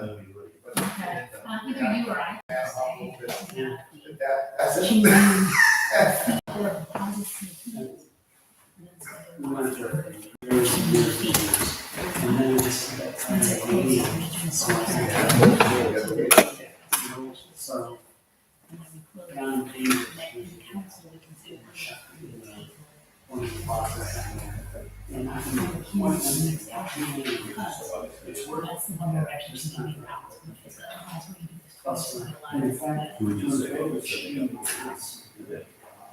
Okay. Either you or I. That's Change it. or deposits and fees. And then schedule We one went for and then we just. expensive quotes and regions. So, And then we close it. down to And then in council, we can see. one of the process. And I And then think the one keys of and the it's actually because it's worth. that's the one we're actually keeping out. Because otherwise we do this Plus, close to in the fact, line, we do a bit of cheating on us.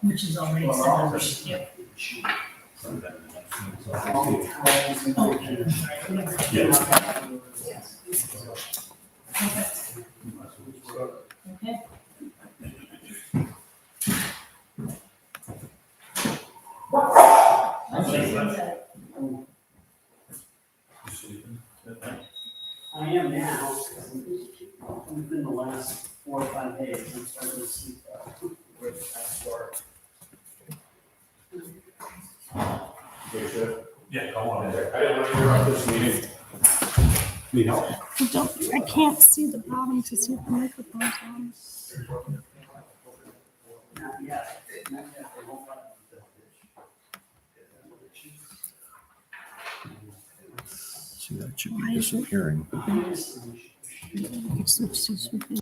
which is already Well, set all up. this- Yep. All the towels and Oh, everything. I'm sorry, whatever. Perfect. Okay. I am now, within the last 4 or 5 days, I'm starting to see, where the past work. Yeah, come on in there. I didn't want to interrupt this meeting. Need help? I can't see the bottom to see if the microphone's on. Not yet, not yet, they won't let me. See, that should be disappearing. Switch to switch.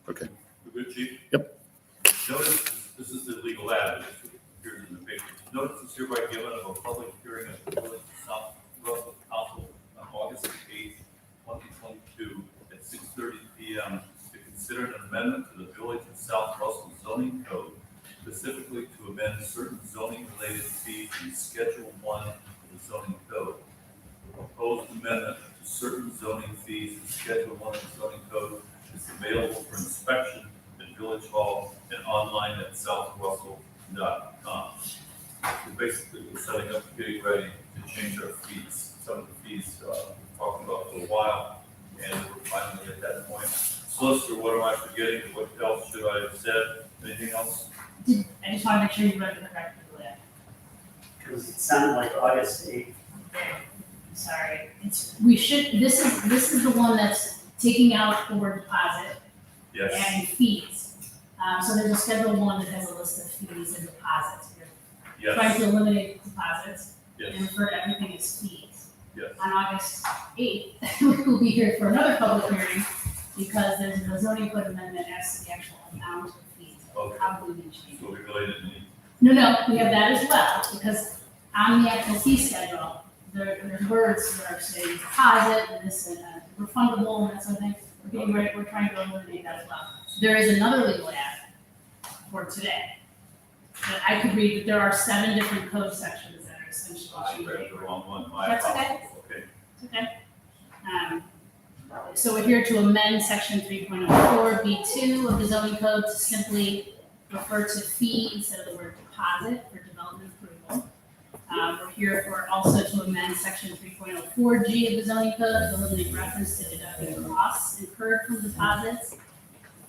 Okay. We're good, Chief? Yep. Notice, this is the legal ad, which appears in the paper. Notice is hereby given of a public hearing at the Village of South Russell Council on August 8th, 2022, at 6:30 PM to consider an amendment to the Village of South Russell zoning code, specifically to amend certain zoning-related fees in Schedule 1 of the zoning code. The proposed amendment to certain zoning fees in Schedule 1 of the zoning code is available for inspection at Village Hall and online at southrussell.com. So basically, we're setting up, getting ready to change our fees. Some of the fees we've talked about for a while, and we're finally at that point. Solicitor, what am I forgetting? What else should I have said? Anything else? I just want to make sure you read the correct letter. Because it sounded like August 8th. Sorry, this is the one that's taking out the word deposit, Yes. adding fees. So there's a Schedule 1 that has a list of fees and deposits. We're trying Yes. to eliminate deposits and Yes. refer to everything as fees. Yes. On August 8th, we will be here for another public hearing because there's a zoning code amendment as to the actual amount of fees. Okay. Probably need to change. So we really didn't need. No, we have that as well, because on the actual fee schedule, there's words that are saying deposit, and this, and refundable, and that sort of thing. We're trying to eliminate that as well. There is another legal ad for today. That I could read, but there are 7 different code sections that are essentially I read changing. the wrong one. My That's okay. apologies. Okay. Okay. So we're here to amend section 3.04 B2 of the zoning code to simply refer to fee instead of the word deposit for development approval. We're here for also to amend section 3.04G of the zoning code to eliminate reference to deducting costs incurred from deposits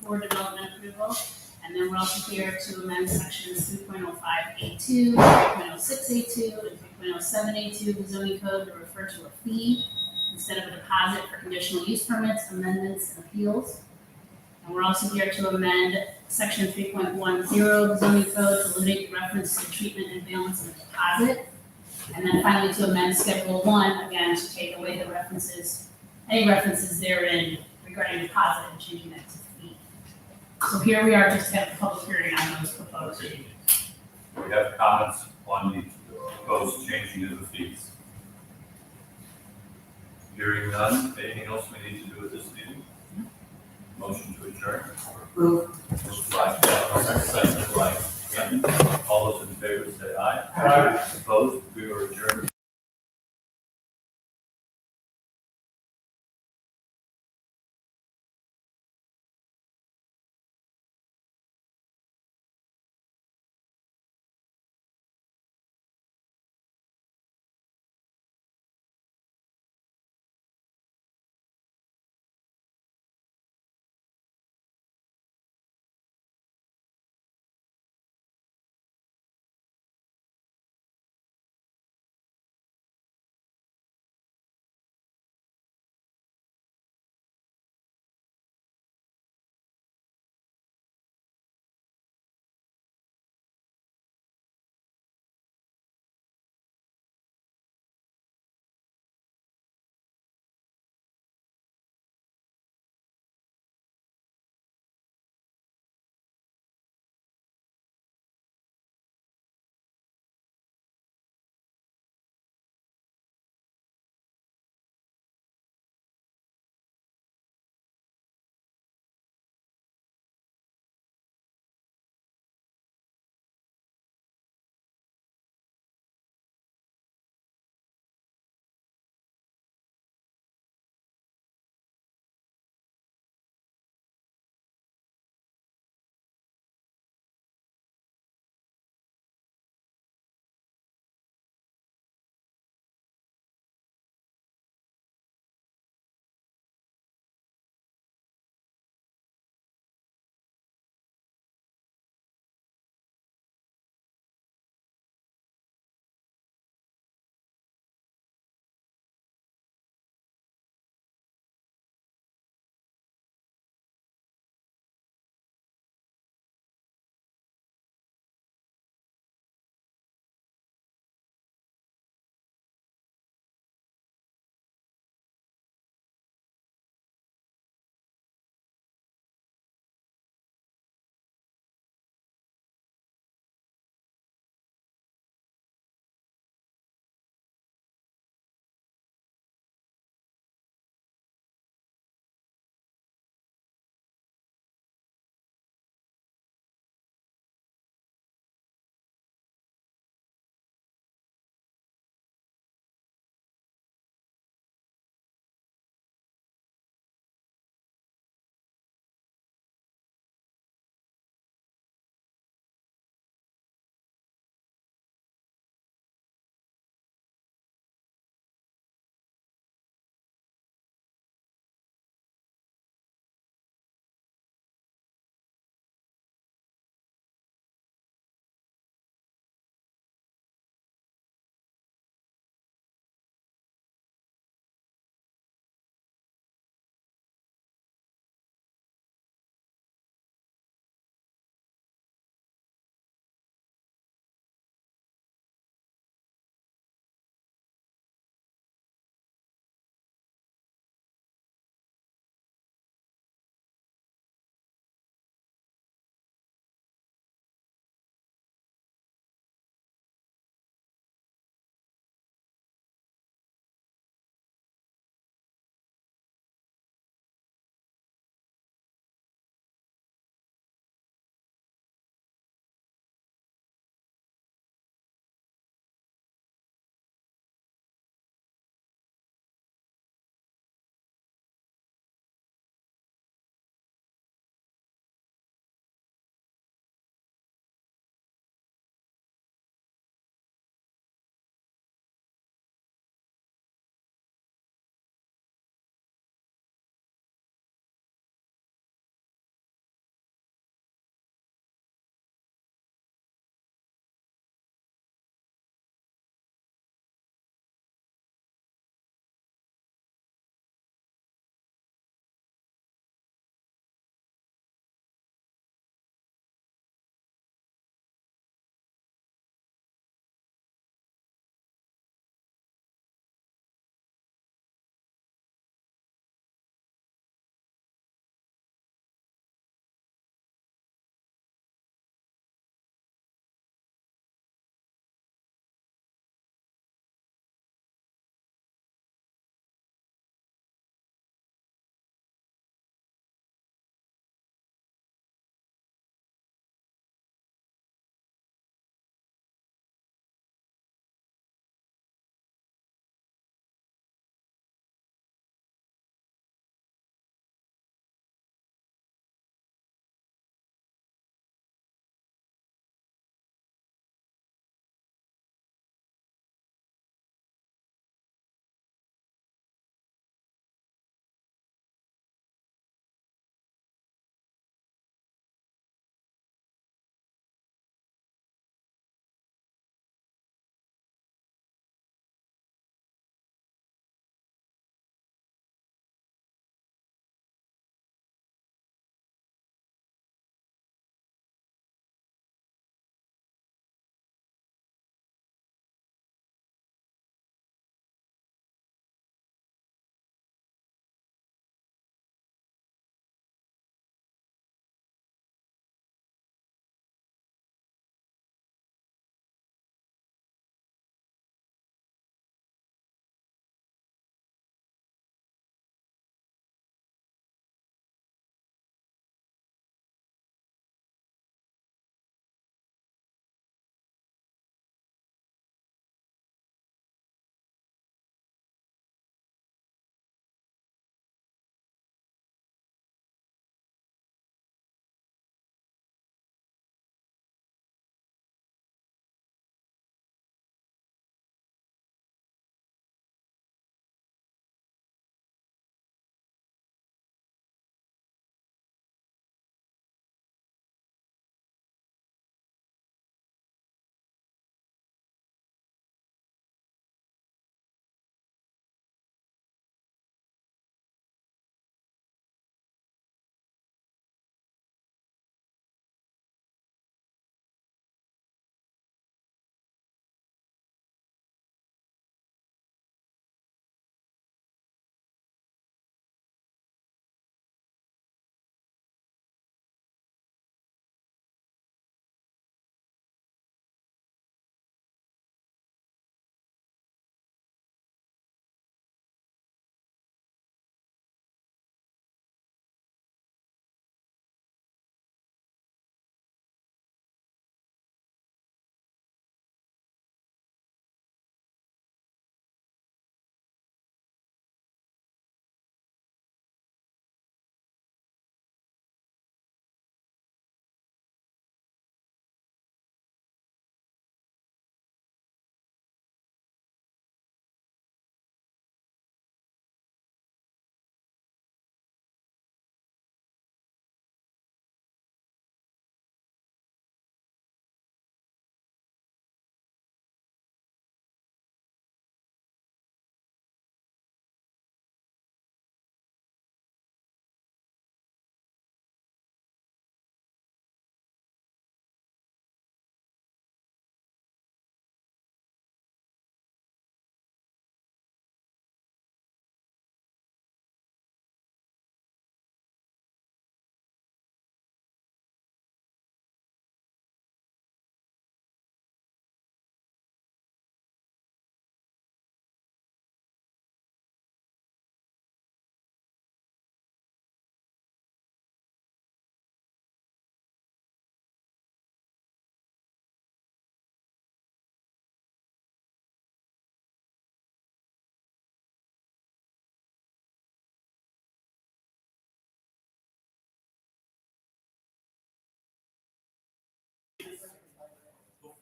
for development approval. And then we're also here to amend sections 3.05A2, 3.06A2, and 3.07A2 of the zoning code to refer to a fee instead of a deposit for conditional use permits, amendments, and appeals. And we're also here to amend section 3.10 of the zoning code to eliminate the reference to treatment and balance of deposit. And then finally to amend schedule 1, again, to take away the references, any references therein regarding deposit and changing that to fee. So here we are, just have a public hearing on those proposed changes. We have comments on the proposed changing of the fees. Hearing none, anything else we need to do at this meeting? Motion to adjourn. Move. Moved by Jeff, seconded by Ken. All those in favor say aye. Aye. Opposed, we are adjourned.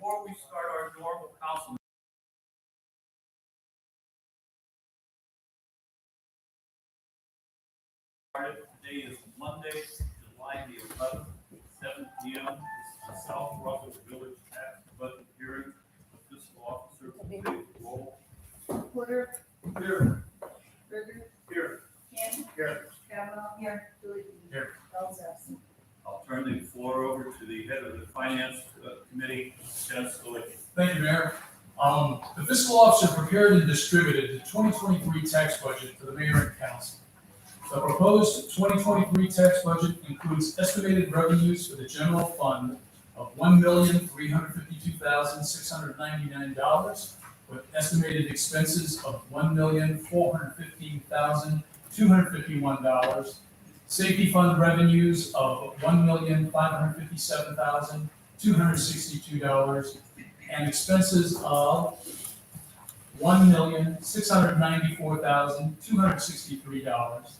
before we start our normal council today is Monday, July the 11th, 7 p.m. This is the South Russell Village Tax Budget Hearing. The fiscal officer will take the roll. Porter, Here. Berger, Here. Ham, Here. Kavanaugh, here, Dewey. Here. Bell's absent. I'll turn the floor over to the head of the Finance Committee, Dennis Galicki. Thank you, Mayor. The fiscal officer prepared and distributed the 2023 tax budget to the mayor and council. The proposed 2023 tax budget includes estimated revenues for the general fund of $1,352,699, with estimated expenses of $1,415,251, safety fund revenues of $1,557,262, and expenses of $1,694,263.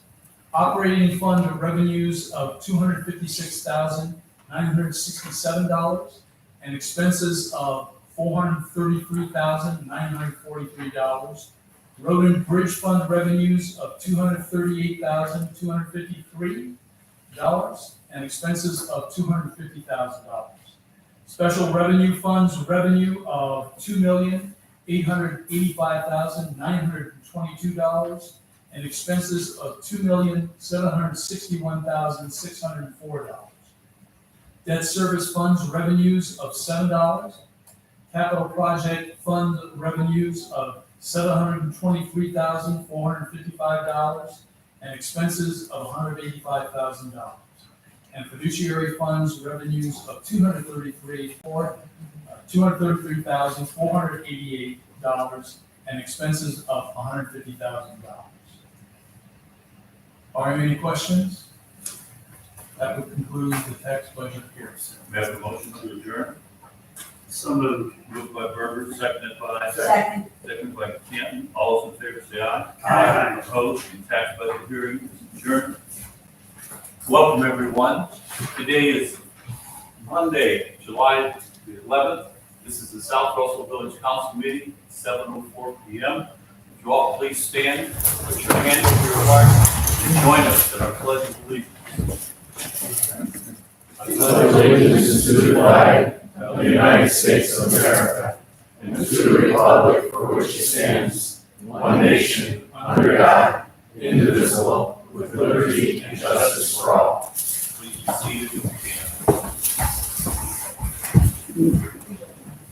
Operating fund revenues of $256,967, and expenses of $433,943. Road and bridge fund revenues of $238,253, and expenses of $250,000. Special revenue funds revenue of $2,885,922, and expenses of $2,761,604. Debt service funds revenues of $7. Capital project fund revenues of $723,455, and expenses of $185,000. And fiduciary funds revenues of $233,488, and expenses of $150,000. Are there any questions? That would conclude the tax budget here. May I have a motion to adjourn? So moved. Moved by Berger, seconded by. Second. Seconded by Canton. All those in favor say aye. Aye. Opposed? The tax budget hearing is adjourned. Welcome, everyone. Today is Monday, July the 11th. This is the South Russell Village Council meeting, 7:04 p.m. Would you all please stand, put your hands to your heart, and join us in our pledge of allegiance. I pledge allegiance to the flag of the United States of America and to the republic for which it stands, one nation, under God, indivisible, with liberty and justice for all. Please be seated if you can.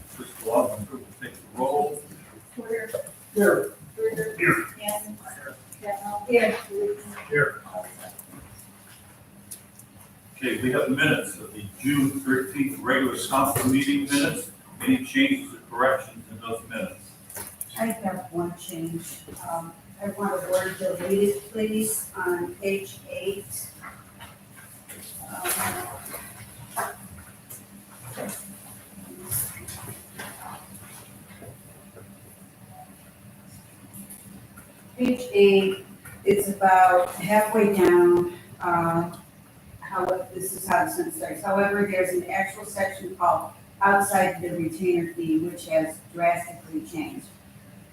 Fiscal officer will take the roll. Porter, Here. Berger, Here. Ham, Kavanaugh, here, Dewey. Here. Okay, we have minutes of the June 13th regular council meeting minutes. Any changes or corrections in those minutes? I have one change. I want a word deleted, please, on page 8. Page 8, it's about halfway down, this is how the sentence starts. However, there's an actual section called outside the retainer fee, which has drastically changed.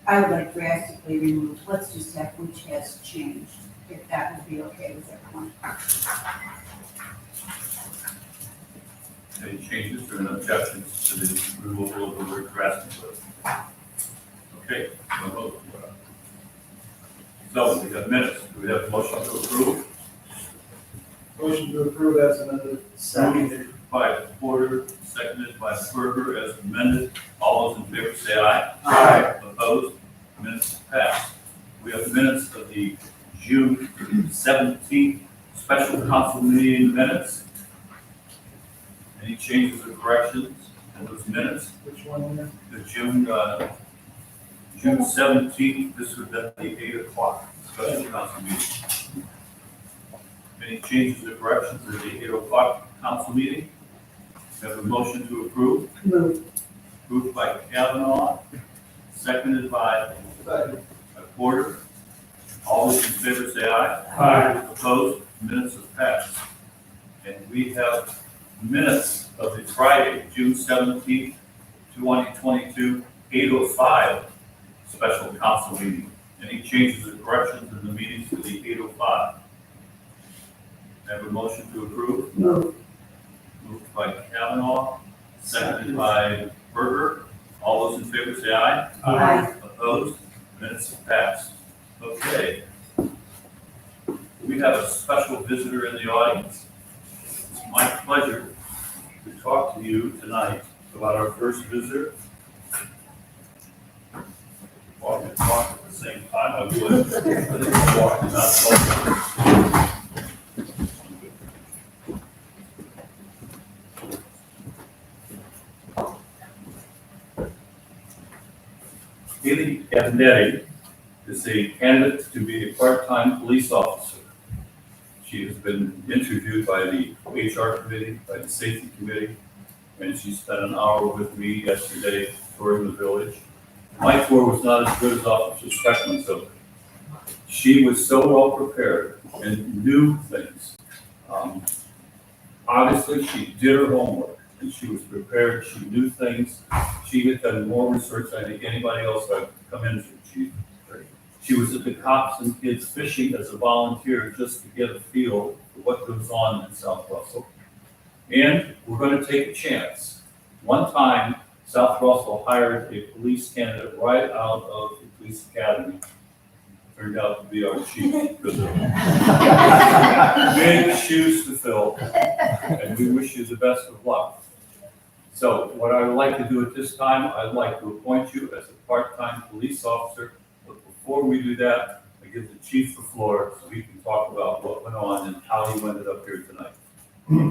I would like drastically removed. Let's just have which has changed, if that would be okay with everyone. Any changes or objections to the removal of the word drastically? Okay, no vote. So we have minutes. Do we have a motion to approve? Motion to approve as amended. Moved by Porter, seconded by Berger as amended. All those in favor say aye. Aye. Opposed? Minutes passed. We have minutes of the June 17th special council meeting minutes. Any changes or corrections in those minutes? Which one here? The June 17th, this would be the 8 o'clock special council meeting. Any changes or corrections to the 8 o'clock council meeting? We have a motion to approve. Move. Moved by Kavanaugh, seconded by Porter. All those in favor say aye. Aye. Opposed? Minutes have passed. And we have minutes of the Friday, June 17th 2022 8:05 special council meeting. Any changes or corrections in the meetings to the 8:05? Have a motion to approve? Move. Moved by Kavanaugh, seconded by Berger. All those in favor say aye. Aye. Opposed? Minutes have passed. Okay. We have a special visitor in the audience. It's my pleasure to talk to you tonight about our first visitor. Walk and talk at the same time, I would. But it's walking, not talking. Haley Gavnetti is a candidate to be a part-time police officer. She has been interviewed by the HR committee, by the safety committee, and she spent an hour with me yesterday touring the village. My tour was not as good as Officer Speckman's, so she was so well prepared and knew things. Obviously, she did her homework and she was prepared. She knew things. She had done more research than I think anybody else I've come into. She was at the Cops and Kids Fishing as a volunteer just to get a feel for what goes on in South Russell. And we're going to take a chance. One time, South Russell hired a police candidate right out of the police academy. Turned out to be our chief visitor. Big shoes to fill, and we wish you the best of luck. So what I would like to do at this time, I'd like to appoint you as a part-time police officer. But before we do that, I give the chief the floor so he can talk about what went on and how he ended up here tonight.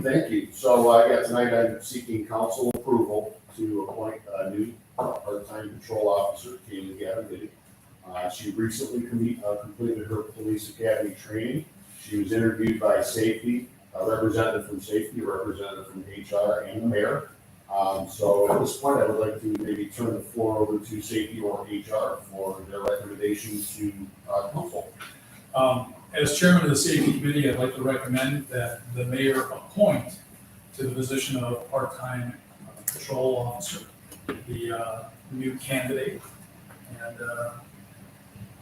Thank you. So, tonight I'm seeking council approval to appoint a new part-time patrol officer, Haley Gavnetti. She recently completed her police academy training. She was interviewed by safety, a representative from safety, a representative from HR, and the mayor. So at this point, I would like to maybe turn the floor over to safety or HR for their recommendation to council. As chairman of the safety committee, I'd like to recommend that the mayor appoint to the position of part-time patrol officer, the new candidate. And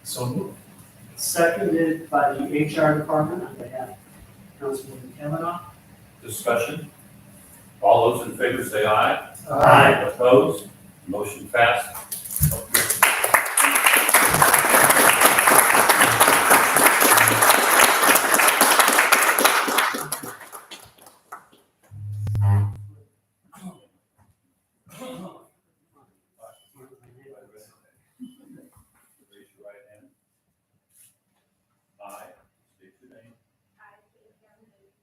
so moved. Seconded by the HR department on behalf of Councilwoman Kavanaugh. Discussion? All those in favor say aye. Aye. Opposed? Motion passed. Raise your right hand. I state your name.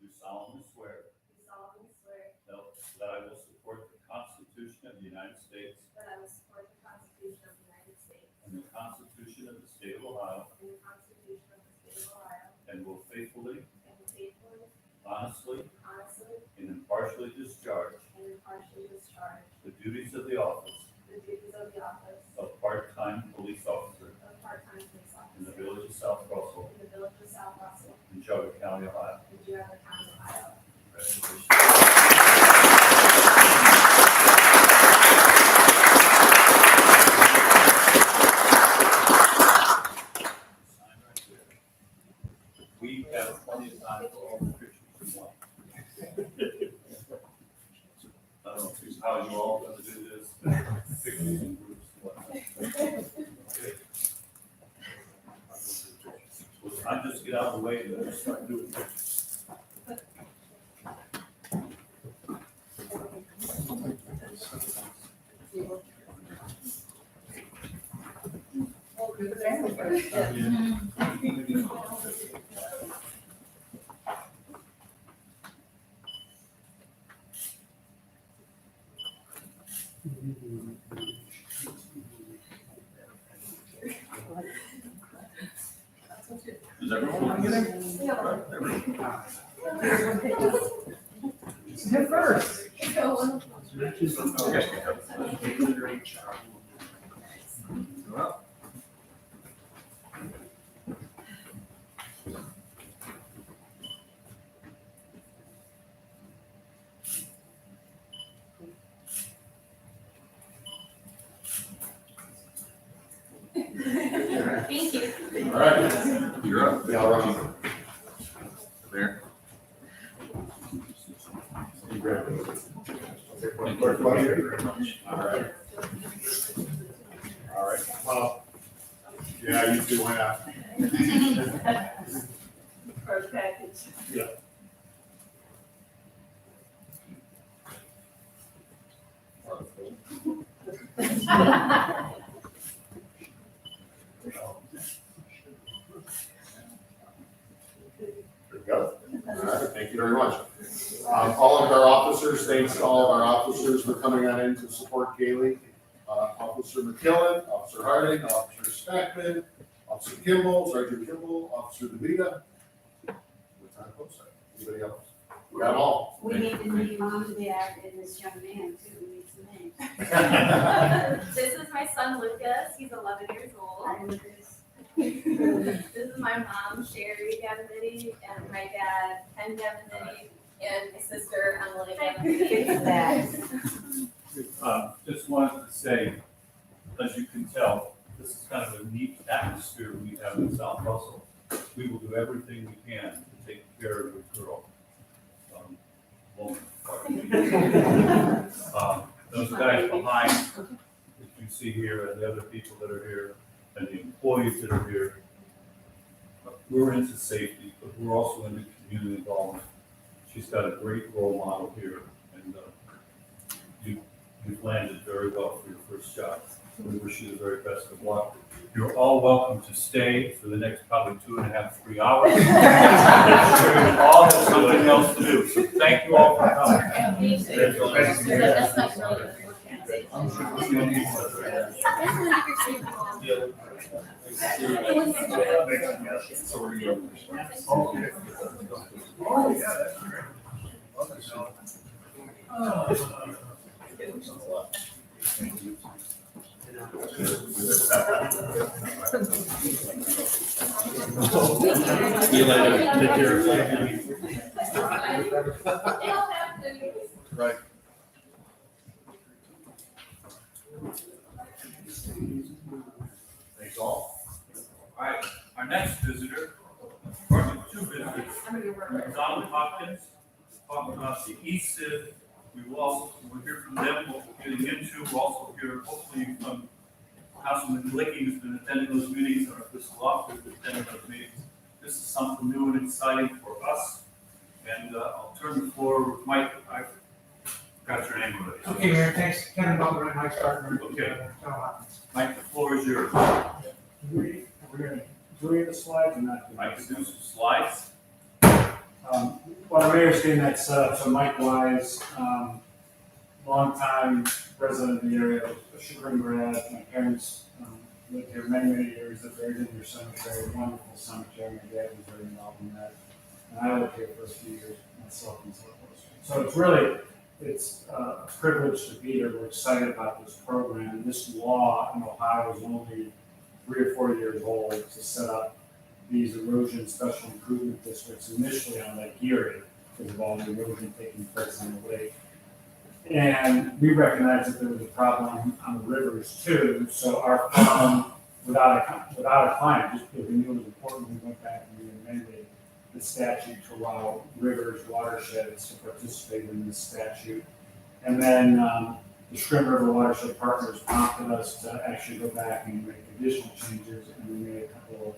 Do solemnly swear that I will support the Constitution of the United States and the Constitution of the State of Ohio, and will faithfully, honestly, and impartially discharge the duties of the office of part-time police officer in the village of South Russell in Geauga County, Ohio. Congratulations. Sign right there. We have plenty of time for all the pictures we want. I don't know how you all gonna do this. Pictures in groups, whatnot. Okay. I just get out of the way and start doing pictures. Is everyone getting? You're first. Thank you. All right. You're up. Yeah, all right. There. Quick question. All right. All right, well, yeah, you do, why not? First package. There we go. All right, thank you very much. All of our officers, thanks to all of our officers for coming on in to support Kaylee. Officer McKillen, Officer Harding, Officer Stackman, Officer Kimball, Sergeant Kimball, Officer DeVita. What time was that? Anybody else? We got all. We need to meet mom, dad, and this young man too, we need some names. This is my son Lucas, he's 11 years old. I know this. This is my mom Sherry Gavinitti, and my dad Ken Gavinitti, and my sister Emily Gavinitti. Just wanted to say, as you can tell, this is kind of a neat atmosphere we have in South Russell. We will do everything we can to take care of your girl. Woman. Those guys behind, that you see here, and the other people that are here, and the employees that are here, we're into safety, but we're also into community involvement. She's got a great role model here, and you've landed very well for your first job. We wish you the very best of luck. You're all welcome to stay for the next probably 2.5, 3 hours. I'm sure you all have something else to do, so thank you all for coming. That's not really Right. Thanks all. All right, our next visitor, or two visitors, Donald Hopkins, talking about the ESID. We'll hear from them, what we're getting into. We'll also hear hopefully from Councilman Glicky, who's been attending those meetings, and our fiscal officer who's attending those meetings. This is something new and exciting for us. And I'll turn the floor, Mike, I've got your name already. Okay, Mayor, thanks. Kevin Butler and Mike Gardner. Okay. Mike, the floor is yours. We're going to do the slides or not? Mike, do some slides. Well, the mayor's getting that set up, so Mike Wise, longtime resident of the area, a Sugar grad. My parents lived here many years. They're buried in your cemetery, wonderful cemetery. My dad was very involved in that. And I lived here for a few years myself and so forth. So it's a privilege to be here. We're excited about this program. And this law in Ohio is only 3 or 4 years old to set up these erosion special improvement districts initially on Lake Erie because of all the erosion taking place on the lake. And we recognized that there was a problem on the rivers too. So our farm, without a client, just because we knew it was important, we went back and we amended the statute to allow rivers, watersheds to participate in this statute. And then the Scrim River Watershed Partners prompted us to actually go back and make additional changes, and we made a couple of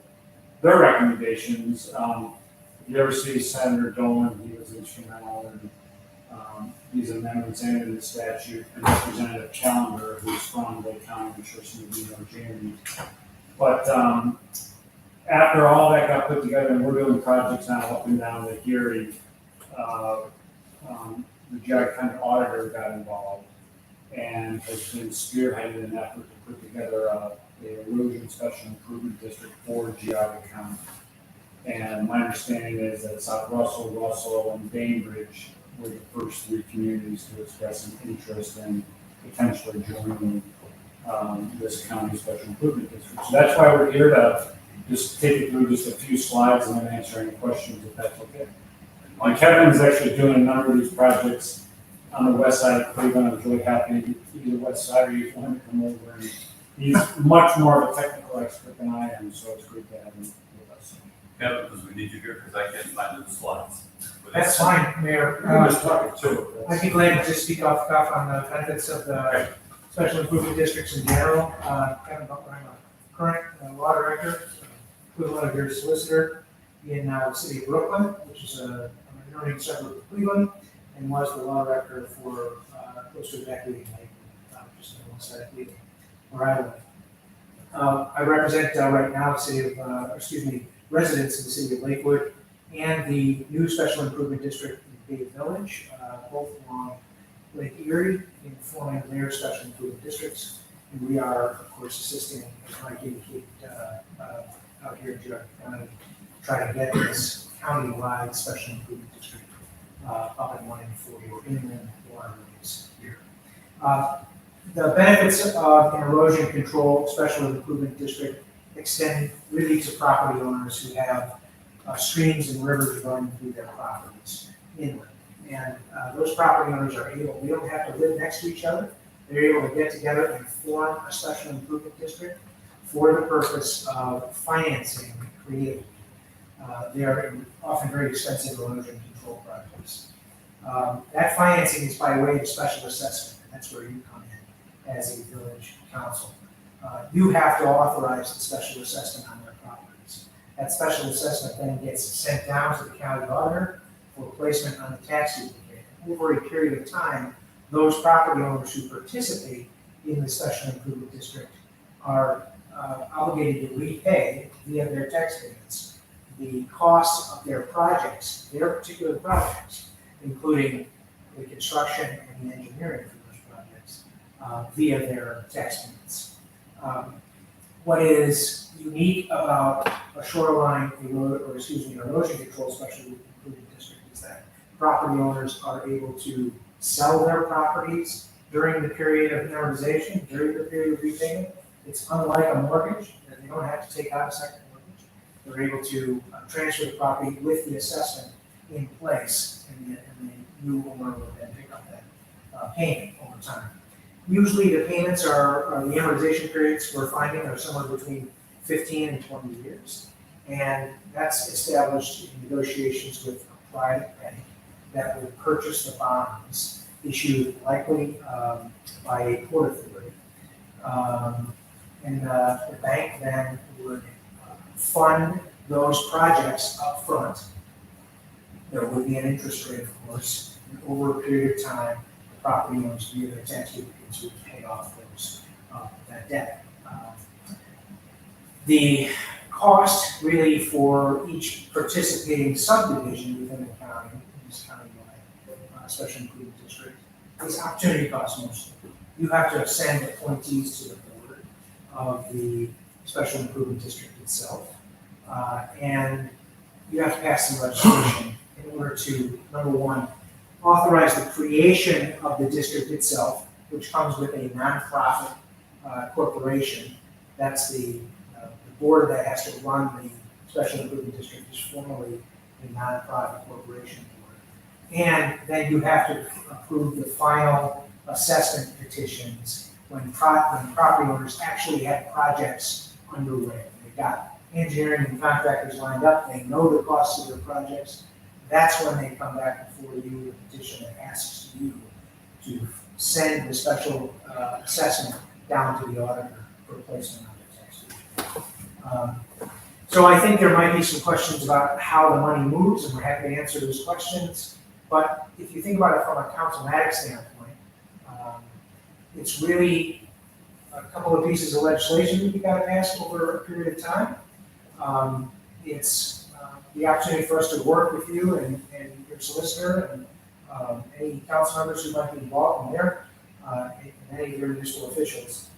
their recommendations. If you ever see Senator Dolan, he was instrumental in these amendments and in the statute, and Representative Callender, who's from Lake County, I'm sure some of you know Jamie. But after all that got put together, and we're doing projects now up and down Lake Erie, the Geauga County auditor got involved and has been spearheading an effort to put together a erosion special improvement district for Geauga County. And my understanding is that South Russell, and Bainbridge were the first 3 communities to express an interest in potentially joining this county special improvement district. So that's why we're here to just take it through just a few slides and then answer any questions if that's okay. Kevin is actually doing a number of these projects on the west side of Cleveland. I was really happy, either west side or you want to come over and He's much more of a technical expert than I am, so it's great to have him with us. Kevin, because we need you here, because I can't find the slides. That's fine, Mayor. I was talking to him. I'd be glad to just speak off the cuff on the benefits of the special improvement districts in general. Kevin Butler, I'm a current law director, equivalent of your solicitor in the city of Brooklyn, which is a minority suburb of Cleveland, and was the law director for close to a decade, just on one side of Cleveland, where I live. I represent right now the city of, residents in the city of Lakewood and the new special improvement district in Bay Village, both along Lake Erie in forming their special improvement districts. And we are, of course, assisting, as Mike indicated, out here in Jericho County, trying to get this county-wide special improvement district up and running for your inland waterways here. The benefits of an erosion control special improvement district extend really to property owners who have streams and rivers running through their properties inland. And those property owners are able, they don't have to live next to each other. They're able to get together and form a special improvement district for the purpose of financing creatively. They are often very expensive erosion control projects. That financing is by way of special assessment, and that's where you come in as a village council. You have to authorize the special assessment on their properties. That special assessment then gets sent down to the county auditor for placement on the tax duplicate. Over a period of time, those property owners who participate in the special improvement district are obligated to repay via their tax payments the costs of their projects, their particular projects, including the construction and the engineering for those projects, via their tax payments. What is unique about a shoreline erosion control special improvement district is that property owners are able to sell their properties during the period of amortization, during the period of repayment. It's unlike a mortgage, that they don't have to take out a second mortgage. They're able to transfer the property with the assessment in place, and the new owner will then pick up that payment over time. Usually the payments are the amortization periods we're finding are somewhere between 15 and 20 years. And that's established in negotiations with a private bank that would purchase the bonds issued likely by a port authority. And the bank then would fund those projects up front. There would be an interest rate, of course, and over a period of time, the property owners via their tax duplicates would pay off those that debt. The cost really for each participating subdivision within the county, this countywide special improvement district, is opportunity cost mostly. You have to send appointees to the board of the special improvement district itself, and you have to pass some legislation in order to, number one, authorize the creation of the district itself, which comes with a nonprofit corporation. That's the board that has to run the special improvement district is formally a nonprofit corporation board. And then you have to approve the final assessment petitions when property owners actually have projects underway. They've got engineering and contractors lined up, they know the costs of their projects. That's when they come back before you with a petition that asks you to send the special assessment down to the auditor for placement on their tax return. So I think there might be some questions about how the money moves, and we're happy to answer those questions. But if you think about it from a councilmatic standpoint, it's really a couple of pieces of legislation that we got to pass over a period of time. It's the opportunity for us to work with you and your solicitor and any council members who might be involved in there, and any of your municipal officials,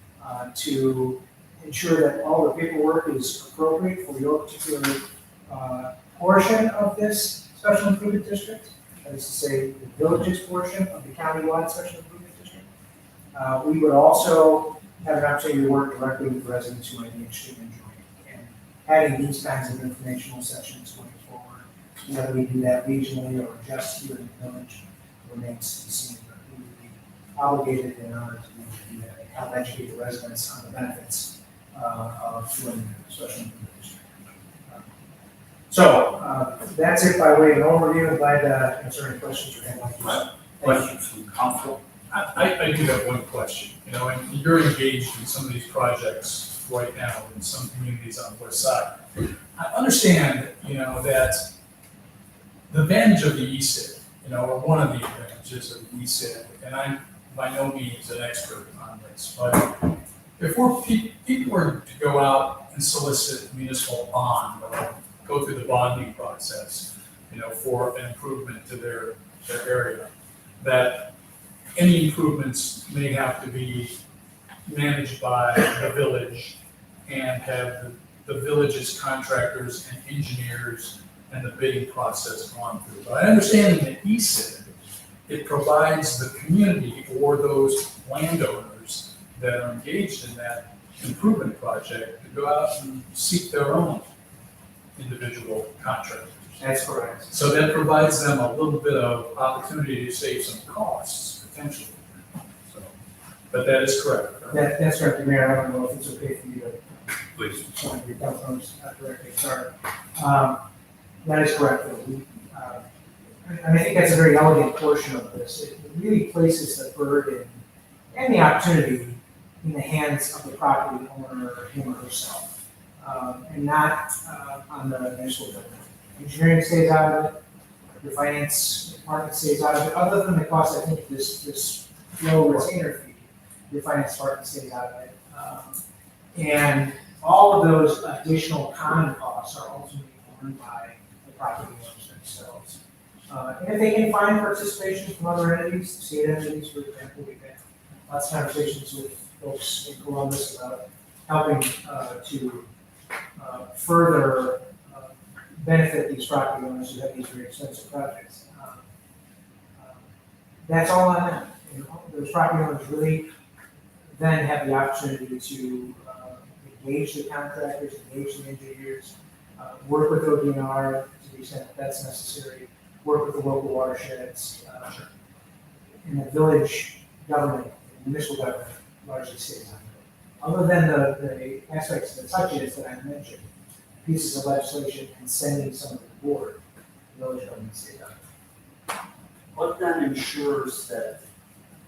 to ensure that all the paperwork is appropriate for your particular portion of this special improvement district. That is to say, the village's portion of the county-wide special improvement district. We would also have an opportunity to work directly with residents who might be interested in joining. And having these kinds of informational sessions going forward, whether we do that regionally or just here in the village, remains to be seen. But we would be obligated in order to help educate the residents on the benefits of doing special improvement district. So that's it by way of an overview. Glad to answer any questions or have. Questions from council? I do have one question, and you're engaged in some of these projects right now in some communities on the west side. I understand, that the advantage of the ESID, or one of the advantages of the ESID, and I'm by no means an expert on this, but if people were to go out and solicit municipal bond, or go through the bonding process, for an improvement to their area, that any improvements may have to be managed by the village and have the village's contractors and engineers and the bidding process gone through. But I understand that ESID, it provides the community or those landowners that are engaged in that improvement project to go out and seek their own individual contractors. That's correct. So that provides them a little bit of opportunity to save some costs, potentially. So, but that is correct. Right? That's correct, Mayor. I don't know if it's okay for you to Please. point your telephones directly. Sorry. That is correct. And I think that's a very elegant portion of this. It really places the burden and the opportunity in the hands of the property owner, him or herself, and not on the municipal government. Engineering stays out of it, the finance department stays out of it, other than the cost, I think, this low retainer fee, your finance department stays out of it. And all of those additional common costs are ultimately borne by the property owners themselves. And if they can find participation from other entities, state entities, for example, we've had lots of conversations with folks in Columbus about helping to further benefit these property owners who have these very expensive projects. That's all on them. Those property owners really then have the opportunity to engage the contractors, engage the engineers, work with ODNR to the extent that that's necessary, work with the local watersheds, and the village government, the municipal government largely stays on it. Other than the aspects of the touches that I mentioned, pieces of legislation and sending some to the board, the village government stays on it. What then ensures that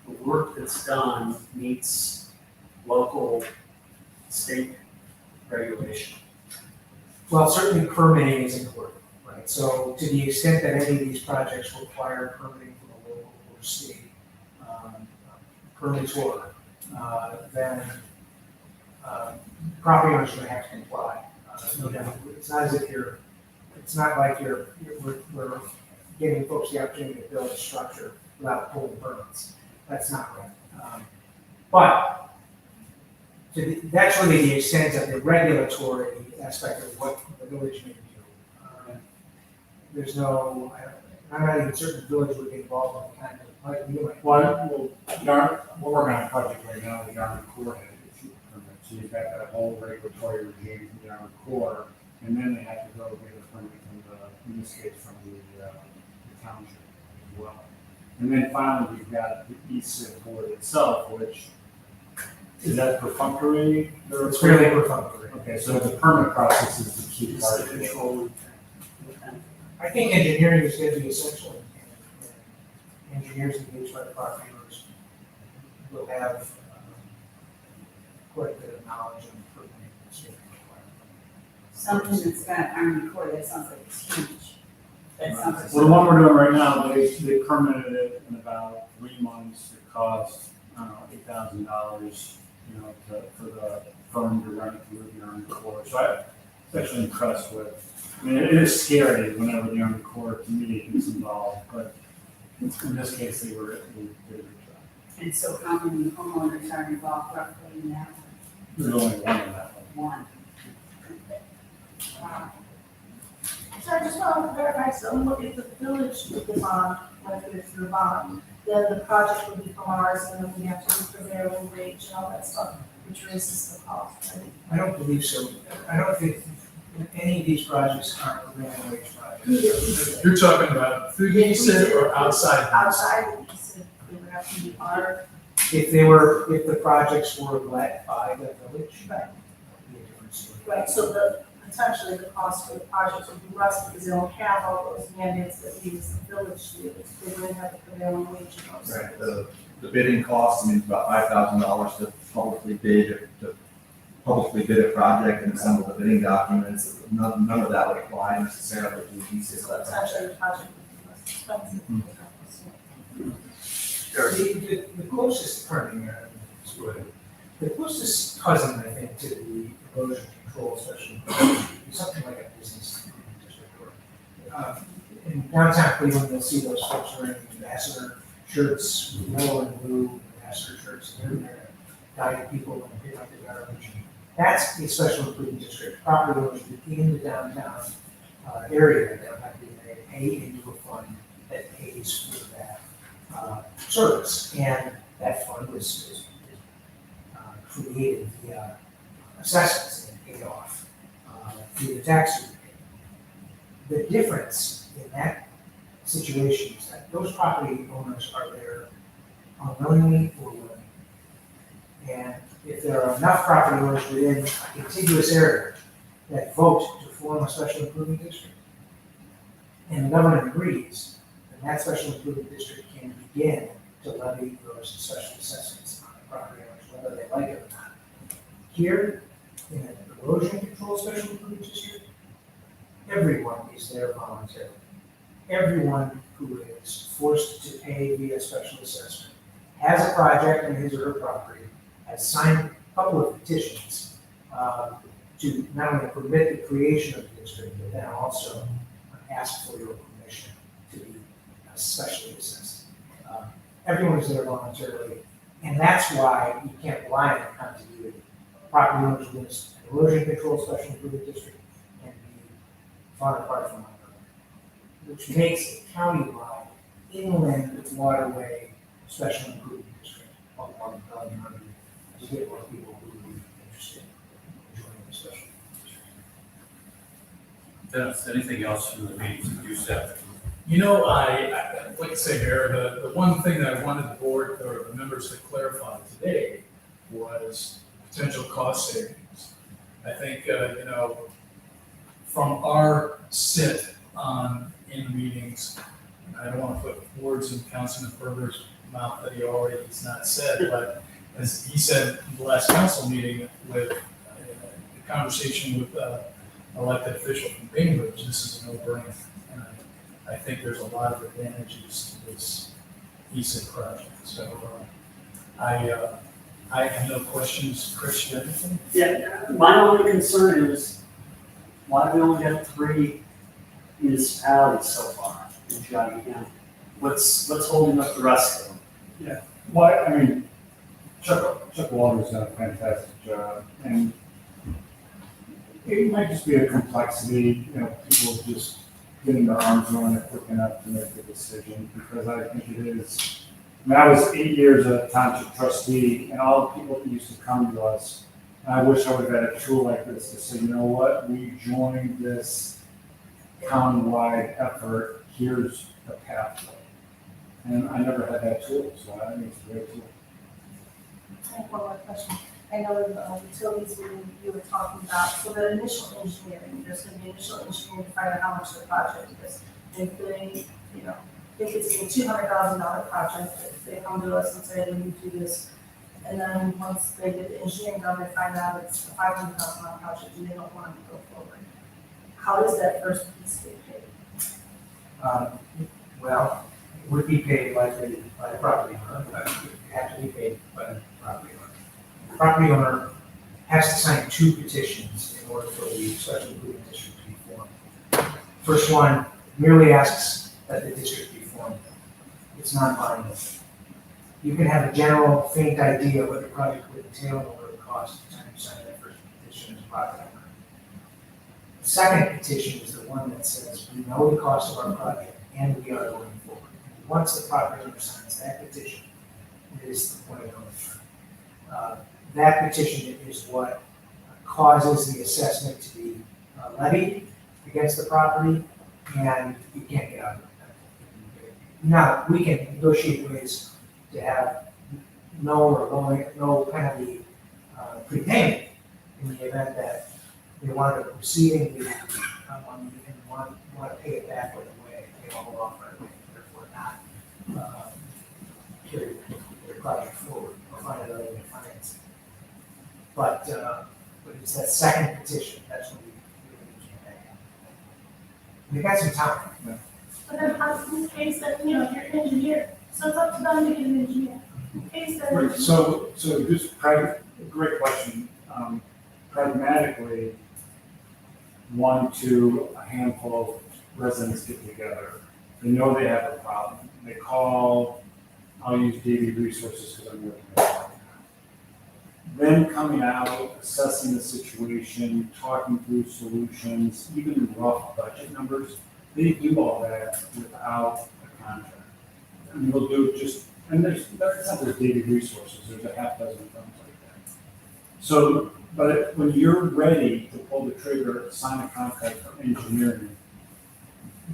the work that's done meets local, state regulation? Well, certainly permitting is important, right? So to the extent that any of these projects require permitting from a local or state permitter, then property owners are going to have to comply. No doubt. It's not as if it's not like we're giving folks the opportunity to build a structure without pulling permits. That's not right. But that's really the extent of the regulatory aspect of what the village may do. There's no, I'm not even certain the village would be involved in the kind of, like you might. Well, we're working on a project right now, the Yarmouth Corps had to issue a permit. So you've got that whole regulatory regime from the Yarmouth Corps, and then they have to go get a permit from in this case, from the township as well. And then finally, we've got the ESID board itself, which is that perfunctory? It's really perfunctory. Okay, so the permit process is the key part of it. I think engineering is going to be essential. Engineers engaged by the property owners will have quite a bit of knowledge and permitting and safety requirements. Something that's got Army Corps, that sounds like it's huge. That sounds like. Well, the one we're doing right now, they permitted it in about 3 months. It cost, I don't know, $8,000, for the firm to run it through the Army Corps. So I'm actually impressed with. I mean, it is scary whenever the Army Corps committee gets involved, but in this case, they did a good job. And so how many homeowners are involved roughly in that? There's only one in that one. One. Wow. So I just want to verify, so look at the village with the bond, whether it's through bond, the project would become ours, and then we have to do prevailing wage and all that stuff, which raises the cost, right? I don't believe so. I don't think any of these projects are prevailing wage projects. You're talking about through the ESID or outside? Outside, we said, we would have to be our If the projects were led by the village. Right. It'd be a different story. Right, so potentially the cost for the project would be less because they don't have all those mandates that we as the village do. They wouldn't have the prevailing wage and those. Right, the bidding cost, I mean, about $5,000 to publicly bid a project and assemble the bidding documents. None of that would apply necessarily to the ECS. So potentially the project would be less expensive. The closest, pardon me, the closest cousin, I think, to the erosion control, especially, is something like a business district. Or, in downtown Cleveland, you'll see those folks wearing ambassador shirts, yellow and blue ambassador shirts, and they're there to guide people and pick up the garbage. That's a special improvement district. Property owners within the downtown area, downtown Cleveland, pay into a fund that pays for that service, and that fund was created via assessments and paid off through the tax rebate. The difference in that situation is that those property owners are there unwillingly or willingly. And if there are enough property owners within a contiguous area that vote to form a special improvement district, and the government agrees, then that special improvement district can begin to levy those special assessments on the property owners, whether they like it or not. Here, in an erosion control special improvement district, everyone is there voluntarily. Everyone who is forced to pay via special assessment has a project on his or her property, has signed a couple of petitions to not only permit the creation of the district, but then also ask for your permission to be specially assessed. Everyone is there voluntarily, and that's why you can't rely on continuity. Property owners within an erosion control special improvement district can be far apart from one another, which makes a countywide inland waterway special improvement district all along the Valley Army to get more people who would be interested in joining the special improvement district. Dennis, anything else from the meetings that you said? You know, I like to say, Mayor, the one thing that I wanted the board or the members to clarify today was potential cost savings. I think, from our sit in meetings, and I don't want to put words in Councilman Berger's mouth that he already has not said, but as he said in the last council meeting with the conversation with elected official from Bainbridge, this is a no-brainer. And I think there's a lot of advantages to this ESID project. So I have no questions. Chris, you have anything? Yeah, my only concern is, why do we only got 3 municipalities so far in Geauga County? What's holding up the rest of them? Well, I mean, Chuck Walter's done a fantastic job, and it might just be a complexity, people just getting their arms around it quick enough to make the decision, because I think it is. I mean, I was 8 years a township trustee, and all the people that used to come to us, and I wish I would have had a tool like this to say, you know what, we joined this countywide effort, here's the pathway. And I never had that tool, so I think it's a great tool. I have one more question. I know in the utilities meeting you were talking about, so the initial engineering, there's gonna be initial engineering to find out how much the project is. If they, if it's a $200,000 project, if they come to us and say, we need to do this, and then once they get the engineering done, they find out it's a $500,000 project and they don't want to go forward. How does that first piece get paid? Well, it would be paid likely by the property owner, but it would have to be paid by the property owner. The property owner has to sign 2 petitions in order for the special improvement district to be formed. First one merely asks that the district be formed. It's not binding. You can have a general faint idea of what the project would entail and what it would cost at the time you sign that first petition as a property owner. The second petition is the one that says, we know the cost of our project and we are going forward. And once the property owner signs that petition, it is the point of no return. That petition is what causes the assessment to be levied against the property, and you can't get out of it. Now, we can negotiate ways to have no penalty prepayment in the event that they wanted to proceed and we money and want to pay it back right away, pay all off right away, therefore not carry their project forward or find another way to finance it. But it's that second petition, that's when we came back. We got some time. But then in case that, you're an engineer, so it's up to them to get an engineer. In case that. Right, so just great question. Pragmatically, a handful of residents get together. They know they have a problem. They call, I'll use DV Resources because I'm working with them. Then coming out, assessing the situation, talking through solutions, even rough budget numbers, they do all that without a contract. And they'll do it just, and there's not just DV Resources, there's a half dozen firms like that. So, but when you're ready to pull the trigger, sign a contract for engineering,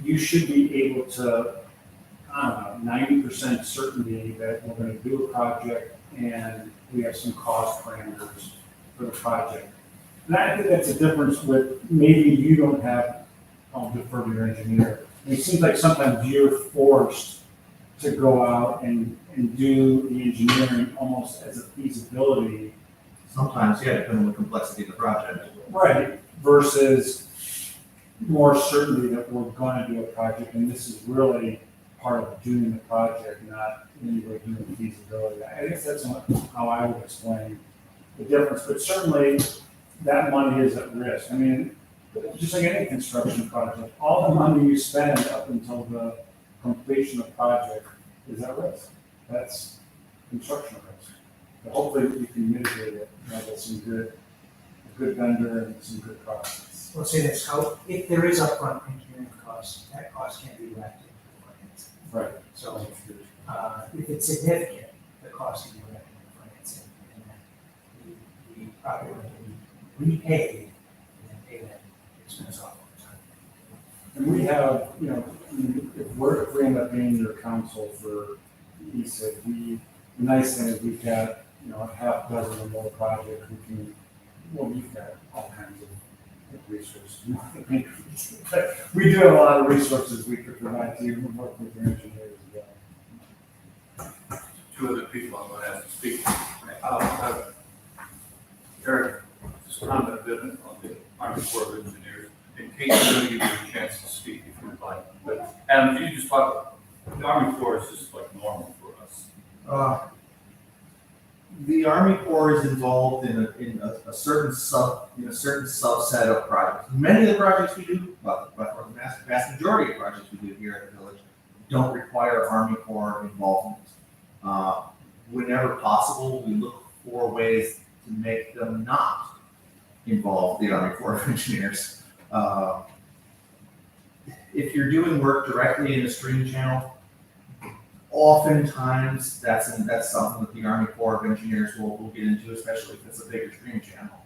you should be able to, 90% certainty that we're gonna do a project and we have some cost parameters for the project. And I think that's a difference with, maybe you don't have, I'll defer to your engineer. And it seems like sometimes you're forced to go out and do the engineering almost as a feasibility. Sometimes, yeah, depending on the complexity of the project. Right, versus more certainty that we're gonna do a project, and this is really part of doing the project, not anyway doing the feasibility. I guess that's how I would explain the difference, but certainly that money is at risk. I mean, just like any construction project, all the money you spend up until the completion of the project is at risk. That's construction risk. But hopefully we can mitigate it, with some good vendor and some good process. We'll say this, if there is upfront engineering cost, that cost can be wrapped into the financing. Right. So, if it's significant, the cost can be wrapped into the financing, and then the property will be repaid, and then pay that expense off over time. And we have, if we end up being your counsel for ESID, the nice thing is we've got, a half dozen or more projects you've got all kinds of resources. We do have a lot of resources we could provide to you, and work with your engineers as well. Two other people I'm going to ask to speak. Eric, just comment a bit on the Army Corps of Engineers. In case I'm going to give you a chance to speak if you'd like. But Adam, can you just talk, the Army Corps is just like normal for us. The Army Corps is involved in a certain subset of projects. Many of the projects we do, but the vast majority of projects we do here at the village don't require Army Corps involvement. Whenever possible, we look for ways to make them not involve the Army Corps of Engineers. If you're doing work directly in the stream channel, oftentimes that's something that the Army Corps of Engineers will get into, especially if it's a bigger stream channel.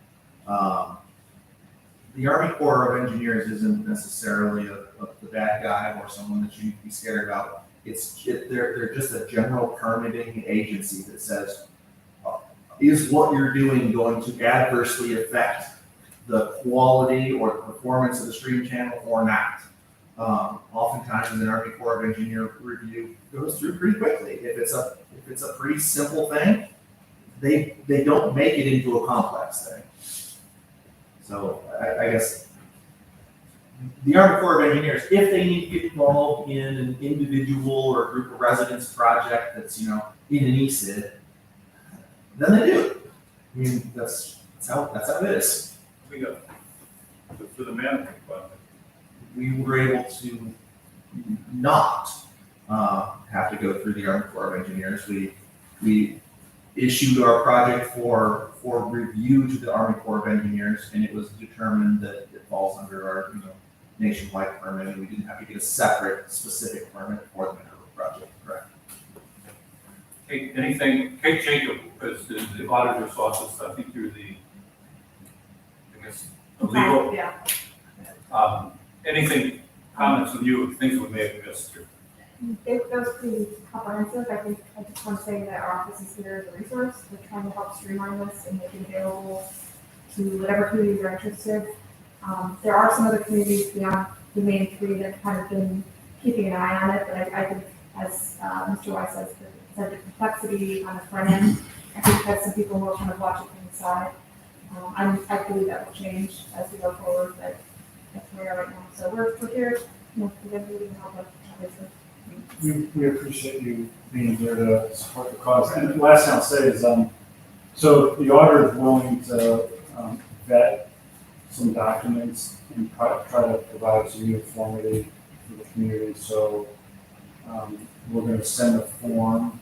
The Army Corps of Engineers isn't necessarily the bad guy or someone that you need to be scared about. They're just a general permitting agency that says, is what you're doing going to adversely affect the quality or the performance of the stream channel or not? Oftentimes an Army Corps of Engineer review goes through pretty quickly. If it's a pretty simple thing, they don't make it into a complex thing. So I guess the Army Corps of Engineers, if they need to get involved in an individual or group of residents project that's in an ESID, then they do. I mean, that's how it is. We got for the management project. We were able to not have to go through the Army Corps of Engineers. We issued our project for review to the Army Corps of Engineers, and it was determined that it falls under our nationwide permit, and we didn't have to get a separate specific permit for the Mineral project. Correct. Kate Jacob is the auditor's office. I think you're the legal. Yeah. Anything, comments from you, things we may have missed here? It goes pretty comprehensive. I just want to say that our office is here as a resource. We're trying to help streamline this and make it available to whatever communities are interested. There are some other communities beyond the main three that have kind of been keeping an eye on it, but I think, as Mr. Weiss says, the complexity on the front end, I think that some people will kind of watch it from the side. I believe that will change as we go forward, but that's where we are right now. So we're here, to help us, obviously. We appreciate you being here to support the cause. And the last thing I'll say is, so the auditor is willing to vet some documents and try to provide some uniformity for the community. So we're going to send a form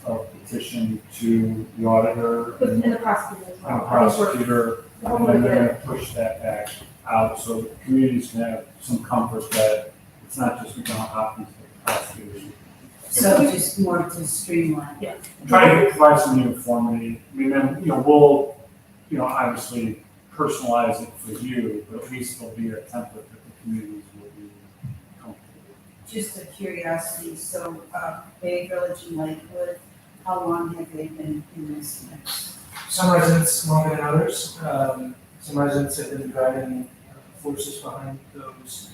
of petition to the auditor And the prosecutor as well. and the prosecutor, and then they're going to push that back out so communities can have some comfort that it's not just John Hopkins, but the prosecutors. So just more to streamline. Yeah. Try to provide some uniformity. I mean, then, we'll, obviously personalize it for you, but at least there'll be a template that the communities will be comfortable with. Just a curiosity, so Bay Village and Lakewood, how long have they been in this mix? Some residents longer than others. Some residents have been driving forces behind those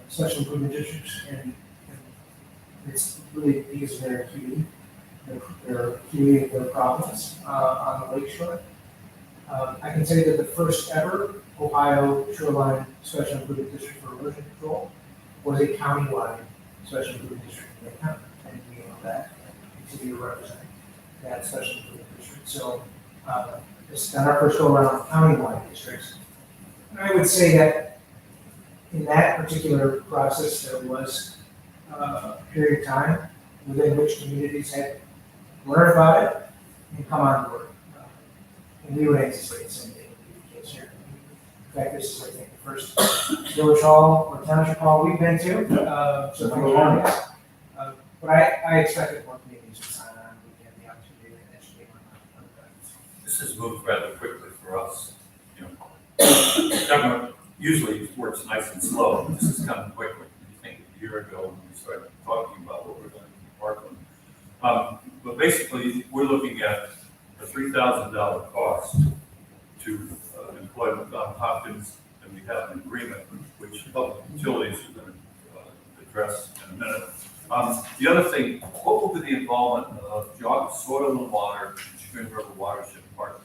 special improvement districts, and it's really because of their acuity, their acuity of their problems on the lake shore. I can say that the first ever Ohio Shoreline Special Improvement District for Erosion Control was a countywide special improvement district in the county, and we know that, and continue to represent that special improvement district. So this is not our first go around countywide districts. And I would say that in that particular process, there was a period of time within which communities had learned about it and come on board. And we would anticipate the same thing would be the case here. In fact, this is, I think, the first village hall or township hall we've been to, so from the counties. But I expected more communities to sign on, we get the opportunity to educate on that. This has moved rather quickly for us. Government usually works nice and slow. This has come quickly. I think a year ago when we started talking about what we're going to do in Parkland. But basically, we're looking at a $3,000 cost to employ John Hopkins, and we have an agreement which public utilities are going to address in a minute. The other thing, what will be the involvement of Jog Soil and Water and Chagrin River Watershed Partners?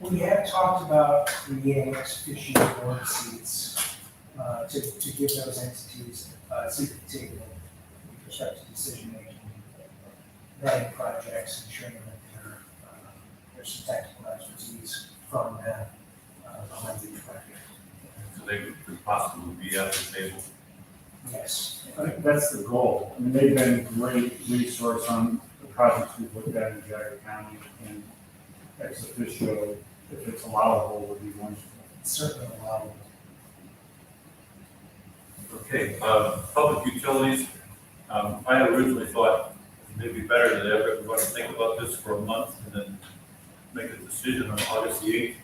We have talked about creating ex officio board seats to give those entities a seat at the table with respect to decision making, running projects, ensuring that there's some technical expertise from them behind each project. So they could possibly be at the table. Yes. I think that's the goal. I mean, they've been a great resource on the projects we've looked at in Jagger County, and ex officio, if it's allowable, would be wonderful. It's certainly allowable. Okay, public utilities. I had originally thought maybe better that everyone think about this for a month and then make a decision on August the 8th.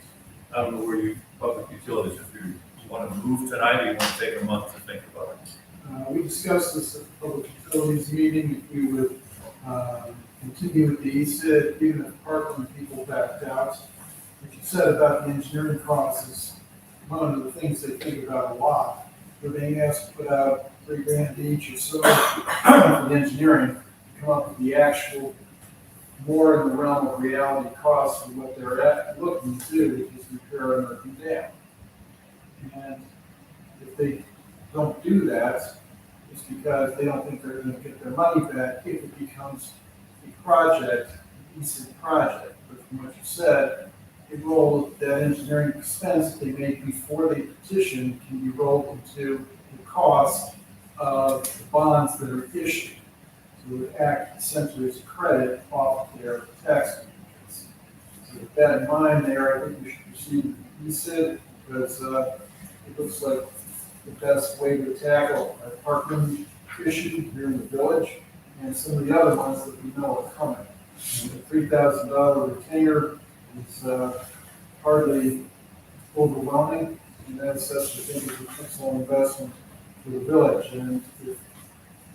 I don't know where you, public utilities, if you want to move tonight or you want to take a month to think about it. We discussed this at the public utilities meeting, if we would continue with the ESID, even if Parkland people backed out. What you said about the engineering costs is one of the things they think about a lot. They're being asked to put out $3,000 each or so for the engineering, to come up with the actual more in the realm of reality costs for what they're looking to do, is repair and working down. And if they don't do that, it's because they don't think they're going to get their money back if it becomes a project, an ESID project. But from what you said, that engineering expense that they make before they petition can be rolled into the cost of the bonds that are issued. So it would act essentially as a credit off their tax payments. So with that in mind there, I think we should proceed with ESID because it looks like the best way to tackle our Parkland issue here in the village and some of the other ones that we know are coming. And the $3,000 retainer is hardly overwhelming. And as such, I think it's an excellent investment for the village. And if you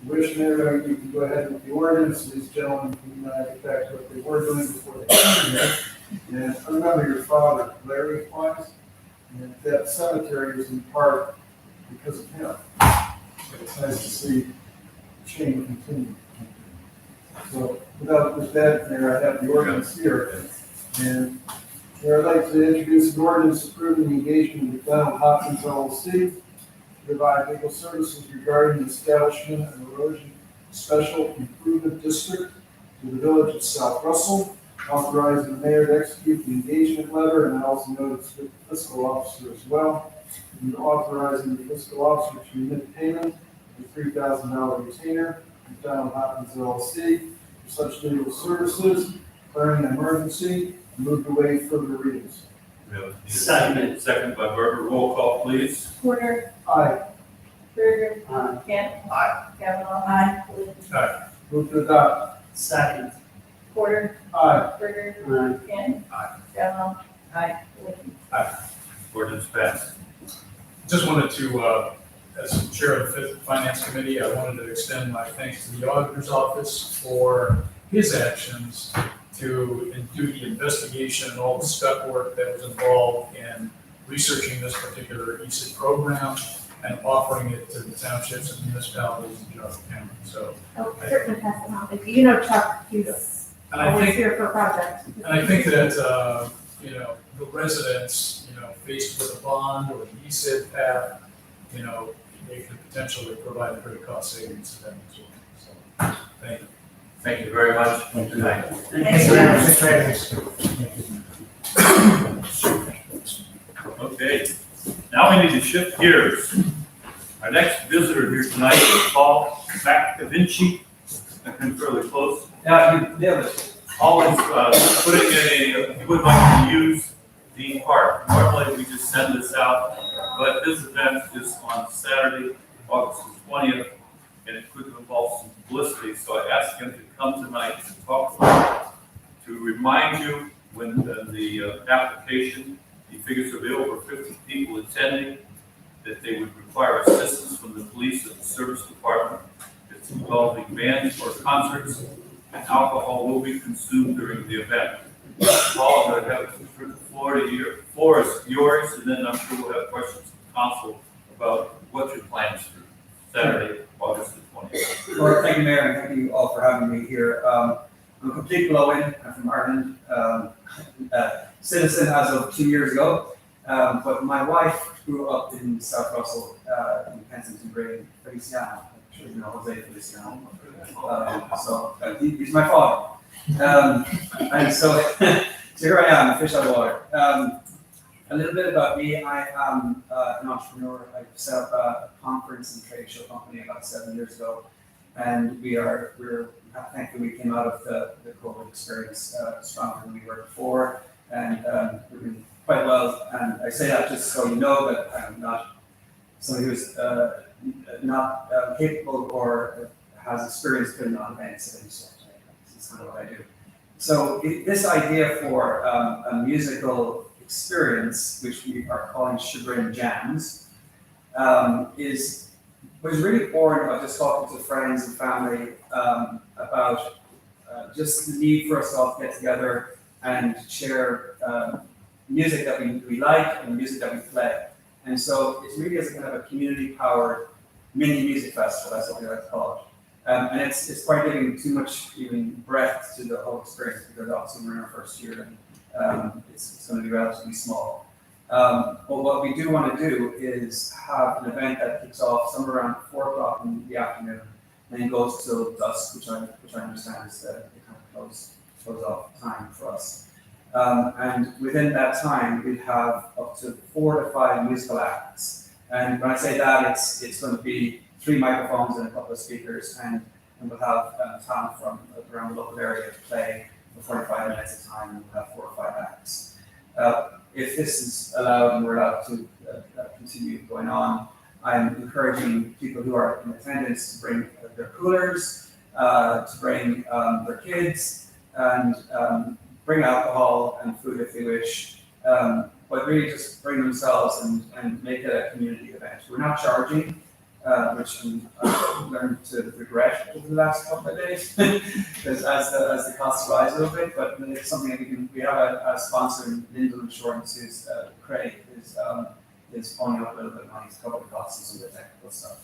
wish, Mayor, you can go ahead with the ordinance. These gentlemen can get back to what they were doing before they came here. And I remember your father, Larry Wise, and that cemetery was in part because of him. So it's nice to see the chain continue. So with that, Mayor, I have the ordinance here. And Mayor, I'd like to introduce an ordinance approving the engagement with Donald Hopkins LLC to provide legal services regarding the establishment of an erosion special improvement district to the village of South Russell, authorizing the mayor to execute the engagement letter, and I also noticed the fiscal officer as well, and authorizing the fiscal officer to remit payment of $3,000 retainer to Donald Hopkins LLC for such legal services, declaring an emergency, and move to waive further readings. Second. Second by Berger, roll call please. Porter, Aye. Berger, Aye. Kent, Aye. Kavanaugh. Aye. Move to adopt. Second. Porter, Aye. Berger, Aye. Kent. Aye. Kavanaugh. Aye. Ordinance passed. Just wanted to, as chair of the Finance Committee, I wanted to extend my thanks to the auditor's office for his actions to do the investigation and all the step work that was involved in researching this particular ESID program and offering it to the townships and municipalities in Johnson County. So, Oh, certainly pass them on. You know Chuck, he's and I always think, here for projects. and I think that, the residents, faced with a bond or an ESID path, they could potentially provide a great cost savings to them as well. So, thank you. Thank you very much. Thank you. Thanks, Mayor. Okay, now we need to shift gears. Our next visitor here tonight is Paul McAvinci. I've been fairly close. Yeah. Always putting in he would like to use Dean Park. Normally we just send this out, but this event is on Saturday, August 20th, and it could involve some publicity. So I asked him to come tonight to talk about it, to remind you when the application, he figures there'll be over 50 people attending, that they would require assistance from the police and the service department. It's involving bands or concerts, and alcohol will be consumed during the event. Paul, I'm going to have the floor is yours, and then I'm sure we'll have questions from council about what your plans for Saturday, August the 20th. Well, thank you, Mayor, and thank you all for having me here. I'm a complete blow-in. I'm from Ireland, citizen as of 2 years ago. But my wife grew up in South Russell, in Kensington Green, Feliciano. I'm sure you know Jose Feliciano. He's my father. And so, so here I am, a fish out of water. A little bit about me. I am an entrepreneur. I set up a conference and trade show company about 7 years ago. And we're thankfully we came out of the COVID experience stronger than we were before. And we're doing quite well. And I say that just so you know that I'm not somebody who's not capable or has experience putting on events of any sort. This is kind of what I do. So this idea for a musical experience, which we are calling Chagrin Jams, was really born of just talking to friends and family about just the need for us all to get together and share music that we like and music that we play. And so it's really as a kind of a community-powered mini music festival, that's what we like to call it. And it's quite giving too much even breadth to the whole experience because obviously we're in our first year and it's going to be relatively small. But what we do want to do is have an event that kicks off somewhere around 4 o'clock in the afternoon and then goes till dusk, which I understand is the kind of close off time for us. And within that time, we have up to 4 to 5 musical acts. And when I say that, it's going to be 3 microphones and a couple of speakers, and we'll have talent from around the local area to play for 45 minutes at a time, and we'll have 4 or 5 acts. If this is allowed and we're allowed to continue going on, I'm encouraging people who are in attendance to bring their coolers, to bring their kids, and bring alcohol and food if they wish. but really just bring themselves and make it a community event. We're not charging, which I've learned to regret over the last couple of days, because as the costs rise a little bit, but it's something that we have a sponsor in Lindell Insurance, who's Craig, is ponying up a little bit of money to cover the costs and some of the technical stuff.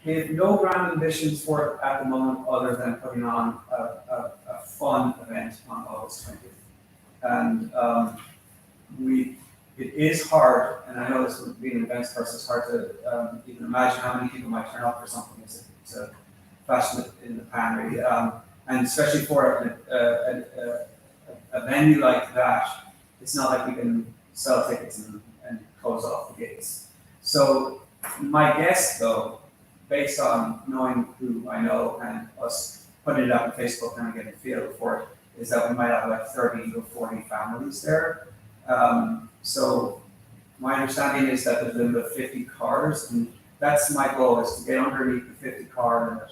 We have no grand ambitions for it at the moment, other than putting on a fun event on August 20th. And it is hard, and I know this being an events person, it's hard to even imagine how many people might turn up for something. It's a flash in the pan, really. And especially for a venue like that, it's not like we can sell tickets and close off the gates. So my guess, though, based on knowing who I know and us putting it out on Facebook and getting a feel for it, is that we might have like 30 or 40 families there. So my understanding is that there's a limit of 50 cars, and that's my goal, is to get underneath the 50 car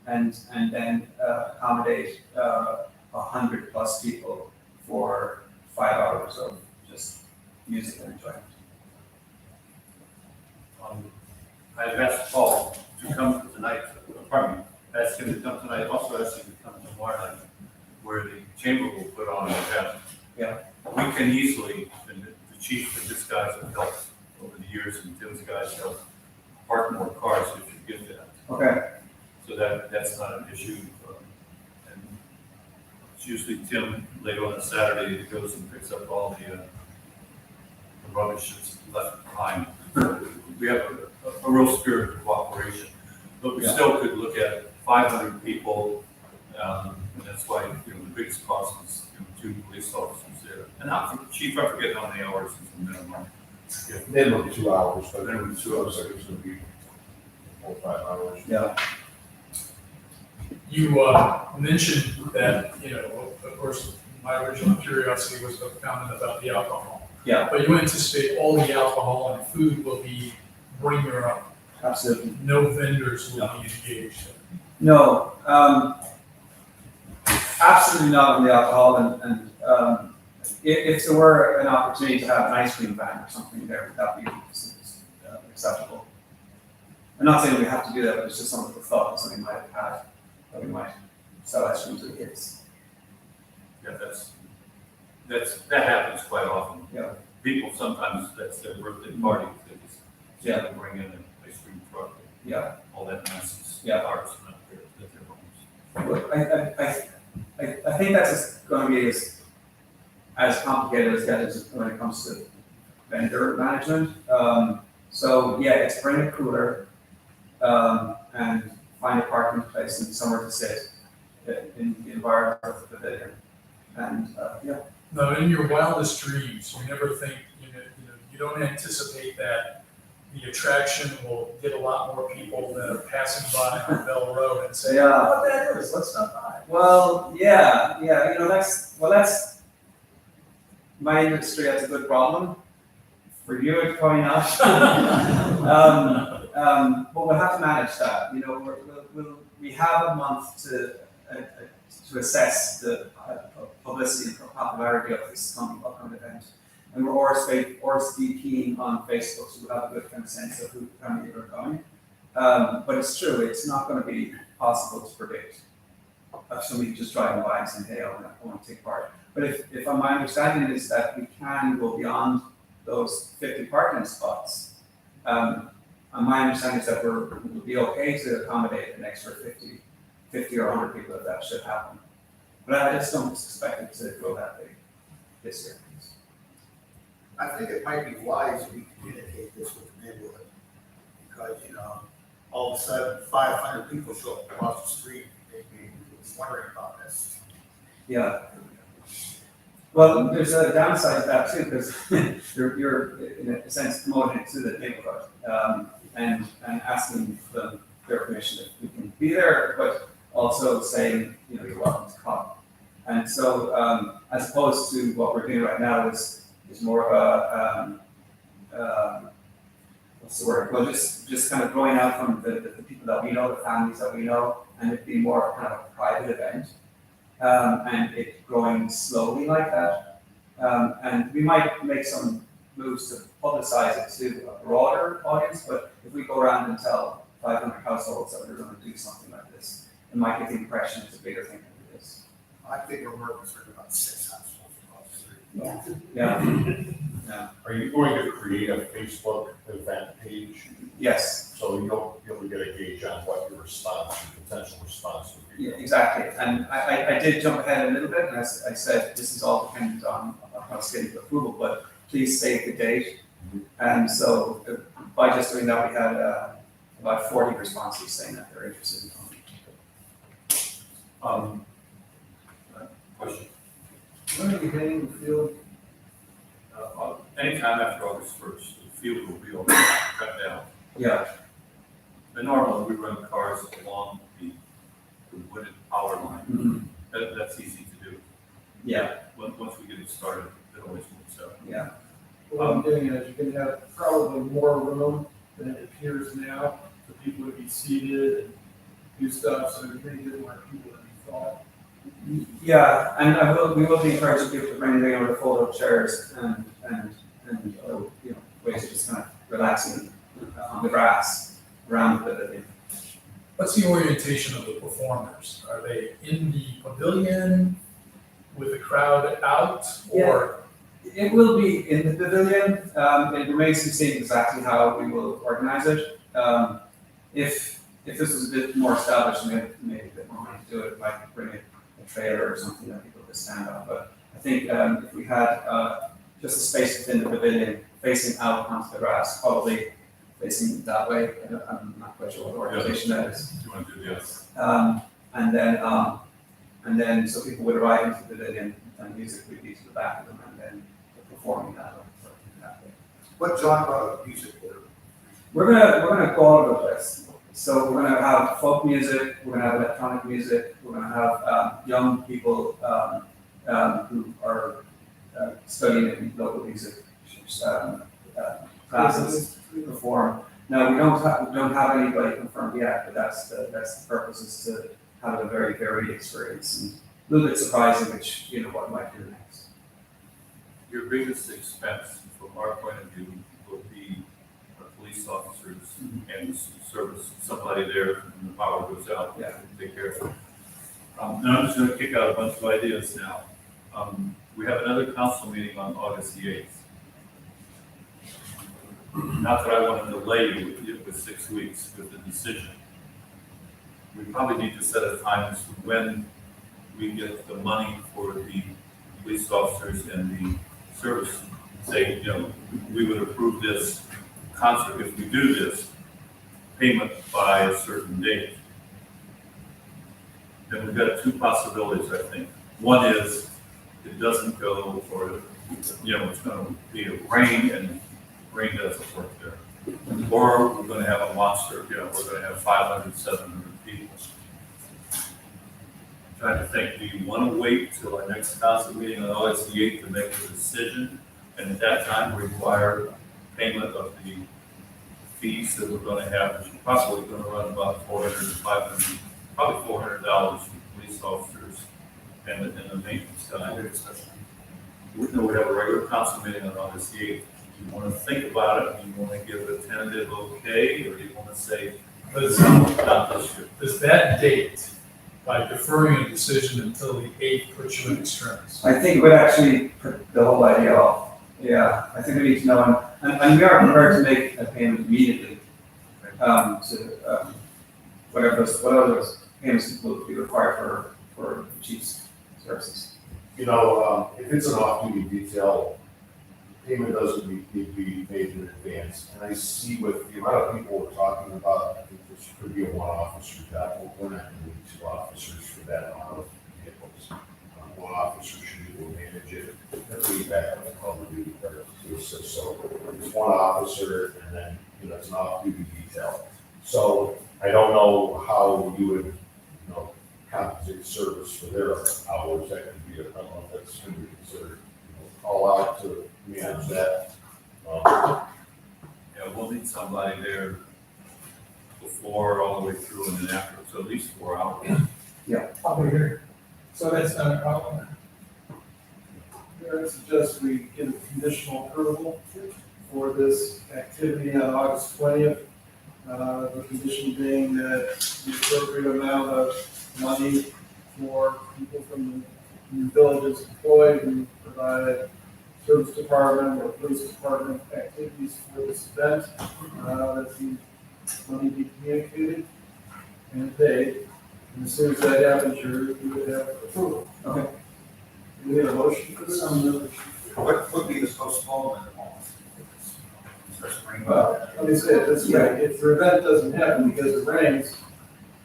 limit and then accommodate 100 plus people for 5 hours of just music and enjoyment. I've asked Paul to come tonight, asked him to come tonight, also asked him to come tomorrow night, where the chamber will put on an event. Yeah. We can easily, and the chief and this guys have helped over the years, and Tim's guys have parked more cars if you get that. Okay. So that's not an issue. And it's usually Tim later on Saturday that goes and picks up all the rubbish that's left behind. We have a real spirit of cooperation, but we still could look at 500 people, and that's why the biggest cost is 2 police officers there. And Chief, I forget how many hours is the minimum. Minimum 2 hours, but Minimum 2 hours. It's gonna be 4 or 5 hours. Yeah. You mentioned that, of course, my original curiosity was the comment about the alcohol. Yeah. But you anticipate all the alcohol and food will be bring your own. Absolutely. No vendors will be engaged. No, absolutely not on the alcohol, and if there were an opportunity to have an ice cream van or something there, that would be acceptable. I'm not saying we have to do that, but it's just something we thought, something we might have had, that we might sell ice cream to the kids. Yeah, that happens quite often. Yeah. People sometimes, that's their birthday party, they just bring in an ice cream truck. Yeah. All that nonsense. Yeah. Cars not there, at their homes. I think that's going to be as complicated as that is when it comes to vendor management. So yeah, it's bring a cooler and find a parking place and somewhere to sit in the environment of the pavilion. And yeah. No, in your wildest dreams, you never think, you don't anticipate that the attraction will get a lot more people that are passing by on Bell Road and say, Yeah. what that is, let's stop by. Well, yeah, that's my industry has a good problem. For you, it's probably not. But we'll have to manage that. We have a month to assess the publicity and popularity of this upcoming event. And we're RSVPing on Facebook, so we'll have a good kind of sense of how many are coming. But it's true, it's not going to be possible to predict. Somebody just driving by and saying, hey, I want to take part. But if my understanding is that we can go beyond those 50 parking spots, my understanding is that we'll be okay to accommodate an extra 50 or 100 people if that should happen. But I just don't expect it to go that big this year. I think it might be wise if we communicate this with the neighborhood, because, all of a sudden, 500 people show up across the street, they'd be wondering about this. Yeah. Well, there's a downside to that too, because you're in a sense promoting it to the neighborhood, and asking them their permission if we can be there, but also saying, you're welcome to come. And so, as opposed to what we're doing right now is more of a, what's the word? Well, just kind of going out from the people that we know, the families that we know, and it being more of kind of a private event. and it growing slowly like that. And we might make some moves to publicize it to a broader audience, but if we go around and tell 500 households that we're going to do something like this, it might get the impression it's a bigger thing than it is. I think we're more concerned about 6 households across the street. Yeah. Are you going to create a Facebook event page? Yes. So you'll get a gauge on what your response, your potential response would be. Yeah, exactly. And I did jump ahead a little bit, and I said, this is all dependent on us getting approval, but please save the date. And so by just doing that, we had about 40 responses saying that they're interested in coming. Question. When are you hitting the field? Anytime after August 1st, the field will be over, cut down. Yeah. But normally, we run cars along the wooded power line. That's easy to do. Yeah. Once we get it started, it always moves out. Yeah. What I'm getting at is you're gonna have probably more room than it appears now for people to be seated and do stuff, so you're gonna get more people than you thought. Yeah, and we will be encouraging people to bring in the fold-up chairs and ways of just kind of relaxing on the grass around the pavilion. What's the orientation of the performers? Are they in the pavilion with the crowd out, or? It will be in the pavilion. It remains to be seen exactly how we will organize it. If this was a bit more established, maybe a bit more money to do it, might bring a trailer or something that people could stand on. But I think if we had just a space within the pavilion facing out onto the grass, probably facing that way. I'm not quite sure what organization that is. You want to do this? And then so people would arrive into the pavilion and music would be to the back of them and then performing that way. What genre of music would We're gonna go all over the place. So we're gonna have folk music, we're gonna have electronic music, we're gonna have young people who are studying in local music classes perform. Now we don't have anybody confirmed yet, but that's the purpose, is to have a very varied experience and a little bit surprising, which what we might do next. Your biggest expense, from our point of view, will be our police officers and service, somebody there when the power goes out. Yeah. Take care of it. Now I'm just gonna kick out a bunch of ideas now. We have another council meeting on August the 8th. Not that I want to delay you with 6 weeks with the decision. We probably need to set a time as to when we get the money for the police officers and the service. Say, we would approve this concert if we do this payment by a certain date. Then we've got 2 possibilities, I think. One is it doesn't go, or it's going to be a rain and rain doesn't work there. Or we're going to have a monster, we're going to have 500, 700 people. I'm trying to think, do you want to wait till our next council meeting on August the 8th to make a decision? And at that time, require payment of the fees that we're going to have, which is probably going to run about $400 to $500, probably $400 for police officers and the maintenance guy. We have a regular council meeting on August the 8th. You want to think about it, you want to give a tentative okay, or you want to say, not this year? Does that date, by deferring a decision until the 8th, put you in extremis? I think it would actually put the whole idea off. Yeah, I think we need to know, and we are prepared to make a payment immediately to whatever those payments will be required for the chief's services. If it's an off-duty detail, payment doesn't need to be made in advance. And I see with the amount of people we're talking about, I think this could be a one officer job. We're not going to need 2 officers for that amount of vehicles. One officer should be able to manage it, and leave back on the public duty to assist. So it's one officer, and then it's an off-duty detail. So I don't know how you would compensate service for their hours. That could be, I don't know if that's going to be considered call out to manage that. We'll need somebody there before, all the way through, and then after, so at least 4 hours. Yeah. I'll be here. So that's not a problem. I suggest we get a conditional approval for this activity on August 20th. The condition being that the appropriate amount of money for people from the village is employed and provide service department or police department activities for this event, that the money be communicated and paid. And as soon as that happens, you would have approval. Okay. Do we have a motion for this? What would be the postponement of all? Well, let me say it this way, if the event doesn't happen because it rains,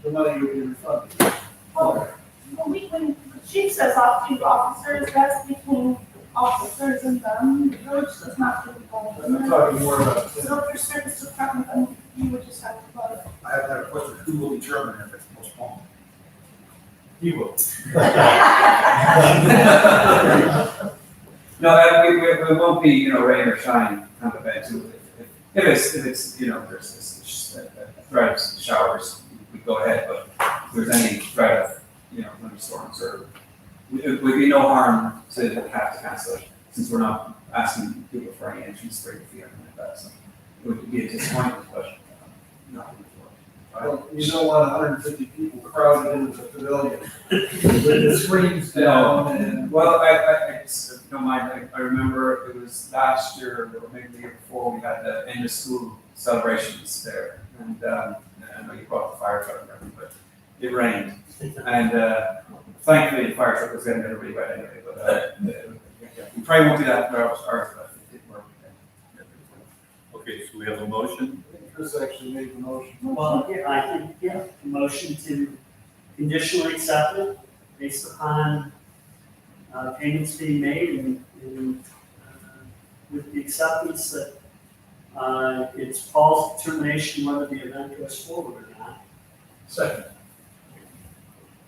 the money will be refunded. Well, when the chief says off to officers, that's between officers and them, the village does not get involved in I'm that. talking more about. So if your service department, then you would just have to vote. I have another question, who will determine if it's postponed? He will. No, it won't be, you know, rain or shine kind of event too. If it's, you know, there's this threat of showers, we go ahead, but if there's any threat of, you know, thunderstorms or, it would be no harm to have to cancel it, since we're not asking people for any entrance fee or anything like that, so it would be a disappointment, but not. Well, you don't want 150 people crowded into the pavilion with the screens down and. Well, I just don't mind, I remember it was last year, or maybe the year before, we had the end of school celebrations there. And I know you brought the fire truck and everything, but it rained. And thankfully, the fire truck was getting everybody wet anyway, but we probably won't do that for ours, but it did work. Okay, so we have a motion. Chris actually made the motion. Well, yeah, I think, yeah, the motion to conditionally accept it based upon payments being made and with the acceptance that it's Paul's determination whether the event goes forward or not. Second.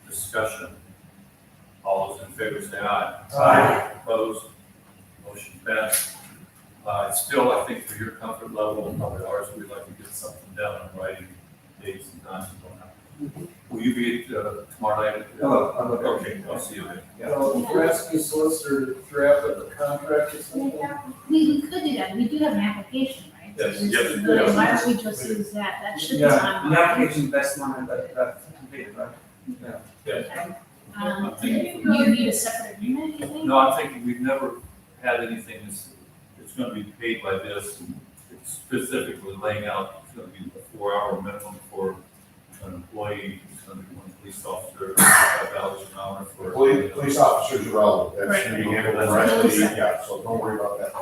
Discussion. All those in favor say aye. Aye. Opposed? Motion passed. Still, I think for your comfort level and probably ours, we'd like to get something down in writing, dates and times and whatnot. Will you be tomorrow night? Okay, I'll see you then. Well, if you're asking the solicitor to draft up a contract or something. We could do that, we do have an application, right? Yes, So yes, it's- yes. Why don't we just use that, that should be Yeah, on. the application best one that completed, right? Yeah. Yes. Do you need a separate agreement, you think? No, I'm thinking we've never had anything that's, it's gonna be paid by this. It's specifically laying out, it's gonna be a 4-hour minimum for an employee, it's gonna be one police officer, $5 an hour for. Police officers are relevant, that's Right. gonna be handled directly, yeah, so don't worry about that.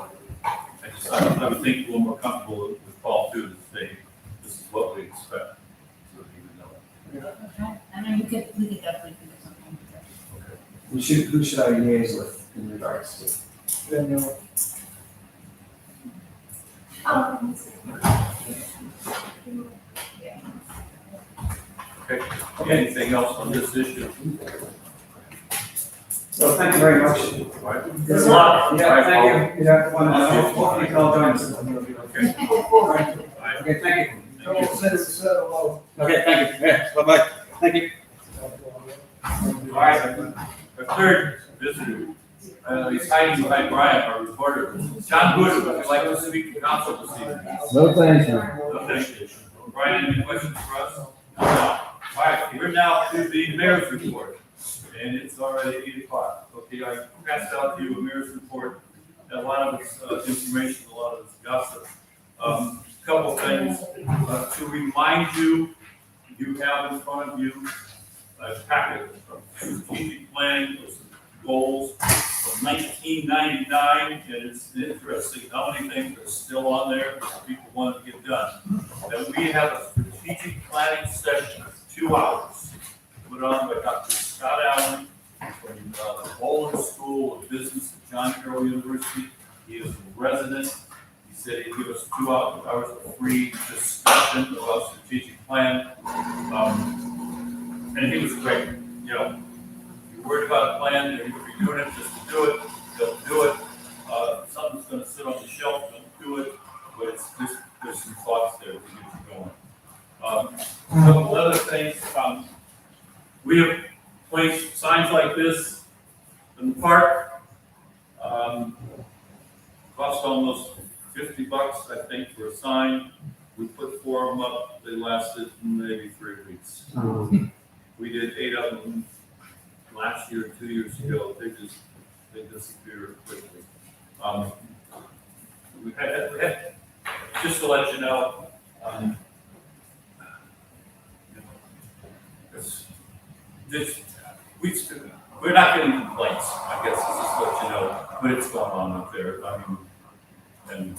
I would think a little more comfortable with Paul too, to say, this is what we expect, so that he would know. Okay, I mean, we could definitely do something. Who should I liaise with in regards to? Daniel. Okay, anything else on this issue? So thank you very much. Right. Good luck. Yeah, thank you. Yeah, hopefully you can all join us. Okay. Okay, thank you. Don't say hello. Okay, thank you. Yeah, bye-bye. Thank you. All right, our third visitor, he's hiding behind Brian, our reporter. John Bush, would you like to speak to council this evening? No, thank you. No, thank you. Brian, any questions for us? No. All right, we're now to the mayor's report, and it's already 8 o'clock. Okay, I passed out to you a mayor's report, a lot of it's information, a lot of it's gossip. Couple things, to remind you, you have in front of you a packet of strategic planning with some goals from 1999, and it's interesting how many things are still on there that people want to get done. And we have a strategic planning session, 2 hours, put on by Dr. Scott Allen from the Bowling School of Business at John Carroll University. He is a resident. He said he'd give us 2 hours of free discussion about strategic plan. And he was great. You know, if you're worried about a plan, if you're doing it just to do it, don't do it. Something's going to sit on the shelf, don't do it. But it's just, there's some thoughts there to get you going. A couple other things. We have placed signs like up is in the park. Cost almost $50, I think, for a sign. We put 4 of them up. They lasted maybe 3 weeks. We did 8 of them last year, 2 years ago. They disappear quickly. We had, just to let you know, we're not getting complaints, I guess, just to let you know, but it's going on up there. I mean, and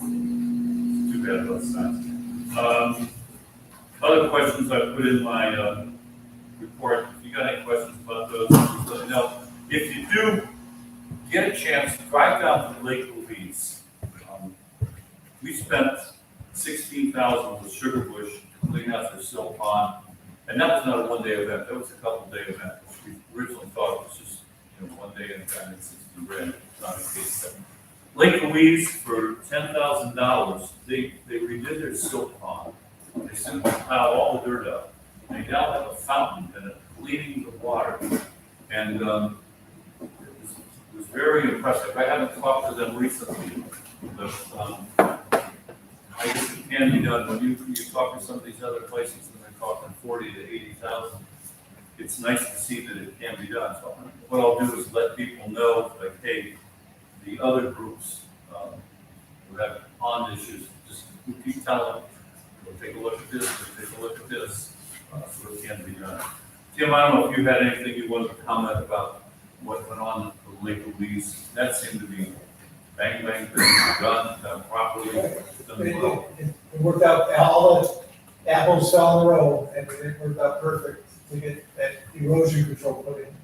too bad about that. Other questions I put in my report. If you got any questions about those, please let me know. If you do get a chance, drive down to Lake Louise. We spent $16,000 with Sugar Bush to clean out their silt pond, and that was not a one-day event. That was a couple-day event, which we originally thought it was just one-day event and $60,000. Not the case. Lake Louise, for $10,000, they redid their silt pond. They simply piled all the dirt up. They now have a fountain in it, cleaning the water, and it was very impressive. I haven't talked to them recently, but I guess it can be done. When you talk to some of these other places and they're talking 40 to 80,000, it's nice to see that it can be done. So what I'll do is let people know, like, hey, the other groups who have pond issues, just keep telling them, we'll take a look at this, we'll take a look at this, so it can be done. Tim, I don't know if you had anything you wanted to comment about what went on with Lake Louise. That seemed to be bang, bang, things done properly, done well. It worked out, all the apples fell in the road, and it worked out perfect to get that erosion control put in.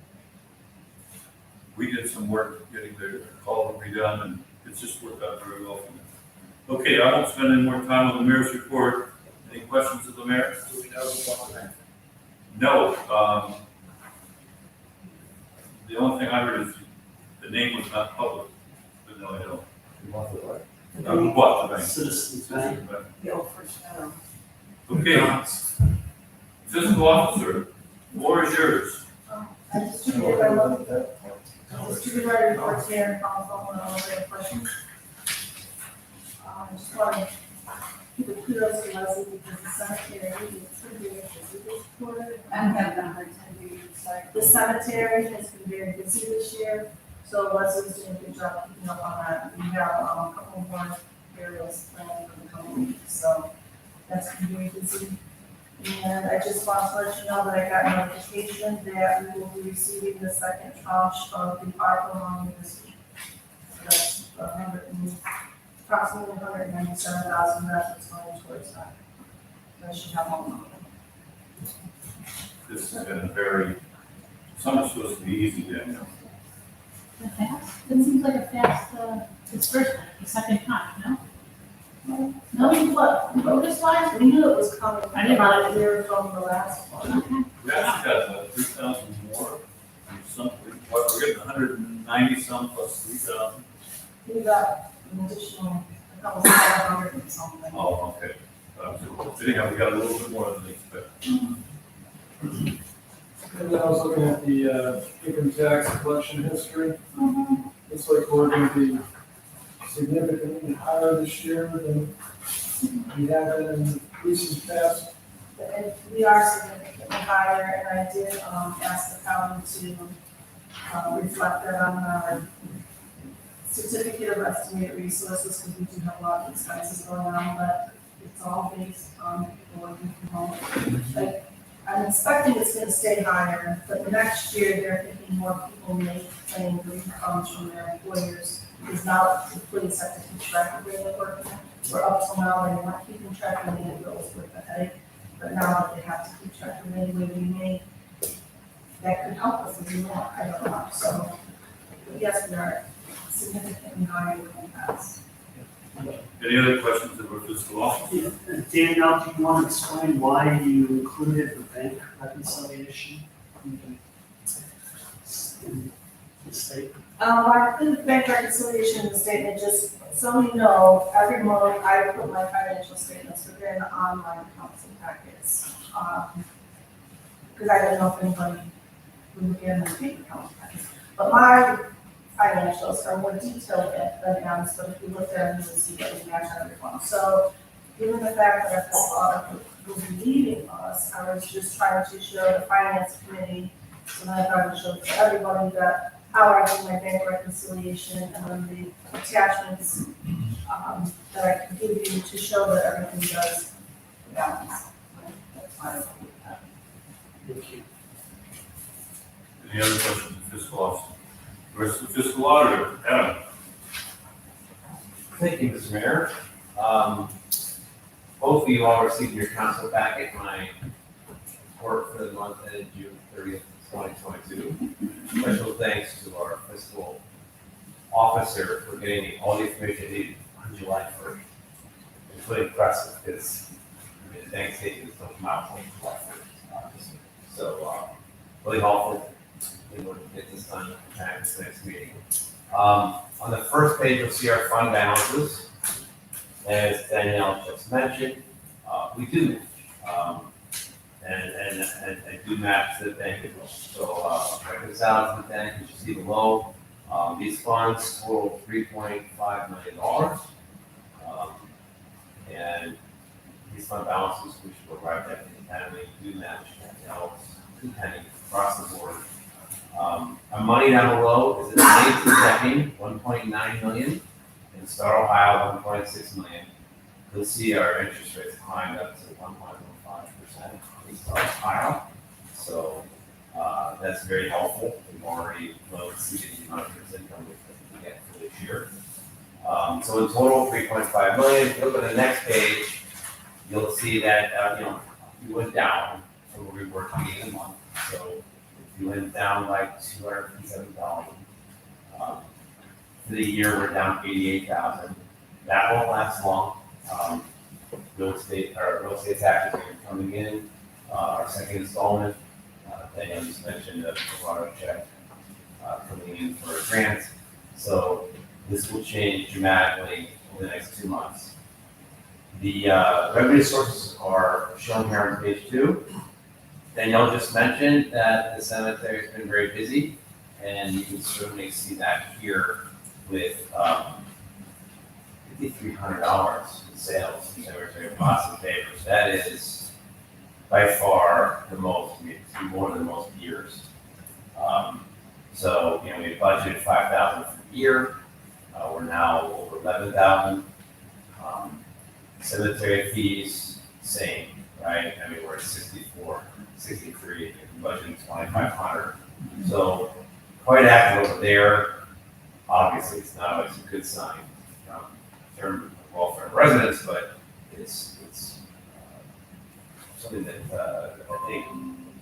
We did some work getting the culvert redone, and it's just worked out very well for me. Okay, I won't spend any more time on the mayor's report. Any questions of the mayor? Do we know the name? No. The only thing I heard is the name was not public, but no, I don't. Who bought the bank? Citizens Bank. Okay. Fiscal officer, floor is yours. I distributed our reports here and follow on all the questions. I just want to give a kudos to Leslie because the cemetery is pretty busy this quarter. I'm having a hard time reading, sorry. The cemetery has been very busy this year, so Leslie's doing a good job keeping up on that. We have a couple more burials planned for the coming weeks, so that's been very busy. And I just want to let you know that I got notification that we will be receiving the second tranche of the ARPA money this week. So that's approximately $197,000 that's going towards that. So I should have all of them. This has been a very, summer's supposed to be easy, Daniel. Fast? It seems like a fast disbursement, the second time, no? No, what, notice wise, we knew it was coming. I didn't about a year from the last one. We actually got 3,000 more, or something, we're getting 190 some plus 3,000. We got an additional, a couple 500 and something. Oh, okay. Anyhow, we got a little bit more than expected. And then I was looking at the income tax collection history. Looks like we're gonna be significantly higher this year than we have been in recent past. And we are significantly higher, and I did ask the county to reflect that on our certificate of estimated resources, because we do have a lot of expenses going on, but it's all based on people working from home. Like, I'm expecting it's gonna stay higher, but next year, they're thinking more people may claim refunds from their employers, because now the employees have to keep track of where they're working. Where up till now, they weren't keeping track of any of those with the headache, but now that they have to keep track of any way we may, that could help us if we want, I don't know, so. But yes, we are significantly higher than the past. Any other questions of our fiscal officer? Danielle, do you want to explain why you included the bank reconciliation in the statement? I included the bank reconciliation in the statement, just so you know, every month I put my financial statements within the online accounts and packets. Because I didn't know if anybody we look at the paper council packets. But my financials are more detailed than M's, but if you look there, you will see that we match on every one. So given the fact that our fiscal auditor will be leaving us, I was just trying to show the finance committee, so I tried to show to everybody that how I do my bank reconciliation and then the attachments that I can give you to show that everything does balance. That's why I was looking at that. Thank you. Any other questions of the fiscal officer? The rest of the fiscal auditor, Adam. Thank you, Mr. Mayor. Hopefully you all received your council packet, my report for the month ended June 30th, 2022. Special thanks to our fiscal officer for getting me all the information needed on July 1st. It's really impressive because the bank statements don't come out until July 1st, obviously. So, really helpful in order to get this done at this next meeting. On the first page, you'll see our fund balances. As Danielle just mentioned, we do, and do match the bank as well. So, reconcile to the bank, you see below, these funds total $3.5 million. And these fund balances, which will arrive at the academy, do match, two pennies across the board. Our money down below is in checking, $1.9 million. In Star Ohio, $1.6 million. You'll see our interest rates climbed up to 1.15% in Star Ohio. So that's very helpful. We've already well exceeded the amount of interest income we get for this year. So in total, $3.5 million. If you look at the next page, you'll see that we went down from where we were at the beginning of the month. So if you went down like $257,000. For the year, we're down $88,000. That won't last long. Real estate taxes are coming in. Our second installment, Daniel just mentioned the water check coming in for a grant. So this will change dramatically over the next 2 months. The revenue sources are shown here on page 2. Danielle just mentioned that the cemetery has been very busy, and you can certainly see that here with $5,300 in sales in cemetery of Boston papers. That is by far the most, more than most years. So, we budgeted $5,000 for the year. We're now over $11,000. Cemetery fees, same, right? We're at 64, 63, and budgeting $2,500. So quite active over there. Obviously, it's not always a good sign in terms of welfare of residents, but it's something that I think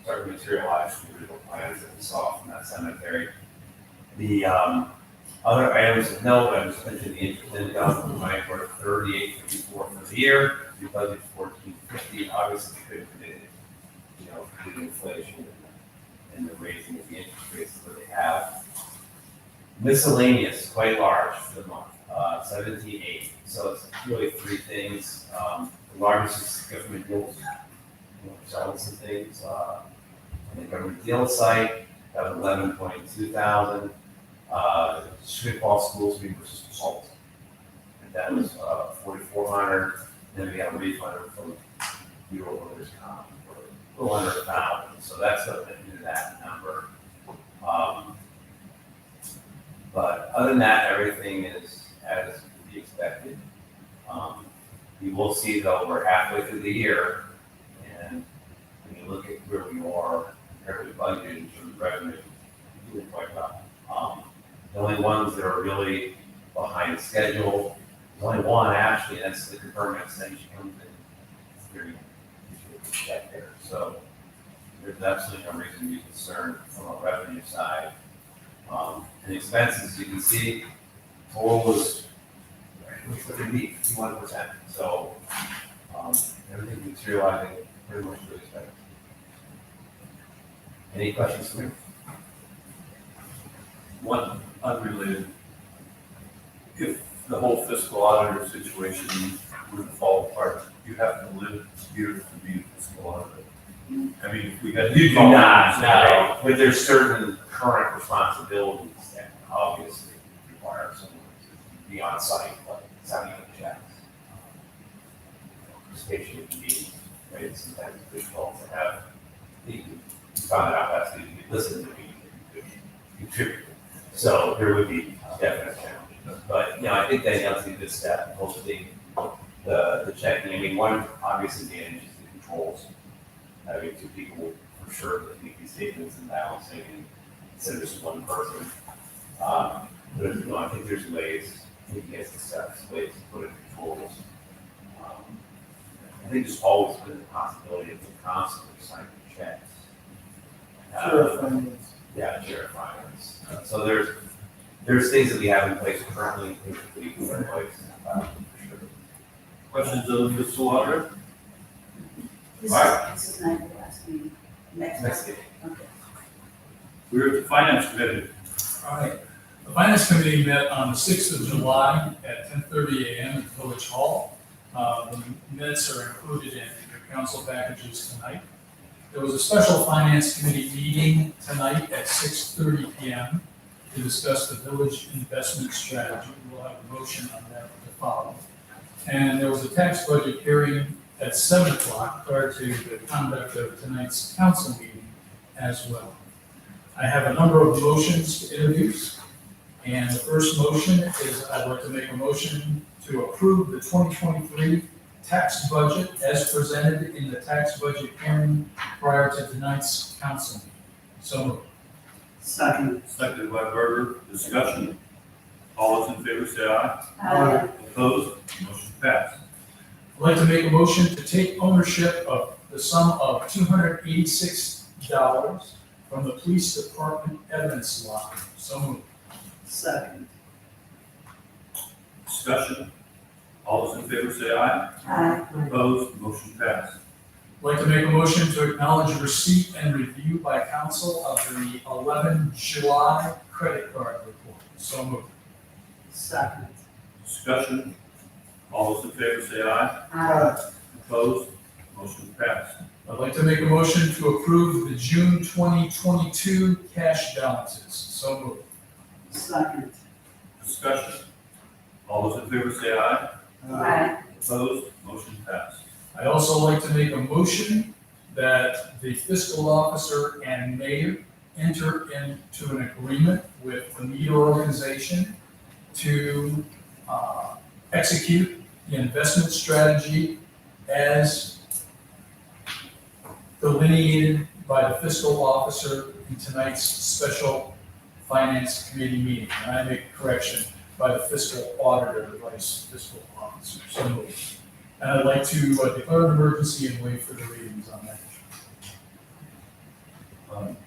started to materialize from the original plans that we saw from that cemetery. The other items of note, I just mentioned the interest income, right, we're at $38.54 for the year. We budgeted $14.50. Obviously, we couldn't predict it, the inflation and the raising of the interest rates that they have. Miscellaneous, quite large for the month, 17.8. So it's really 3 things. The largest is government deals, selling some things. On the government deal site, that was $11.2 thousand. Street ball schools being versus salt, and that was $4,400. Then we got a refund from Bureau of Workers' Comp for a little under $1,000. So that's what into that number. But other than that, everything is as to be expected. You will see though we're halfway through the year, and when you look at where we are compared to budget in terms of revenue, we're doing quite well. The only ones that are really behind schedule, there's only one actually, and that's the permanent extension comes in. It's very check there. So there's absolutely no reason to be concerned from a revenue side. And expenses, you can see, total was, looks like it'd be 51%. So everything materializing pretty much really expected. Any questions for me? One unrelated, if the whole fiscal auditor situation were to fall apart, you have to live here to be a fiscal auditor. I mean, if we had. You do not, no, but there's certain current responsibilities that obviously require someone to be on site, like signing the checks. Participation in meetings, right, sometimes it's difficult to have, you found out last week, you listen to me, you contribute. So there would be definite challenges, but, you know, I think that that's a good step, hopefully, the checking, I mean, one obvious advantage is the controls. Having two people for sure that make these statements and balancing instead of just one person. But you know, I think there's ways, maybe it's the steps, ways to put in controls. I think there's always been the possibility of constantly signing checks. Sheriff finance. Yeah, sheriff finance. So there's things that we have in place currently, things that we put in place. For sure. Questions of the fiscal auditor? This is not the last meeting. Next meeting. Okay. We're at the finance committee. All right. The Finance Committee met on the 6th of July at 10:30 a.m. at Village Hall. The minutes are included in your council packages tonight. There was a special Finance Committee meeting tonight at 6:30 p.m. to discuss the village investment strategy. We'll have a motion on that to follow. And there was a tax budget hearing at 7 o'clock prior to the conduct of tonight's council meeting as well. I have a number of motions to introduce. And the first motion is I'd like to make a motion to approve the 2023 tax budget as presented in the tax budget hearing prior to tonight's council meeting. So moved. Second. Seconded by Berger, discussion. All those in favor say aye. Aye. Opposed, motion passed. I'd like to make a motion to take ownership of the sum of $286 from the police department evidence locker. So moved. Second. Discussion. All those in favor say aye. Aye. Opposed, motion passed. I'd like to make a motion to acknowledge receipt and review by council of the 11 July credit card report. So moved. Second. Discussion. All those in favor say aye. Aye. Opposed, motion passed. I'd like to make a motion to approve the June 2022 cash balances. So moved. Second. Discussion. All those in favor say aye. Aye. Opposed, motion passed. I'd also like to make a motion that the fiscal officer and mayor enter into an agreement with the meter organization to execute the investment strategy as delineated by the fiscal officer in tonight's special finance committee meeting. And I make a correction, by the fiscal auditor, vice fiscal officer. So moved. And I'd like to declare an emergency and wait for the readings on that.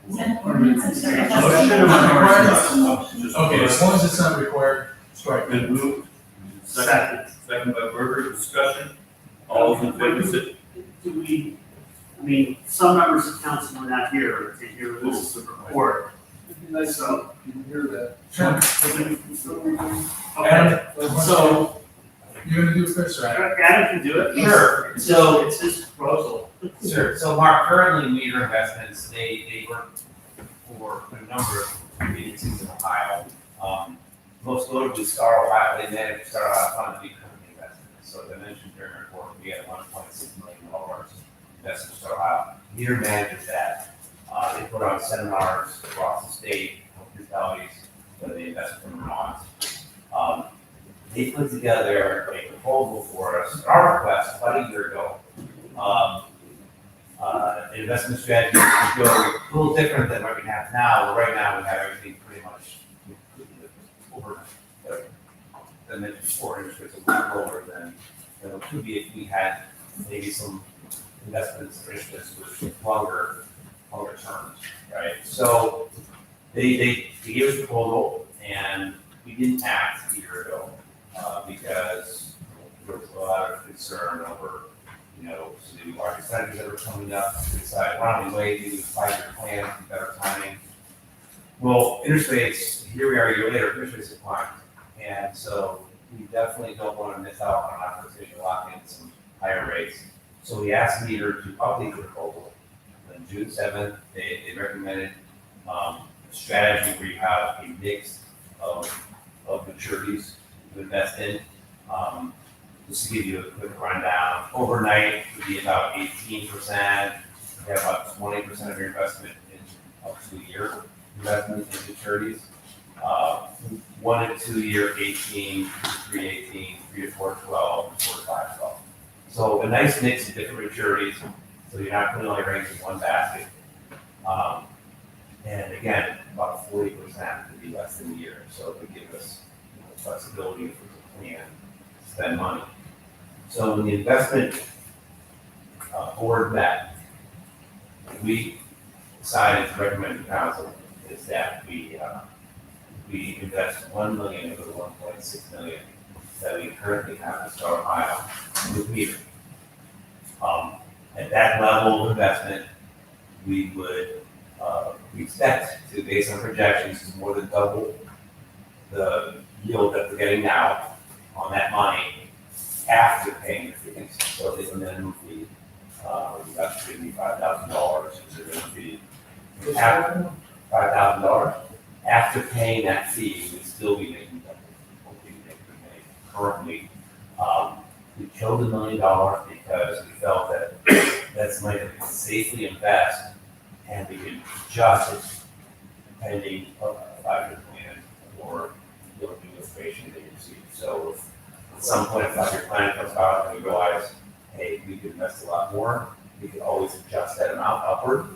Is that an ordinance? I'm sorry. Okay, as long as it's not required, strike. Been moved. Second. Second by Berger, discussion. All those in favor say. Do we, I mean, some members of council were not here to hear this report. So, You can hear that. Sure. okay, so You're gonna do it first, right? Adam can do it. Sure. So it's his proposal. Sure, so Mark, currently meter investments, they work for a number of agencies in Ohio. Most notably Star Ohio, they manage Star Ohio Fund to be company investments. So as I mentioned during the report, we had $1.6 million invested in Star Ohio. Meter manages that. They put on seminars across the state, help municipalities, whether they invest from Vermont. They put together a proposal for us, at our request, about a year ago. An investment strategy to go a little different than what we have now. Right now, we have everything pretty much over, than mentioned before, interest rates are lower than it could be if we had maybe some investments or instruments with longer terms, right? So they gave us a proposal, and we didn't act a year ago because there was a lot of concern over, some new large expenditures that were coming up. We decided, why don't we wait, do a 5-year plan, better timing. Well, interest rates, here we are a year later, interest rates have climbed. And so we definitely don't want to miss out on an opportunity to lock in some higher rates. So we asked Meter to update the proposal June 7th, they recommended a strategy where you have a mix of maturities to invest in. Just to give you a quick rundown, overnight would be about 18%. You have about 20% of your investment in up to a year investment in maturities. 1 and 2 year 18, 3 18, 3 to 4 12, and 4 to 5 12. So a nice mix of different maturities. So you're not putting all your eggs in one basket. And again, about 40% would be less than a year. So it would give us flexibility if we plan to spend money. So when the investment board met, we decided to recommend to council is that we invest $1 million of the $1.6 million that we currently have in Star Ohio with meter. At that level of investment, we would we expect to, based on projections, to more than double the yield that we're getting now on that money after paying the fees. So there's a minimum fee, that's $55,000 is a minimum fee. After $5,000, after paying that fee, we'd still be making double what we make currently. We chose $1 million because we felt that that's money that we could safely invest and we could adjust it depending on a 5-year plan or the new information that you receive. So if at some point a 5-year plan comes out and we realize, hey, we could invest a lot more, we could always adjust that amount upward.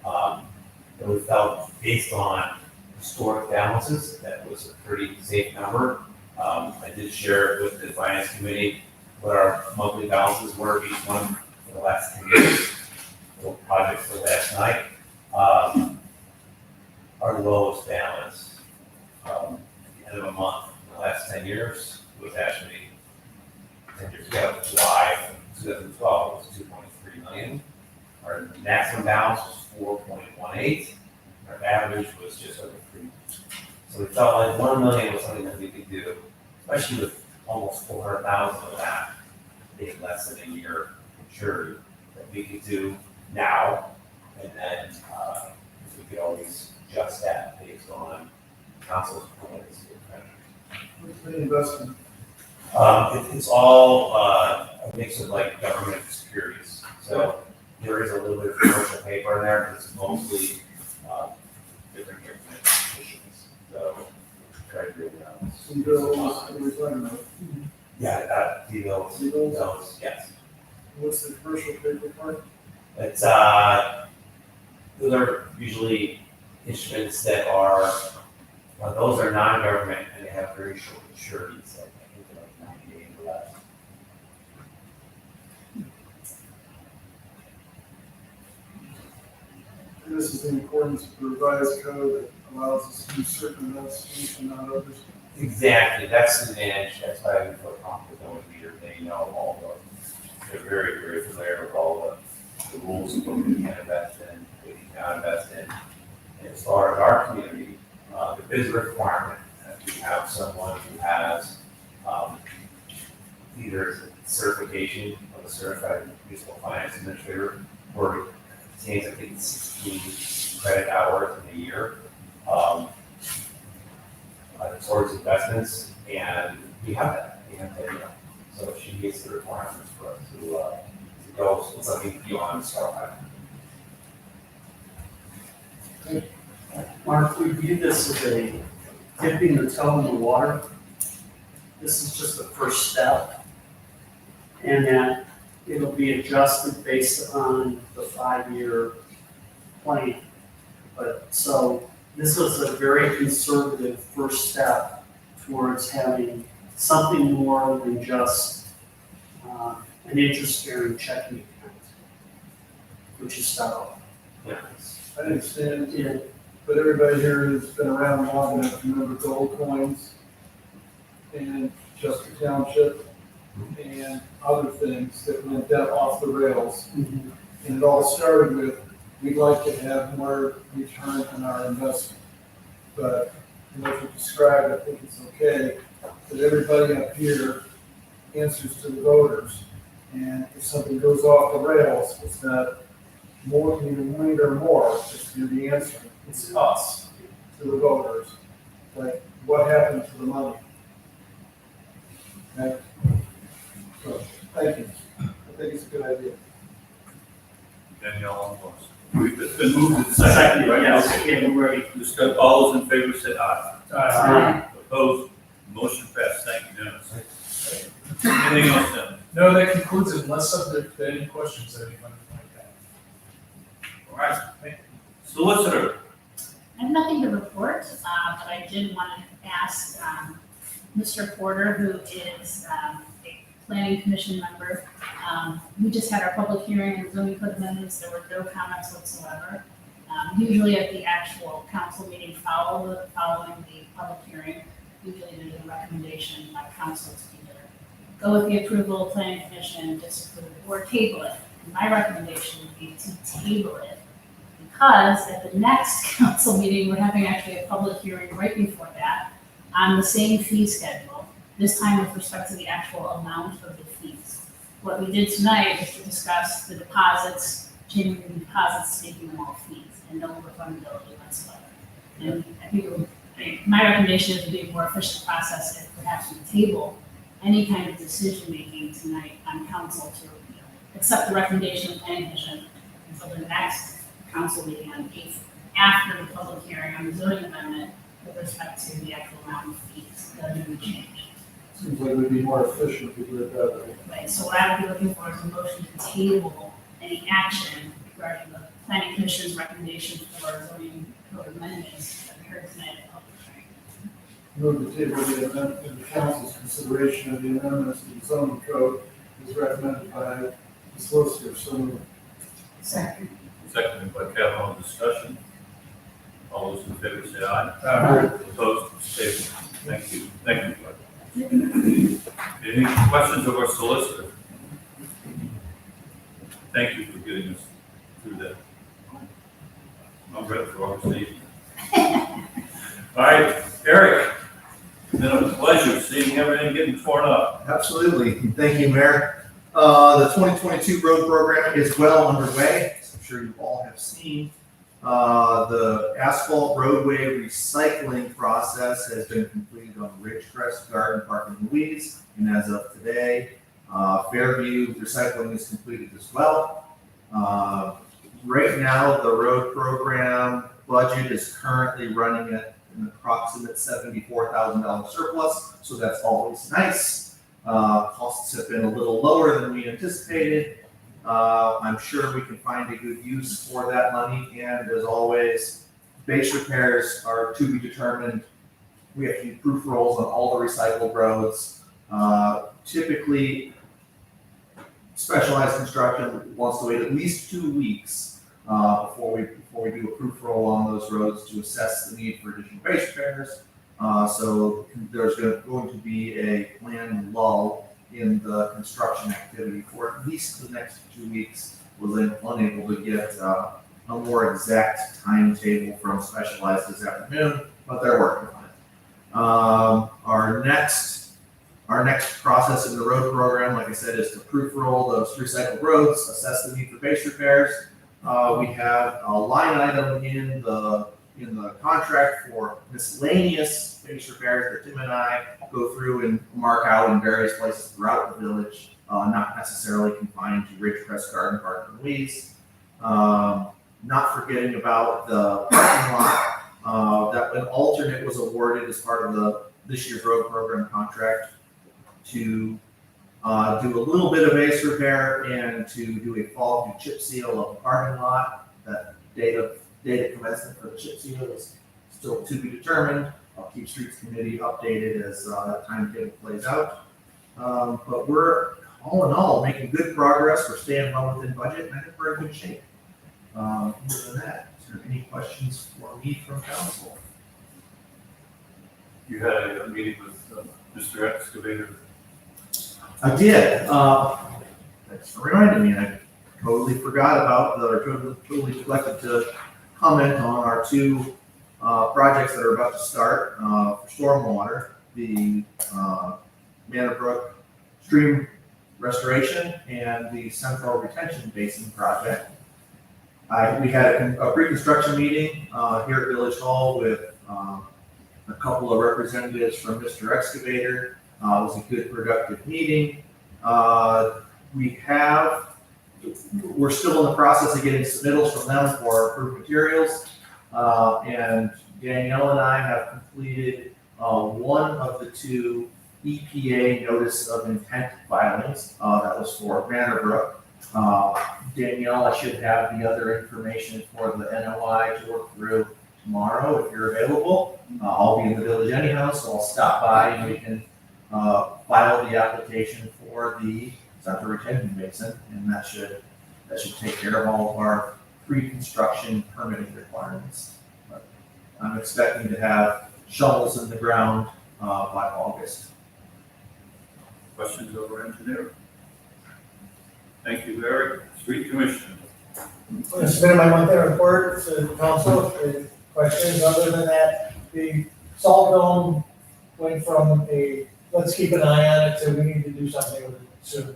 And we felt based on historic balances, that was a pretty safe number. I did share with the finance committee what our monthly balances were each one for the last 10 years. Little project for last night. Our lowest balance at the end of a month in the last 10 years was actually 10 years ago, July 2012, was 2.3 million. Our maximum balance was 4.18. Our average was just over 3. So we felt like 1 million was something that we could do, especially with almost 400,000 of that being less than a year maturity, that we could do now, and then we could always adjust that based on council's plans. What's the investment? It's all a mix of like government securities. So there is a little bit of commercial paper in there, but it's mostly different government issues. So treasury notes. T-bills, what are we talking about? Yeah, T-bills, notes, yes. What's the commercial paper part? It's those are usually instruments that are those are non-government and they have very short maturities. Like, I think they're like 90 days or less. And this is in accordance with the revised code that allows us to use certain amounts and not others. Exactly, that's the advantage. That's why we feel comfortable with meter. They know all the. They're very, very familiar with all the rules of what we can invest in, what we cannot invest in. And as far as our community, there is a requirement that we have someone who has either certification of a certified municipal finance administrator or contains, I think, 16 credit hours in a year towards investments, and we have that. We have that. So she meets the requirements for us to go with something beyond Star Ohio. Mark, we view this as a dipping the toe in the water. This is just the first step. And that it'll be adjusted based on the 5-year plan. But so this was a very conservative first step towards having something more than just an interest-bearing checking account, which is Star Ohio. I understand it, but everybody here has been around long enough to remember gold coins and Chester Township and other things that went down off the rails. Mm-hmm. And it all started with, we'd like to have more return on our investment. But from what you described, I think it's okay that everybody up here answers to the voters. And if something goes off the rails, it's not more, either wind or more, is going to be answering. It's us, to the voters. Like, what happened to the money? Okay? So, thank you. I think it's a good idea. Danielle, on voice. It's been moved and seconded, right? Yes, okay, we're ready. Discuss, all those in favor say aye. Aye. Opposed, motion passed, thank you, Dennis. Anything else, Dennis? No, that concludes it, unless subject to any questions that anyone might have. All right. Solicitor, I have nothing to report, but I did want to ask Mr. Porter, who is a planning commission member. We just had our public hearing on zoning code amendments. There were no comments whatsoever. Usually at the actual council meeting following the public hearing, usually there's a recommendation by council to either go with the approval of planning commission, disapprove, or table it. And my recommendation would be to table it, because at the next council meeting, we're having actually a public hearing right before that on the same fee schedule, this time with respect to the actual amount of the fees. What we did tonight is to discuss the deposits, changing the deposits, taking them all fees, and no refundability whatsoever. And I think my recommendation is to be a more efficient process if perhaps we table any kind of decision-making tonight on council to accept the recommendation of the planning commission until the next council meeting on the 8th, after the public hearing on the zoning amendment with respect to the actual amount of fees that are going to be changed. Seems like it would be more efficient if we do it that way. Right, so what I would be looking for is a motion to table any action regarding the planning commission's recommendation for zoning code amendments that we heard tonight at public hearing. Move the table the amendment in the council's consideration of the amendments to the zoning code is recommended by the solicitor. So moved. Second. seconded by Kevin, on discussion. All those in favor say aye. Aye. Opposed, stay. Thank you, thank you. Any questions of our solicitor? Thank you for getting us through that. I'm ready for our seat. All right, Eric, it's been a pleasure seeing everything getting torn up. Absolutely. Thank you, Mayor. The 2022 road program is well underway, as I'm sure you all have seen. The asphalt roadway recycling process has been completed on Ridgecrest Garden Park in Louise, and as of today, Fairview recycling is completed as well. Right now, the road program budget is currently running at an approximate $74,000 surplus, so that's always nice. Costs have been a little lower than we anticipated. I'm sure we can find a good use for that money, and as always, base repairs are to be determined. We have to do proof rolls on all the recycled roads. Typically, Specialized Construction wants to wait at least 2 weeks before we do a proof roll on those roads to assess the need for additional base repairs. So there's going to be a planned lull in the construction activity for at least the next 2 weeks. We're then unable to get a more exact timetable from Specialized this afternoon, but they're working on it. Our next process in the road program, like I said, is to proof roll those recycled roads, assess the need for base repairs. We have a line item in the contract for miscellaneous base repairs that Tim and I go through and mark out in various places throughout the village, not necessarily confined to Ridgecrest Garden Park and Louise. Not forgetting about the parking lot, that an alternate was awarded as part of this year's road program contract to do a little bit of base repair and to do a fall chip seal of the parking lot. That date of commencement for the chip seal is still to be determined. I'll keep Streets Committee updated as that timetable plays out. But we're all in all making good progress. We're staying well within budget, and I think we're in good shape. Other than that, is there any questions for me from council? You had a meeting with Mr. Excavator. I did. Thanks for reminding me. I totally forgot about totally neglected to comment on our two projects that are about to start for stormwater, the Manor Brook Stream Restoration and the Central Retention Basin Project. We had a pre-construction meeting here at Village Hall with a couple of representatives from Mr. Excavator. It was a good, productive meeting. We're still in the process of getting submittals from them for approved materials. And Danielle and I have completed one of the two EPA notice of intent filings. That was for Vanderbrook. Danielle, I should have the other information for the NOI to work through tomorrow if you're available. I'll be in the village anyhow, so I'll stop by and we can file the application for the central retention basin, and that should take care of all of our pre-construction permitting requirements. But I'm expecting to have shovels in the ground by August. Questions of our engineer? Thank you, Eric. Street Commissioner. I submitted my monthly report to the council. Any questions other than that? The salt dome went from a, let's keep an eye on it, to we need to do something with it soon.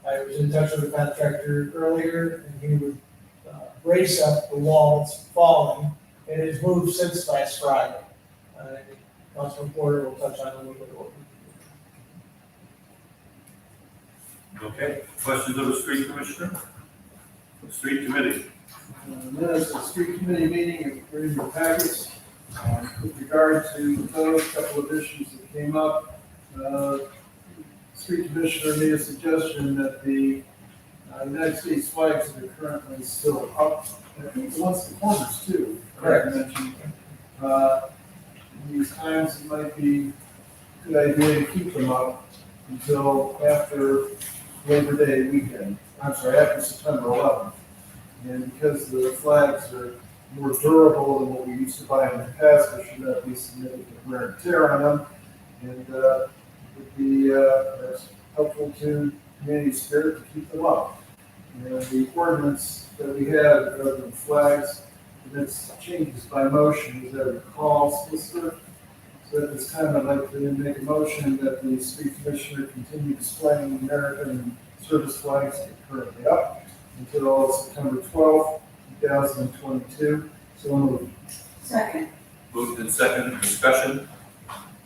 I was in touch with the contractor earlier, and he would brace up the wall that's falling. It has moved since last Friday. Councilman Porter will touch on a little bit of what we do. Okay, questions of the Street Commissioner? Street Committee. Minutes of street committee meeting are in your packets. With regard to those couple of issues that came up, street commissioner made a suggestion that the United States flags that are currently still up, I think once the corners too. Correct. Mentioned. These times it might be a good idea to keep them up until after Labor Day weekend. I'm sorry, after September 11th. And because the flags are more durable than what we used to buy in the past, there should not be significant wear and tear on them. And it would be helpful to community spirit to keep them up. And the ordinance that we have regarding flags, permits changes by motion, as I recall, solicitor. So at this time, I'd like to make a motion that the street commissioner continue displaying American service flags that are currently up until September 12th, 2022. So moved. Second. Moved and second, discussion.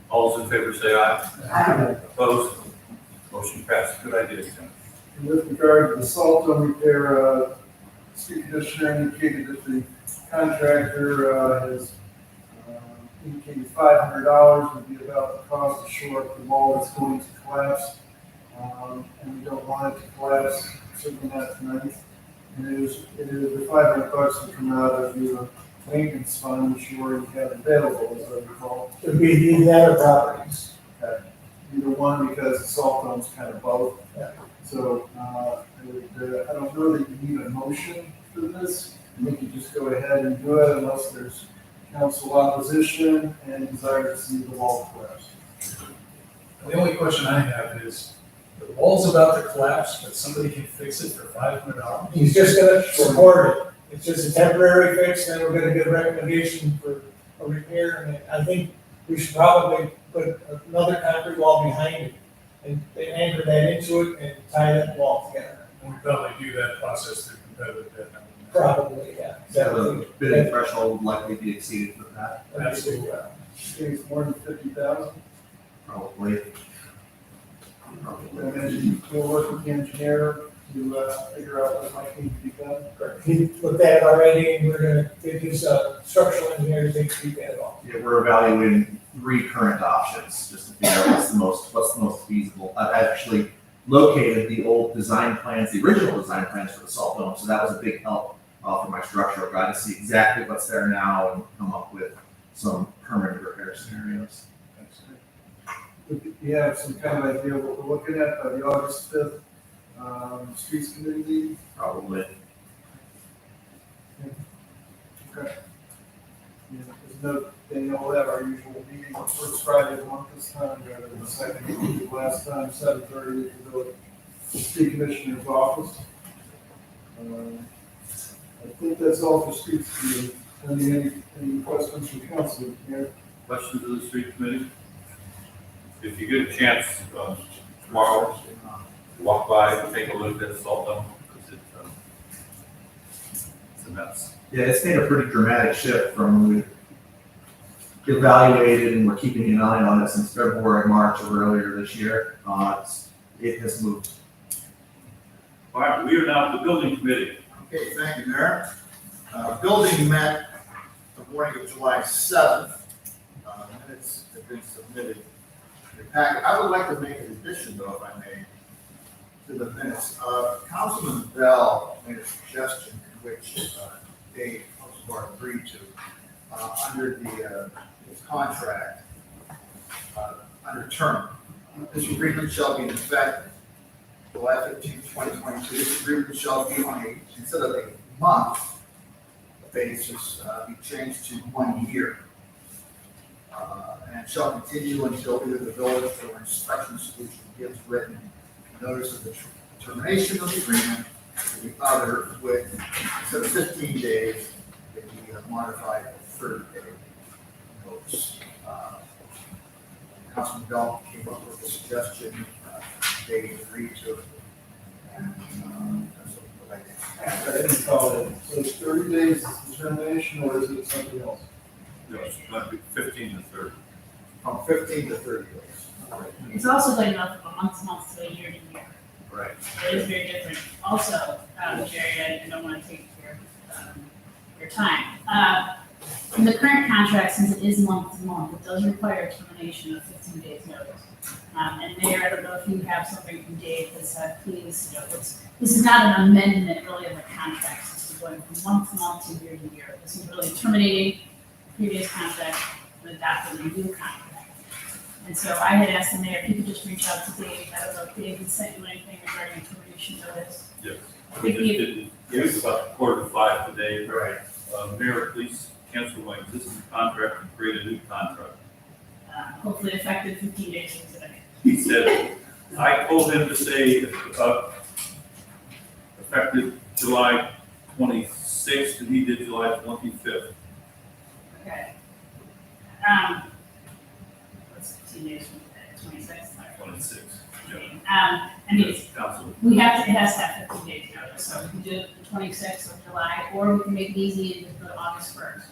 All those in favor say aye. Aye. Opposed? Motion passed. Good idea, Tim. And with regard to the salt dome repair, street commissioner indicated that the contractor has indicated $500 would be about the cost to shore up the wall that's going to collapse. And we don't want it to collapse, certainly not tonight. And it is the $500 to come out of the maintenance fund, which you already have available, as I recall. It would be the other properties. Either one, because the salt dome's kind of both. Yeah. So, I don't know that you need a motion for this. I think you just go ahead and do it unless there's council opposition and desire to see the wall collapse. The only question I have is, the wall's about to collapse, but somebody can fix it for $500? He's just gonna support it. It's just a temporary fix, then we're gonna get a recommendation for a repair, and I think we should probably put another concrete wall behind it and anchor that into it and tie that wall together. And we probably do that process through competitive bid. Probably, yeah. So the bidding threshold would likely be exceeded for that. Absolutely. I think it's more than 50,000. Probably. And then we'll work with the engineer to figure out what might need to be done. He looked at it already, and we're gonna get his structural engineer to take a peek at it all. Yeah, we're evaluating 3 current options just to figure out what's the most feasible. I've actually located the old design plans, the original design plans for the salt dome, so that was a big help for my structural guy to see exactly what's there now and come up with some permanent repair scenarios. You have some kind of idea what we're looking at by the August 5th streets committee meeting? Probably. Okay. Yeah, there's no, Danielle, we'll have our usual meeting on first Friday of the month this time, rather than the second meeting last time, 7:30 at the street commissioner's office. I think that's all for streets committee. Any questions from council here? Questions of the Street Committee? If you get a chance tomorrow, walk by and take a look at the salt dome, because it's a mess. Yeah, it's made a pretty dramatic shift from when we evaluated and we're keeping an eye on it since February, March of earlier this year. It has moved. All right, we are now at the building committee. Okay, thank you, Mayor. Building met the morning of July 7th. Minutes have been submitted in the packet. I would like to make an addition, though, if I may, to the minutes. Councilman Bell made a suggestion in which Dave Osborne agreed to, under his contract, under term. This agreement shall be in effect July 15, 2022. This agreement shall be on a, instead of a month basis, be changed to 1 year. And shall continue until either the village or inspection solution gives written notice of the termination of the agreement, or the other with, instead of 15 days, it be modified to 30-day notice. Councilman Bell came up with a suggestion, they agreed to it. And that's what I did. I didn't call it, so it's 30 days is determination, or is it something else? No, it's going to be 15 to 30. From 15 to 30 days. It's also like enough from a month to a year to year. Right. It is very different. Also, Jerry, I don't want to take your time. In the current contract, since it is month to month, it does require termination of 15 days notice. And Mayor, I don't know if you have something from Dave that said, please, this is not an amendment really of the contract. This is going from month to year to year. This is really terminating previous contract and adopting a new contract. And so I had asked the mayor if he could just reach out to Dave. I don't know if Dave had sent you anything regarding termination notice. Yes. We just did, it was about 4:45 today. Right. Mayor, please cancel my existing contract and create a new contract. Hopefully effective 15 days from today. He said, I told him to say, effective July 26th, and he did July 25th. Okay. What's 15 days from today? 26? 26, yeah. I mean, Council. it has to have 15 days notice, so we can do it the 26th of July, or we can make it easy and just go to August 1st.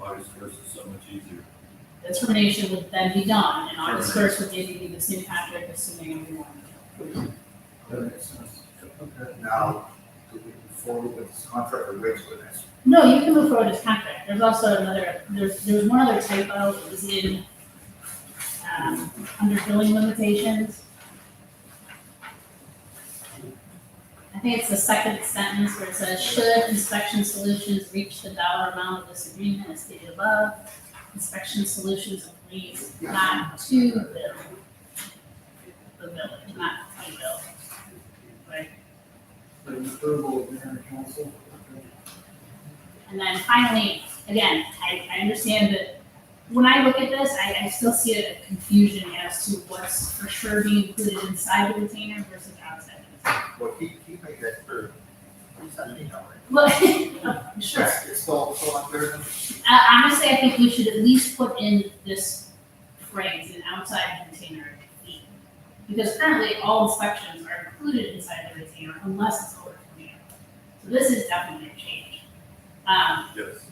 August 1st is so much easier. The termination would then be done, and August 1st would maybe be the same contract, assuming everyone. That makes sense. Okay. Now, do we move forward with this contract or wait till the next? No, you can move forward with this contract. There's also there's one other typo that was in, under billing limitations. I think it's the second sentence where it says, should inspection solutions reach the dollar amount of this agreement as stated above, inspection solutions agrees not to bill the village, not to bill. Right? The approval of mayor and council. And then finally, again, I understand that when I look at this, I still see a confusion as to what's for sure being included inside the retainer versus outside the retainer. Well, he made that clear. He sent an email, right? Well, sure. It's still unclear then? Honestly, I think we should at least put in this phrase, an outside retainer fee. Because currently, all inspections are included inside the retainer unless it's over 20 hours. So this is definitely a change. Yes.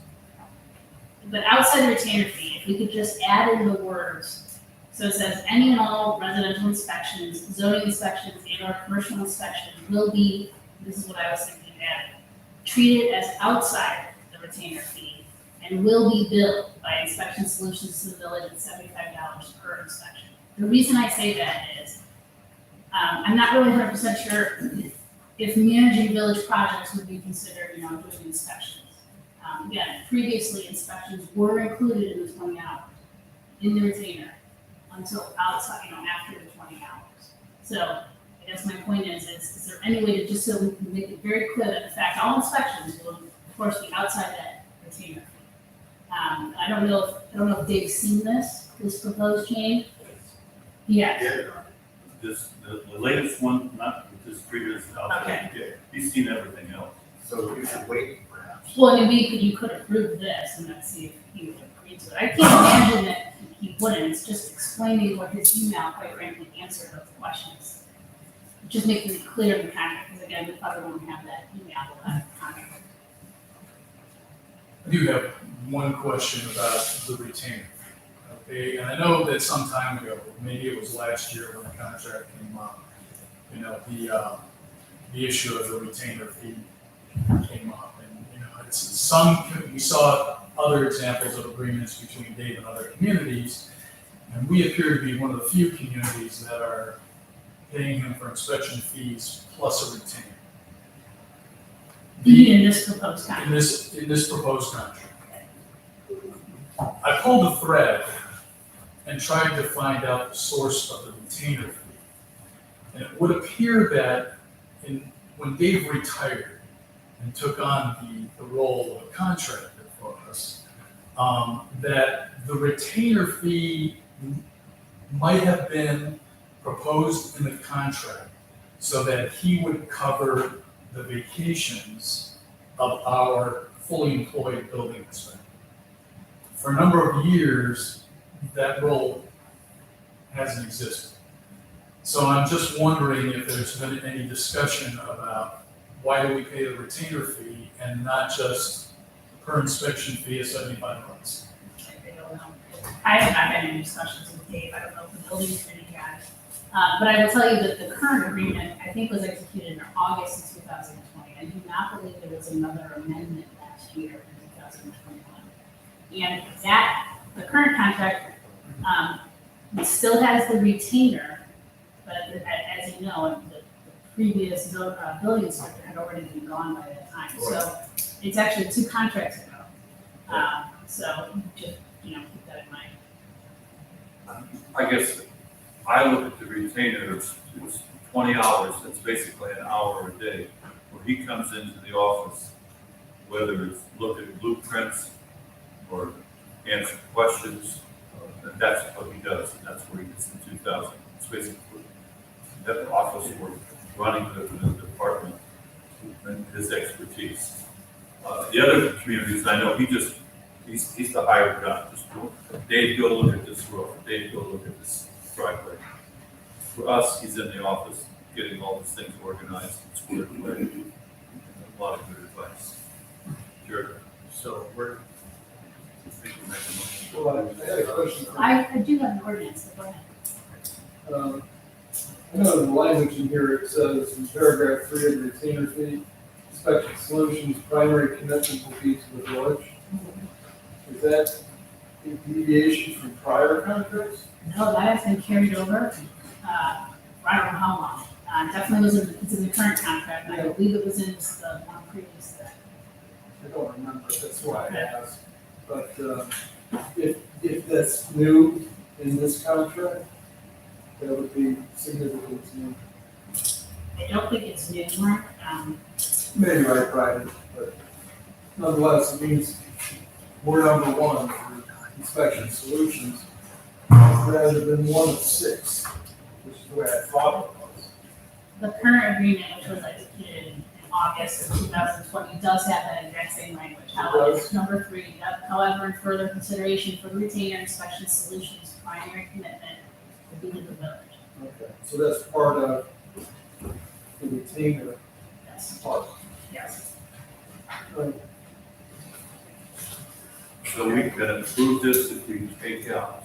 But outside retainer fee, if we could just add in the words, so it says any and all residential inspections, zoning inspections, and or commercial inspections will be, this is what I was thinking added, treated as outside the retainer fee and will be billed by Inspection Solutions to the village at $75 per inspection. The reason I say that is, I'm not really 100% sure if managing village projects would be considered, doing inspections. Again, previously inspections were included in the 20 hours in the retainer until outside, after the 20 hours. So I guess my point is there any way to, just so we can make it very clear that in fact all inspections will of course be outside that retainer? I don't know if Dave's seen this proposed change. Yeah. The latest one, not this previous outside. Okay. He's seen everything else. So you should wait perhaps. Well, I mean, you could approve this and then see if he would agree to it. I can't imagine that he wouldn't. It's just explaining what his email, quite frankly, answered those questions. Just making it clear in the contract, because again, we probably won't have that email. do have one question about the retainer. Okay, and I know that some time ago, maybe it was last year when the contract came up, the issue of the retainer fee came up. And, we saw other examples of agreements between Dave and other communities, and we appear to be one of the few communities that are paying him for inspection fees plus a retainer. In this proposed contract. In this proposed contract. I pulled the thread and tried to find out the source of the retainer fee. And it would appear that when Dave retired and took on the role of a contractor for us, that the retainer fee might have been proposed in the contract so that he would cover the vacations of our fully employed building inspector. For a number of years, that role hasn't existed. So I'm just wondering if there's been any discussion about why do we pay the retainer fee and not just per inspection fee of $75? I don't know. I have not had any discussions with Dave. I don't know if the building committee had. But I will tell you that the current agreement, I think, was executed in August of 2020. I do not believe there was another amendment last year in 2021. And the current contract still has the retainer, but as you know, the previous building inspector had already been gone by that time. So it's actually 2 contracts ago. So just, keep that in mind. I guess I look at the retainer, it's 20 hours, that's basically an hour a day, where he comes into the office, whether it's look at blueprints or answer questions, and that's what he does, and that's where he gets the 2,000. It's basically that office work, running the department, and his expertise. The other communities, I know he's the hired gun. Just Dave, go look at this roof. Dave, go look at this driveway. For us, he's in the office getting all these things organized and squared away. A lot of good advice. Sure. So we're. Well, I had a question. I do have an ordinance, but go ahead. I know in the language in here, it says in paragraph 3 of the retainer fee, Inspection Solutions' primary commitment will be to the village. Is that a deviation from prior contracts? No, that has been carried over, I don't know how long. Definitely it's in the current contract, and I believe it was in the one previous that. I don't remember, that's why I asked. But if that's new in this contract, that would be significant to me. I don't think it's new, Mark. Maybe right, Brian, but nonetheless, it means we're number 1 for Inspection Solutions rather than 1 of 6, which is the way I thought it was. The current agreement, which was executed in August of 2020, does have that exact same language. However, it's number 3, however, in further consideration for the retainer Inspection Solutions' primary commitment would be to the village. Okay, so that's part of the retainer Yes. part. Yes. So we can approve this if we take out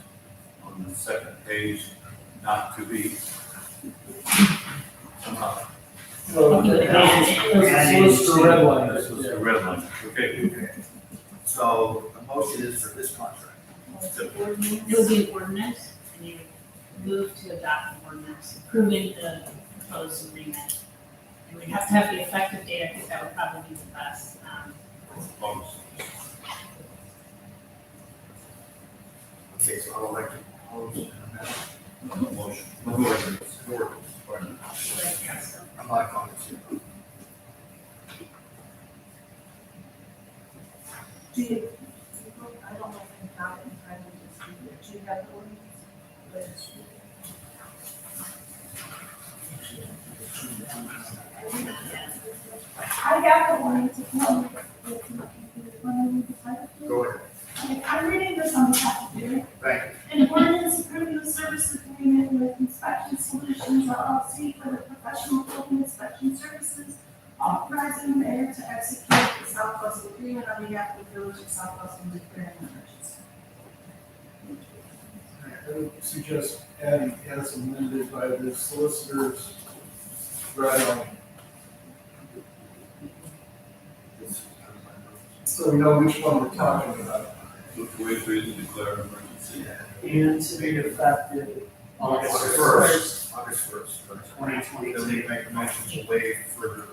on the second page, not to be somehow. So it's the red line. This was the red line, okay. So the motion is for this contract. It would be an ordinance, and you move to adopt an ordinance approving the proposed agreement. And we'd have to have the effective date. I think that would probably be the best. Okay, so I would like to propose an amendment. Motion. I'm not going to. Do you, I don't know if you got it in front of you, do you have the ordinance? I got the ordinance, if not, Go ahead. Okay, I'm reading this on behalf of you. Thank An ordinance approving the service agreement with Inspection Solutions LLC for the professional building inspection services authorizing the mayor to execute the Southwest Agreement on behalf of the village of Southwest and declaring an emergency. I would suggest adding as amended by the solicitors right on. So we know which one we're talking about. Move to waive reading and declare an emergency. And to be effective August first, for 2023. Make a motion to waive further.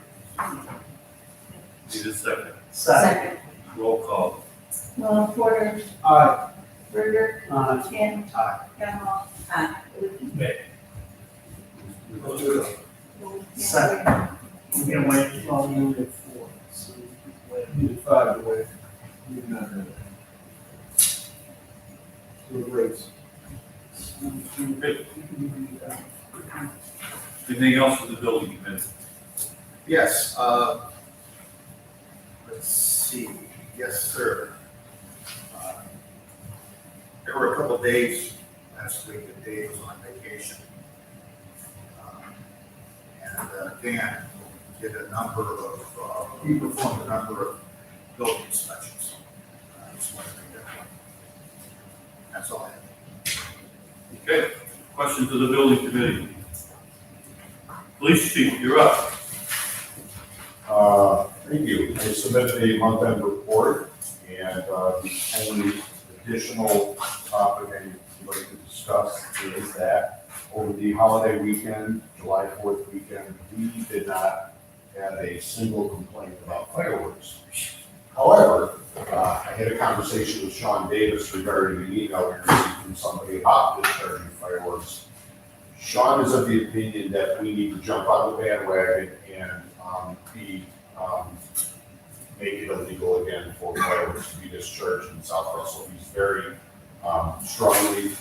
Need a second. Second. Roll call. Porter. Aye. Berger. Aye. Ken. Aye. Kavanaugh. Aye. Second. We're gonna wait until unit 4. So we can wait. Needed 5 to wait. Need none. So it waits. Anything else for the building committee? Yes, let's see, yes, sir. There were a couple of days last week that Dave was on vacation. And Dan did a number of, he performed a number of building inspections. I just wanted to make that one. That's all I have. Okay, questions of the building committee? Police chief, you're up. Thank you. I submitted a month-end report, and the only additional topic I'd like to discuss is that over the holiday weekend, July 4th weekend, we did not have a single complaint about fireworks. However, I had a conversation with Sean Davis regarding an email we received from somebody about discharging fireworks. Sean is of the opinion that we need to jump on the bandwagon and make it illegal again for fireworks to be discharged in South Russell. He's very strongly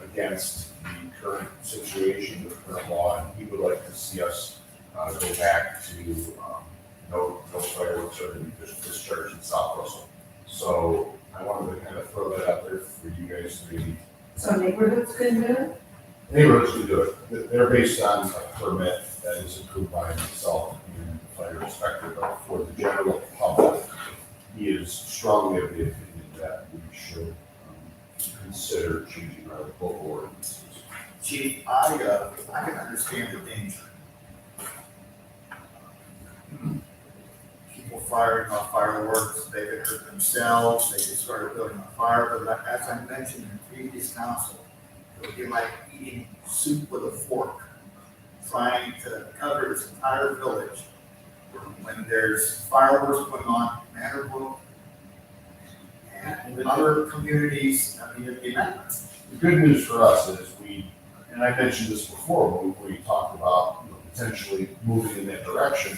against the current situation, the current law, and he would like to see us go back to no fireworks are going to be discharged in South Russell. So I wanted to kind of throw that out there for you guys to maybe. So neighborhoods can do it? Neighborhoods can do it. They're based on a permit that is approved by myself and the fire inspector, but for the general public, he is strongly of the opinion that we should consider changing our local ordinances. Chief, I can understand the danger. People firing off fireworks, they could hurt themselves, they could start building a fire, but as I mentioned in previous council, it would be like eating soup with a fork, trying to cover this entire village when there's fireworks going on in Manor and in other communities. I mean, The good news for us is and I mentioned this before when we talked about potentially moving in that direction,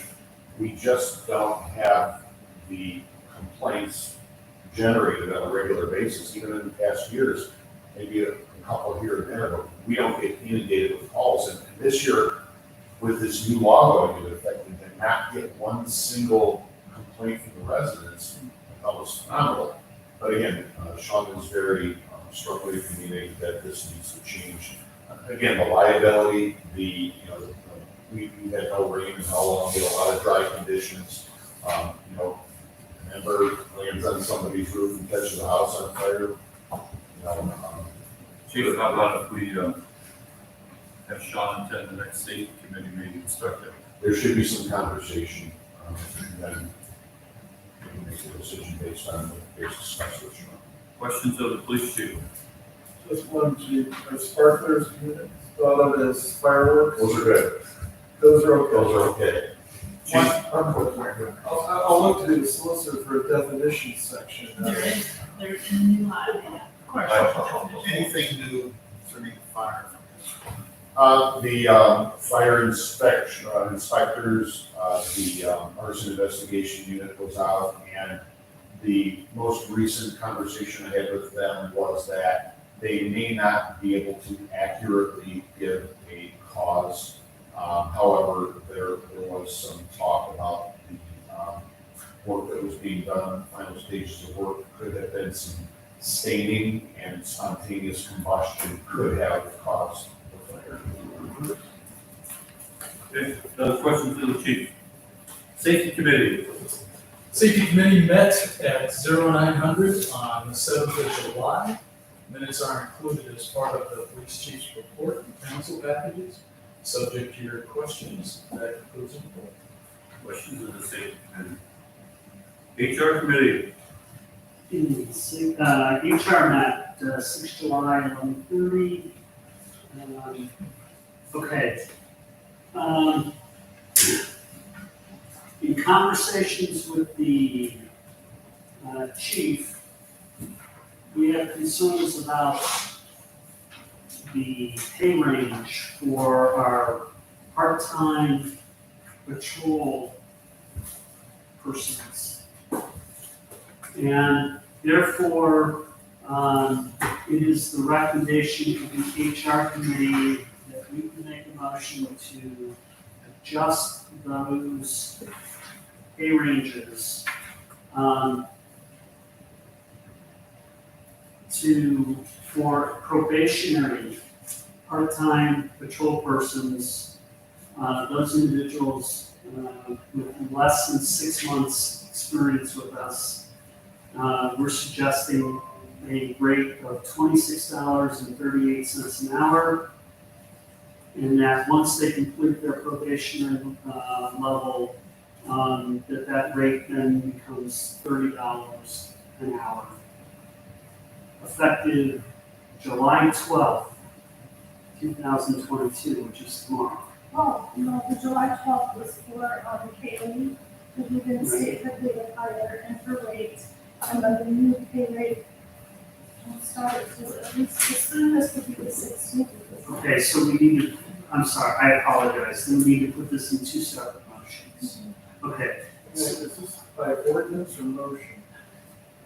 we just don't have the complaints generated on a regular basis, even in the past years, maybe a couple here and there, but we don't get inundated with calls. And this year, with this new law going into effect, we did not get one single complaint from the residents. That was phenomenal. But again, Sean is very strongly opinionated that this needs to change. Again, the liability, we had no rain and how long, we had a lot of dry conditions. Remember lands on somebody's roof and catches the house on fire. Chief, how about if we have Sean attend the next state committee meeting and start there? There should be some conversation, and then we can make a decision based on what they discussed with Sean. Questions of the police chief? Just one, Chief, are sparklers thought of as fireworks? Those are good. Those are okay. Those are okay. I'll look to the solicitor for a definition section. They're in the new law, yeah, of course. anything new concerning fire. The fire inspectors, the arson investigation unit was out, and the most recent conversation I had with them was that they may not be able to accurately give a cause. However, there was some talk about the work that was being done, final stages of work, could have been some staining, and spontaneous combustion could have caused the fire. Okay, other questions to the chief? Safety Committee. Safety Committee met at 0900 on the 7th of July. Minutes are included as part of the police chief's report and council packages. Subject to your questions, that concludes the report. Questions of the Safety Committee. HR Committee. HR met 6 July, 11:30. Okay. In conversations with the chief, we have concerns about the pay range for our part-time patrol persons. And therefore, it is the recommendation of the HR committee that we can make a motion to adjust those pay ranges for probationary part-time patrol persons, those individuals with less than 6 months experience with us. We're suggesting a rate of $26.38 an hour. And that once they complete their probationary level, that rate then becomes $30 an hour. Effective July 12th, 2022, which is tomorrow. Oh, no, the July 12th was for the Kaylee, because we didn't state that they would hire and her rate, and then the new pay rate started to at least the soonest would be the 16th. Okay, so we need to, I'm sorry, I apologize, then we need to put this in 2 separate motions. Okay. Is this by ordinance or motion?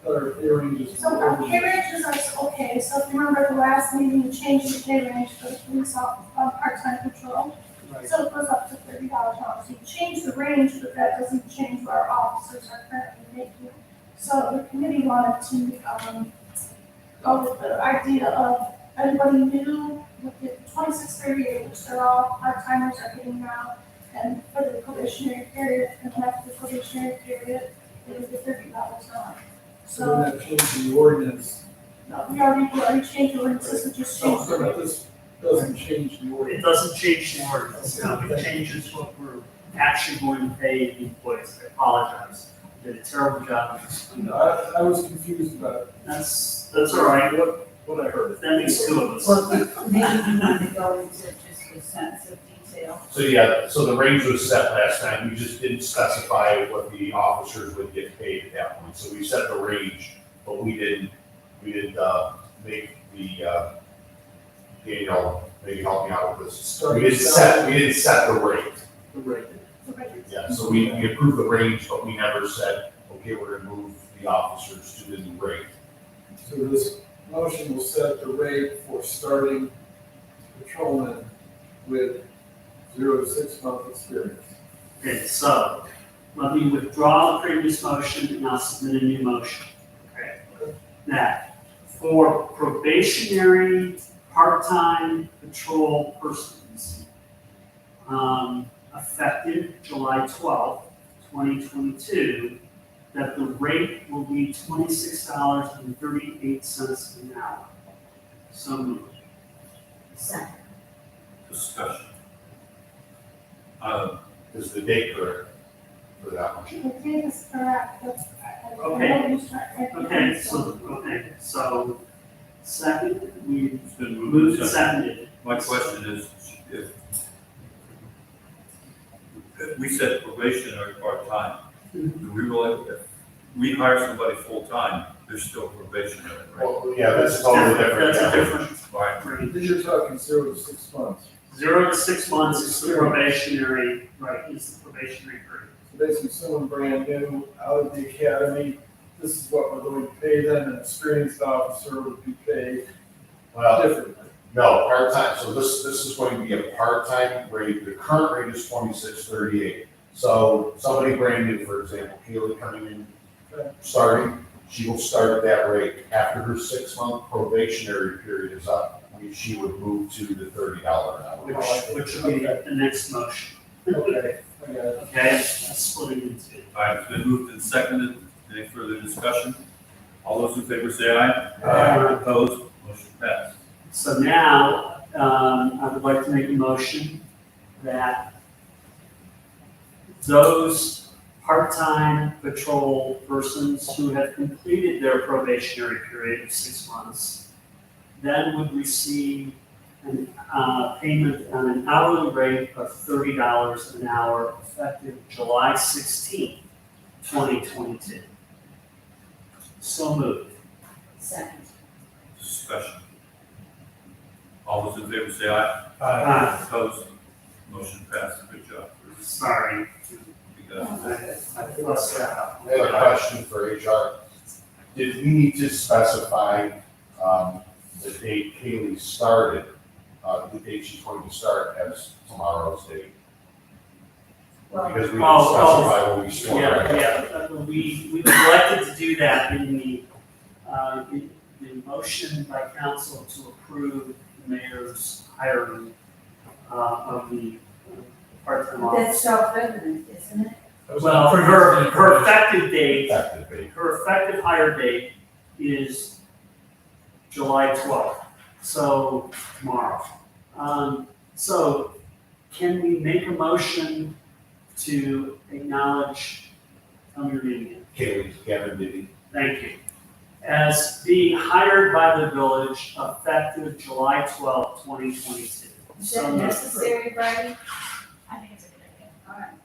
Or pay ranges? So pay ranges are okay, so if you remember the last meeting, you changed the pay range for the police part-time patrol. Right. So it goes up to $30 an hour. So you change the range, but that doesn't change what our officers are currently making. So the committee wanted to go with the idea of anybody new with the 2638, which they're all part-timers are getting now, and for the probationary period, and after the probationary period, it would be $30 an hour. So then that changes the ordinance. No, we already changed the ordinance, this would just change the So rate. this doesn't change the ordinance. It doesn't change the ordinance, it changes what we're actually going to pay the employees. I apologize. I did a terrible job of explaining. I was confused about it. That's all right, What I heard. that makes 2 of us. Well, maybe you want to go into just a sense of detail. So yeah, so the range was set last time, we just didn't specify what the officers would get paid at that point. So we set the range, but we didn't make the, Daniel, maybe help me out with this. We didn't set the rate. The rate. Yeah, so we approved the range, but we never said, okay, we're gonna move the officers to the new rate. So this motion will set the rate for starting patrolmen with 0 to 6 month experience. Okay, so let me withdraw the previous motion and I'll submit a new motion. Okay. That for probationary part-time patrol persons, effective July 12th, 2022, that the rate will be $26.38 an hour. So moved. Second. Discussion. Is the date correct for that one? The date is correct, but I Okay. know you start making Okay, it, so second, we It's been moved and seconded. My question is, if we said probationary part-time, do we really, if we hire somebody full-time, they're still probationary, right? Well, yeah, that's totally different. That's a different Right. range. Then you're talking 0 to 6 months. 0 to 6 months is the probationary, right, is the probationary period. So basically, someone brand new out of the academy, this is what we're going to pay them, an experienced officer would be paid Well, differently. no, part-time, so this is going to be a part-time rate, the current rate is $26.38. So somebody brand new, for example, Kaylee coming in, starting, she will start at that rate. After her 6-month probationary period is up, she would move to the $30 an hour. Which would be the next motion. Okay, I got it. Okay, that's splitting All right, it's been moved and seconded. Any further discussion? All those in favor say aye. Aye. Opposed? Motion passed. So now, I would like to make a motion that those part-time patrol persons who have completed their probationary period of 6 months then would receive an payment on an hourly rate of $30 an hour effective July 16, 2022. So moved. Second. Discussion. All those in favor say aye. Aye. Opposed? Motion passed. Good job. Sorry. We got I lost that. I have a question for HR. Did we need to specify, the date Kaylee started, the date she's going to start as tomorrow's date? Well, Because we didn't Oh, specify when we started. Yeah, we neglected to do that in the motion by council to approve the mayor's hiring of the part-time That's officer. self-evident, isn't it? Well, her effective date, Effective date. her effective hire date is July 12th, so tomorrow. So can we make a motion to acknowledge, tell me your name again. Kaylee Gavin Diddy. Thank you. As being hired by the village effective July 12th, 2022. Is So that moved. necessary, Brady? I think it's a good idea. All right.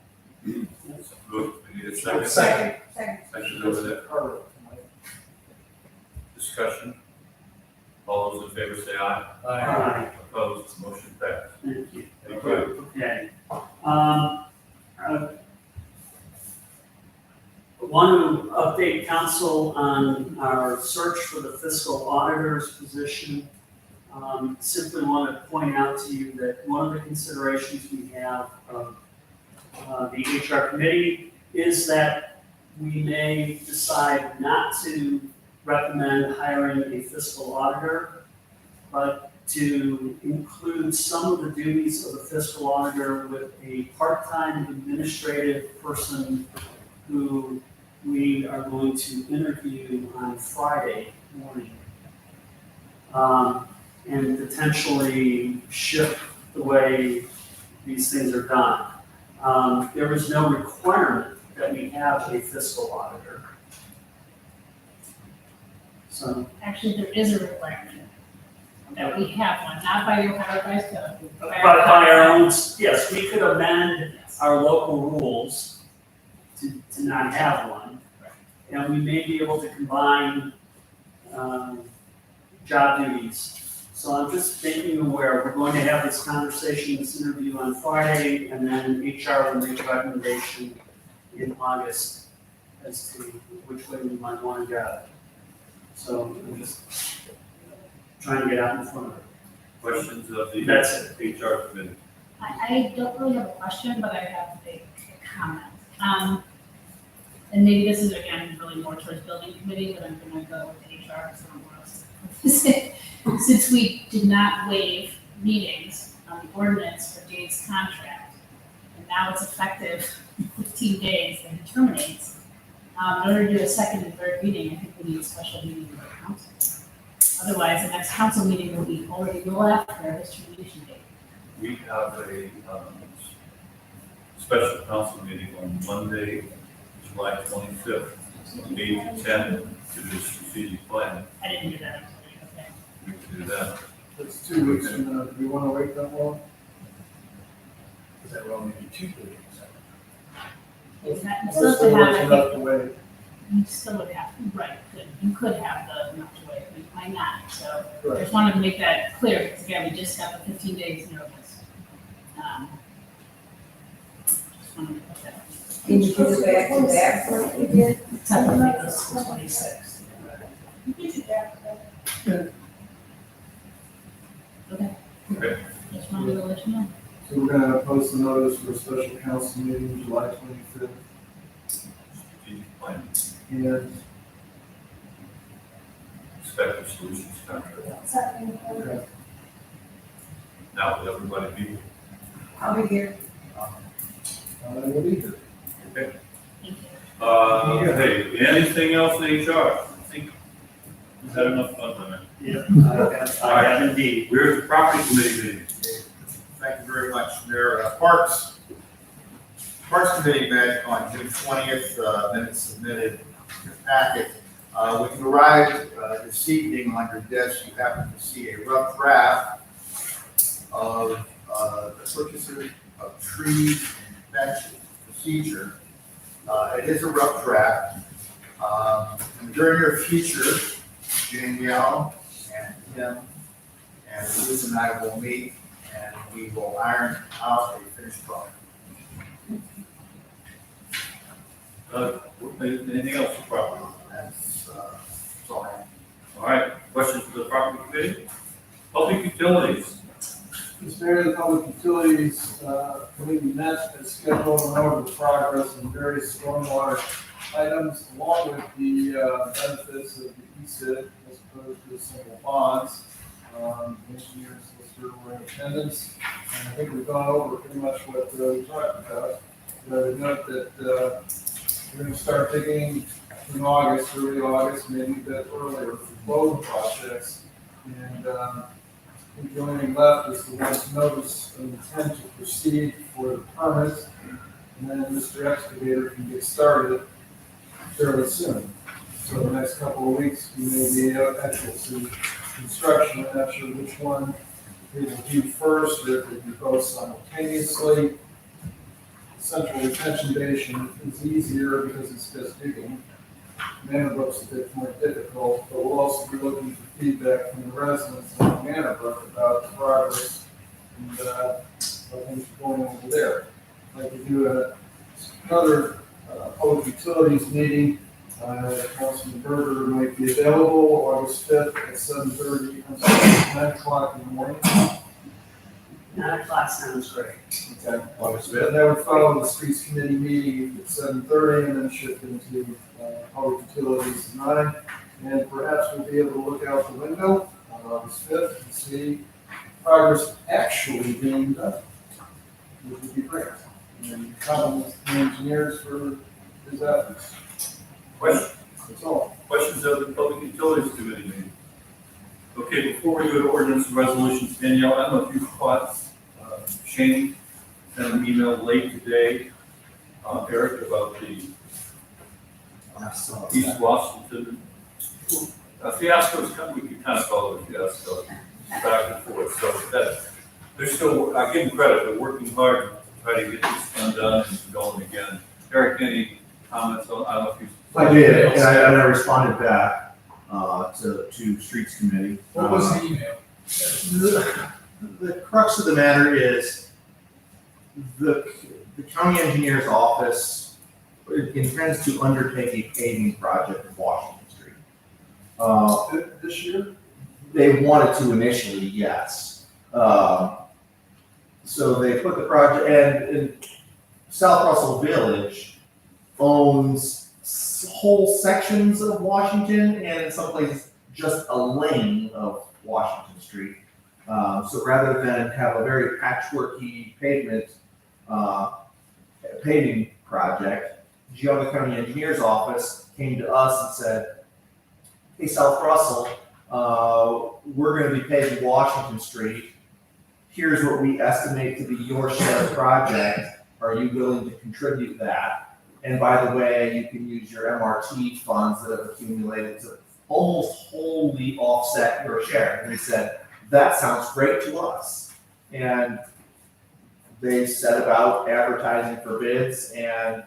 moved. We need a second. Second. Second over there. Discussion. All those in favor say aye. Aye. Opposed? Motion passed. Thank you. Thank you. Okay. I want to update council on our search for the fiscal auditor's position. Simply want to point out to you that one of the considerations we have of the HR committee is that we may decide not to recommend hiring a fiscal auditor, but to include some of the duties of the fiscal auditor with a part-time administrative person who we are going to interview on Friday morning. And potentially shift the way these things are done. There is no requirement that we have a fiscal auditor. So, Actually, there is a requirement that we have one, not by your revised code. but by our own, yes, we could amend our local rules to not have one. And we may be able to combine job duties. So I'm just making you aware, we're going to have this conversation, this interview on Friday, and then HR will make a recommendation in August as to which way we might want to go. So I'm just trying to get out in front of it. Questions of the That's HR committee? I don't really have a question, but I have a comment. And maybe this is again really more towards building committee, but I'm gonna go with HR because I don't know what else to say. Since we did not waive meetings on the ordinance for Dave's contract, and now it's effective 15 days and it terminates, in order to do a second and third meeting, I think we need a special meeting of the council. Otherwise, the next council meeting will be already well after his termination date. We have a special council meeting on Monday, July 25th, from 8 to 10, to do strategic plan. I didn't do that. Okay. We can do that. That's 2 weeks from now. Do we want to wait that long? Because that will only be 2 meetings. It's not, you Or still still have wait to enough have, to wait. you still would have, right, you could have the enough to wait, we might not, so. I Right. just wanted to make that clear, because again, we just got the 15 days notice. Just wanted to put that. Can you do it back to back like we did? Technically, this is 26. You can do that. Okay. Okay. Just wanted to let you know. So we're gonna post the notice for a special council meeting July 25th. Strategic plan, And expected solutions contract. Second. okay, Now, will everybody be here? I'll be here. I will be here. Okay. Thank you. Hey, anything else in HR? I think we've had enough fun tonight. Yeah, I have indeed. Where's the property committee meeting? Thank you very much, Mayor. Parks Committee met on June 20th, minutes submitted in your packet. When you arrived this evening on your desk, you happen to see a rough draft of the purchases of trees and benches procedure. It is a rough draft. During your future, Danielle and Tim and Liz and I will meet and we will iron out a finished product. Anything else for property? That's all I have. All right, questions for the property committee? Public utilities. Mr. Mayor, the Public Utilities Committee met as scheduled and over the progress in various stormwater items, along with the benefits of the ESID as opposed to single bonds. Engineers, solicitor were in attendance, and I think we've gone over pretty much what we talked about. But I would note that we're going to start digging in August, early August, maybe a bit earlier for both projects. And I think the only thing left is the one's notice of intent to proceed for the permit. And then Mr. Excavator can get started fairly soon. So the next couple of weeks, we may be actual to construction. I'm not sure which one we will do first, or if we do both simultaneously. Central retention basin is easier because it's just digging. Manor-Brook's a bit more difficult, but we'll also be looking for feedback from the residents of Manor-Brook about the progress and how things are going over there. I'd like to do another public utilities meeting. Councilman Berger might be available August 5th at 7:30, 9 o'clock in the morning. 9 o'clock sounds great. Okay, August 5th. And that would follow the streets committee meeting at 7:30 and then shift into public utilities at 9. And perhaps we'll be able to look out the window on August 5th and see progress actually being done, which would be great. And compliment the engineers for his efforts. Questions? That's all. Questions of the Public Utilities Committee meeting? Okay, before we go to ordinance and resolutions, Danielle, I don't know if you caught Shane sent an email late today, Eric, about the East Washington fiasco. We could kind of call it a fiasco, back and forth. So that they're still, I give them credit, they're working hard to try to get this undone and going again. Eric, any comments on? I don't know if you. I did, and I responded back to Streets Committee. What was the email? The crux of the matter is the county engineer's office intends to undertake a paving project of Washington Street. This year? They wanted to initially, yes. So they put the project, and South Russell Village owns whole sections of Washington, and in some places just a lane of Washington Street. So rather than have a very patchworky paving project, Geauga County Engineer's Office came to us and said, hey, South Russell, we're going to be paving Washington Street. Here's what we estimate to be your share of the project. Are you willing to contribute that? And by the way, you can use your MRT funds that have accumulated to almost wholly offset your share. And he said, that sounds great to us. And they set about advertising for bids, and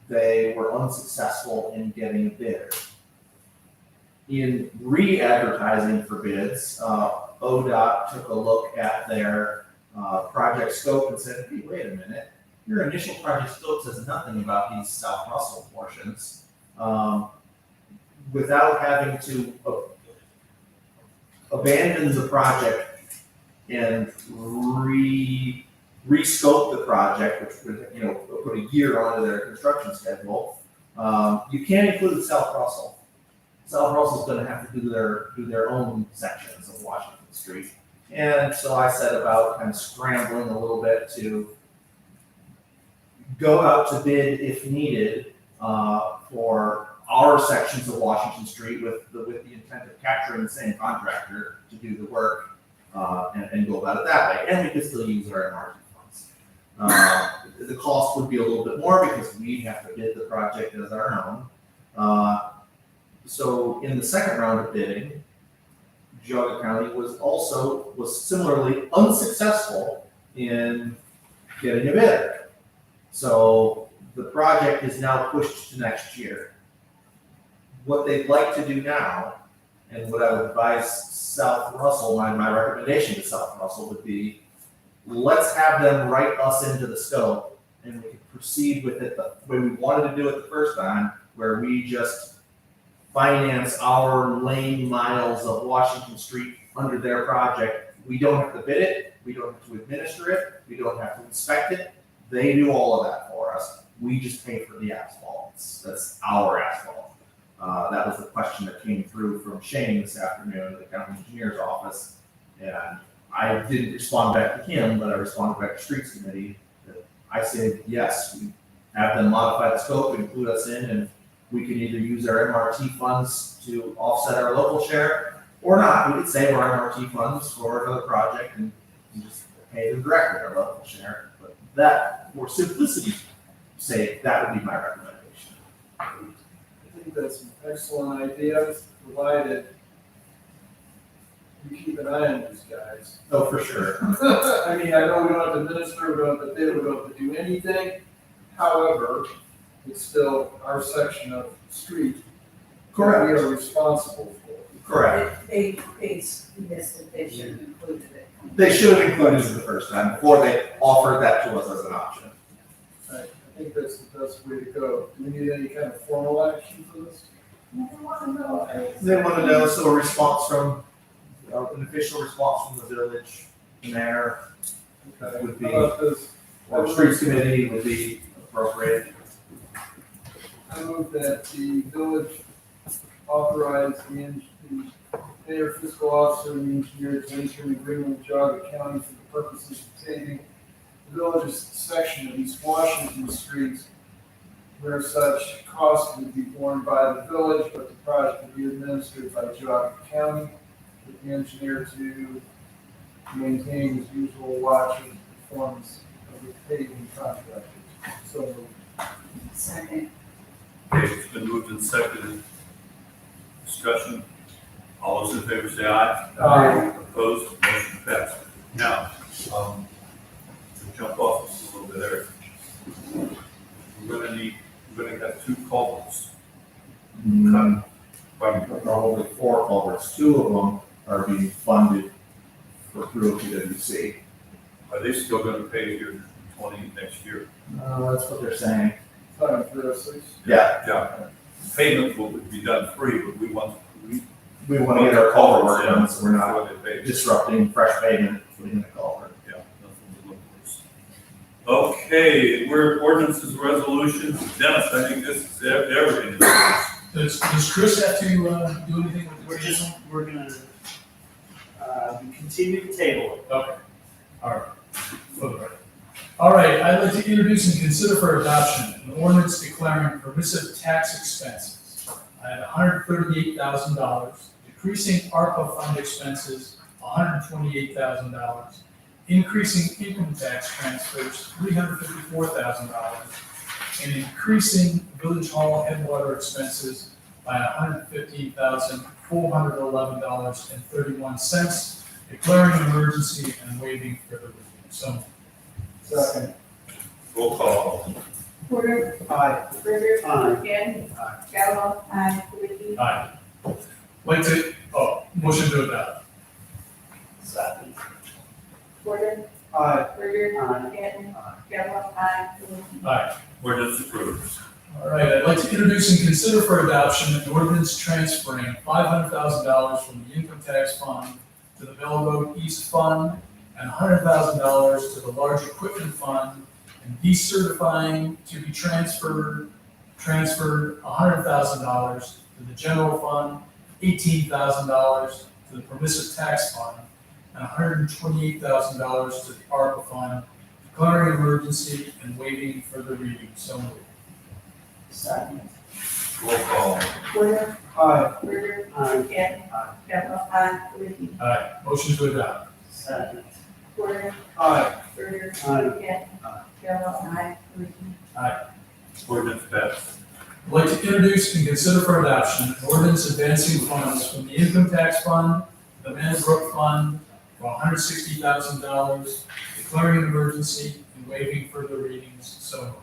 they were unsuccessful in getting a bidder. In re-advertising for bids, ODOT took a look at their project scope and said, hey, wait a minute, your initial project scope says nothing about these South Russell portions. Without having to abandon the project and re-scope the project, which would put a year onto their construction schedule, you can't include South Russell. South Russell's going to have to do their own sections of Washington Street. And so I set about kind of scrambling a little bit to go out to bid if needed for our sections of Washington Street with the intent of capturing the same contractor to do the work, and go about it that way. And we could still use our MRT funds. The cost would be a little bit more because we have to bid the project as our own. So in the second round of bidding, Geauga County was similarly unsuccessful in getting a bidder. So the project is now pushed to next year. What they'd like to do now, and what I would advise South Russell, my recommendation to South Russell would be, let's have them write us into the scope and we can proceed with it the way we wanted to do it the first time, where we just finance our lane miles of Washington Street under their project. We don't have to bid it, we don't have to administer it, we don't have to inspect it. They do all of that for us. We just pay for the asphalt. That's our asphalt. That was the question that came through from Shane this afternoon at the county engineer's office. And I didn't respond back to him, but I responded back to Streets Committee that I said, yes, we have them modify the scope, include us in, and we can either use our MRT funds to offset our local share or not. We could save our MRT funds for another project and just pay them directly our local share. But that, for simplicity's sake, that would be my recommendation. I think that's an excellent idea, provided you keep an eye on these guys. Oh, for sure. I mean, I know we don't have to administer, we don't have to bid, we don't have to do anything. However, it's still our section of the street. Correct. We are responsible for. Correct. They missed it, they should have included it. They should have included it the first time before they offered that to us as an option. I think that's the best way to go. Do we need any kind of formal action for this? They want to know. They want to know, so a response from, an official response from the village, the mayor, Okay. would be, How about this? or Streets Committee would be appropriate. I move that the village authorize the mayor, fiscal officer, and the engineer to enter an agreement with Geauga County for the purposes of paving the village's section of East Washington Street, where such cost would be borne by the village, but the project would be administered by Geauga County, with the engineer to maintain his usual watch of the performance of the paving contractor. So moved. Second. Okay, it's been moved and seconded. Discussion. All those in favor say aye. Aye. Opposed, motion passed. Now, to jump off this a little bit there. We're gonna have two culverts. Probably 4 culverts, 2 of them are being funded through PWC. Are they still gonna pay here next year? That's what they're saying. Time for this. Yeah. Yeah. Payment will be done free, but we want We want to get our culvert work done, so we're not before they pay. disrupting fresh pavement, putting in a culvert. Yeah, nothing to look for. Okay, we're ordinances, resolutions. Dennis, I think this is everything. Does Chris have to do anything with the We're gonna, continue to table it. Okay, all right. Okay. All right, I'd like to introduce and consider for adoption an ordinance declaring permissive tax expenses at $138,000, decreasing ARPA fund expenses $128,000, increasing income tax transfers $354,000, and increasing village hall headwater expenses by $115,411.31, declaring an emergency and waiving further review. So, Second. Roll call. Porter. Aye. Berger. Aye. Gannon. Gallo. Aye. Liddy. aye. Motion to adopt. Second. Porter. Aye. Berger. Aye. Gannon. Gallo. Aye. Liddy. Aye. Ordinance approved. All right, I'd like to introduce and consider for adoption an ordinance transferring $500,000 from the income tax fund to the Bell Road East Fund and $100,000 to the large equipment fund, and decertifying to be transferred $100,000 to the general fund, $18,000 to the permissive tax fund, and $128,000 to the ARPA fund, declaring an emergency and waiving further reading. So moved. Second. Roll call. Porter. Aye. Burger. Aye. Cannon. Kavanaugh. Liddy. Aye. Motion to adopt. Second. Porter. Aye. Burger. Aye. Cannon. Kavanaugh. Liddy. Ordinance passed. I'd like to introduce and consider for adoption an ordinance advancing funds from the income tax fund, the Manbrook Fund, for $160,000, declaring an emergency and waiving further readings. So,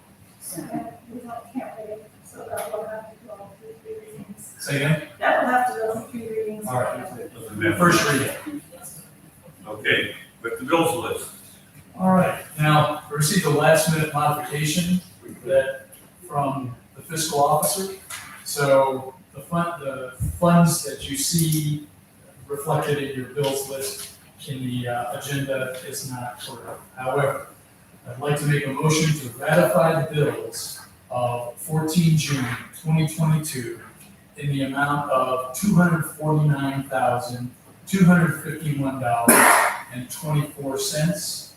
And we can't wait, so that will have to go through 3 readings. say again? That will have to go through 3 readings. All right. First reading. Okay, with the bills list. All right. Now, we received a last minute modification that from the fiscal officer. So the funds that you see reflected in your bills list in the agenda is not correct. However, I'd like to make a motion to ratify the bills of 14 June 2022 in the amount of $249,251.24.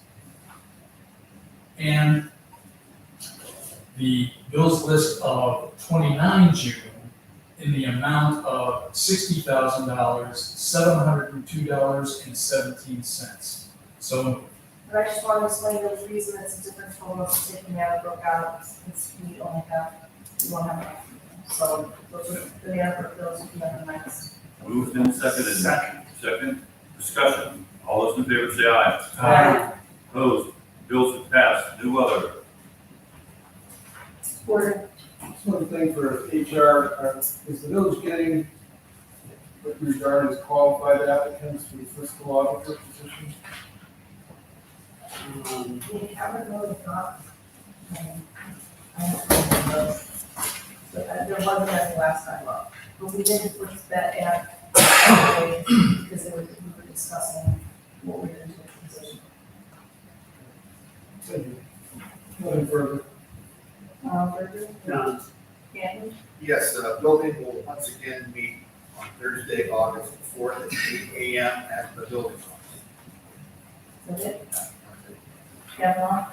And the bills list of 29 June in the amount of $60,702.17. So, But I just want to explain the reason it's a different total, it's taken out, broke out, it's, we won't have enough. So those are the number of bills we have in mind. Moved and seconded. Second. Discussion. All those in favor say aye. Aye. Opposed? Bills have passed. New other. Porter. Just one thing for HR, is the village getting, with regard as qualified applicants for the fiscal auditor position? We haven't really got, I don't know, but there wasn't any last time up. But we didn't put that ad, because we were discussing what we're going to do with the position. Thank you. Nothing further. Burger. Done. Cannon. Yes, the building will once again meet on Thursday, August 4th at 8 a.m. at the building office. Is that it? Kavanaugh.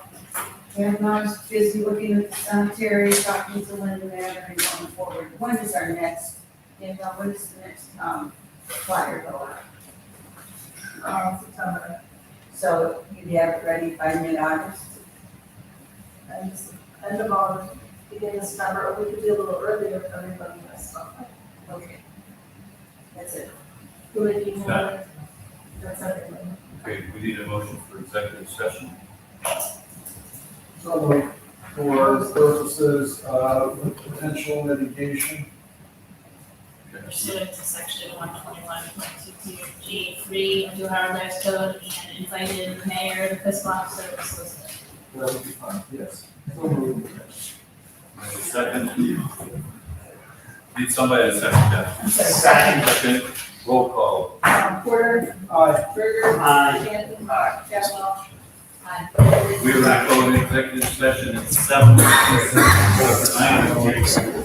Kavanaugh's busy looking at the cemetery, talking to Linda Matter and going forward. When is our next, when is the next, flyer go out? September. So you'd have it ready by mid-August? End of August, beginning of September, or we could be a little earlier if everybody has stuff. Okay. That's it. Do we need more? That's everything. Okay, we need a motion for executive session. So for purposes of potential litigation, Pursuant to section 121.22G3 of the Ohio Revised Code and invited the mayor, the fiscal officer, the solicitor. that would be fine, yes. So moved. Second. Need somebody to second that. Second. Roll call. Porter. Aye. Burger. Aye. Cannon. Kavanaugh. Aye. We are not going to executive session at 7:09.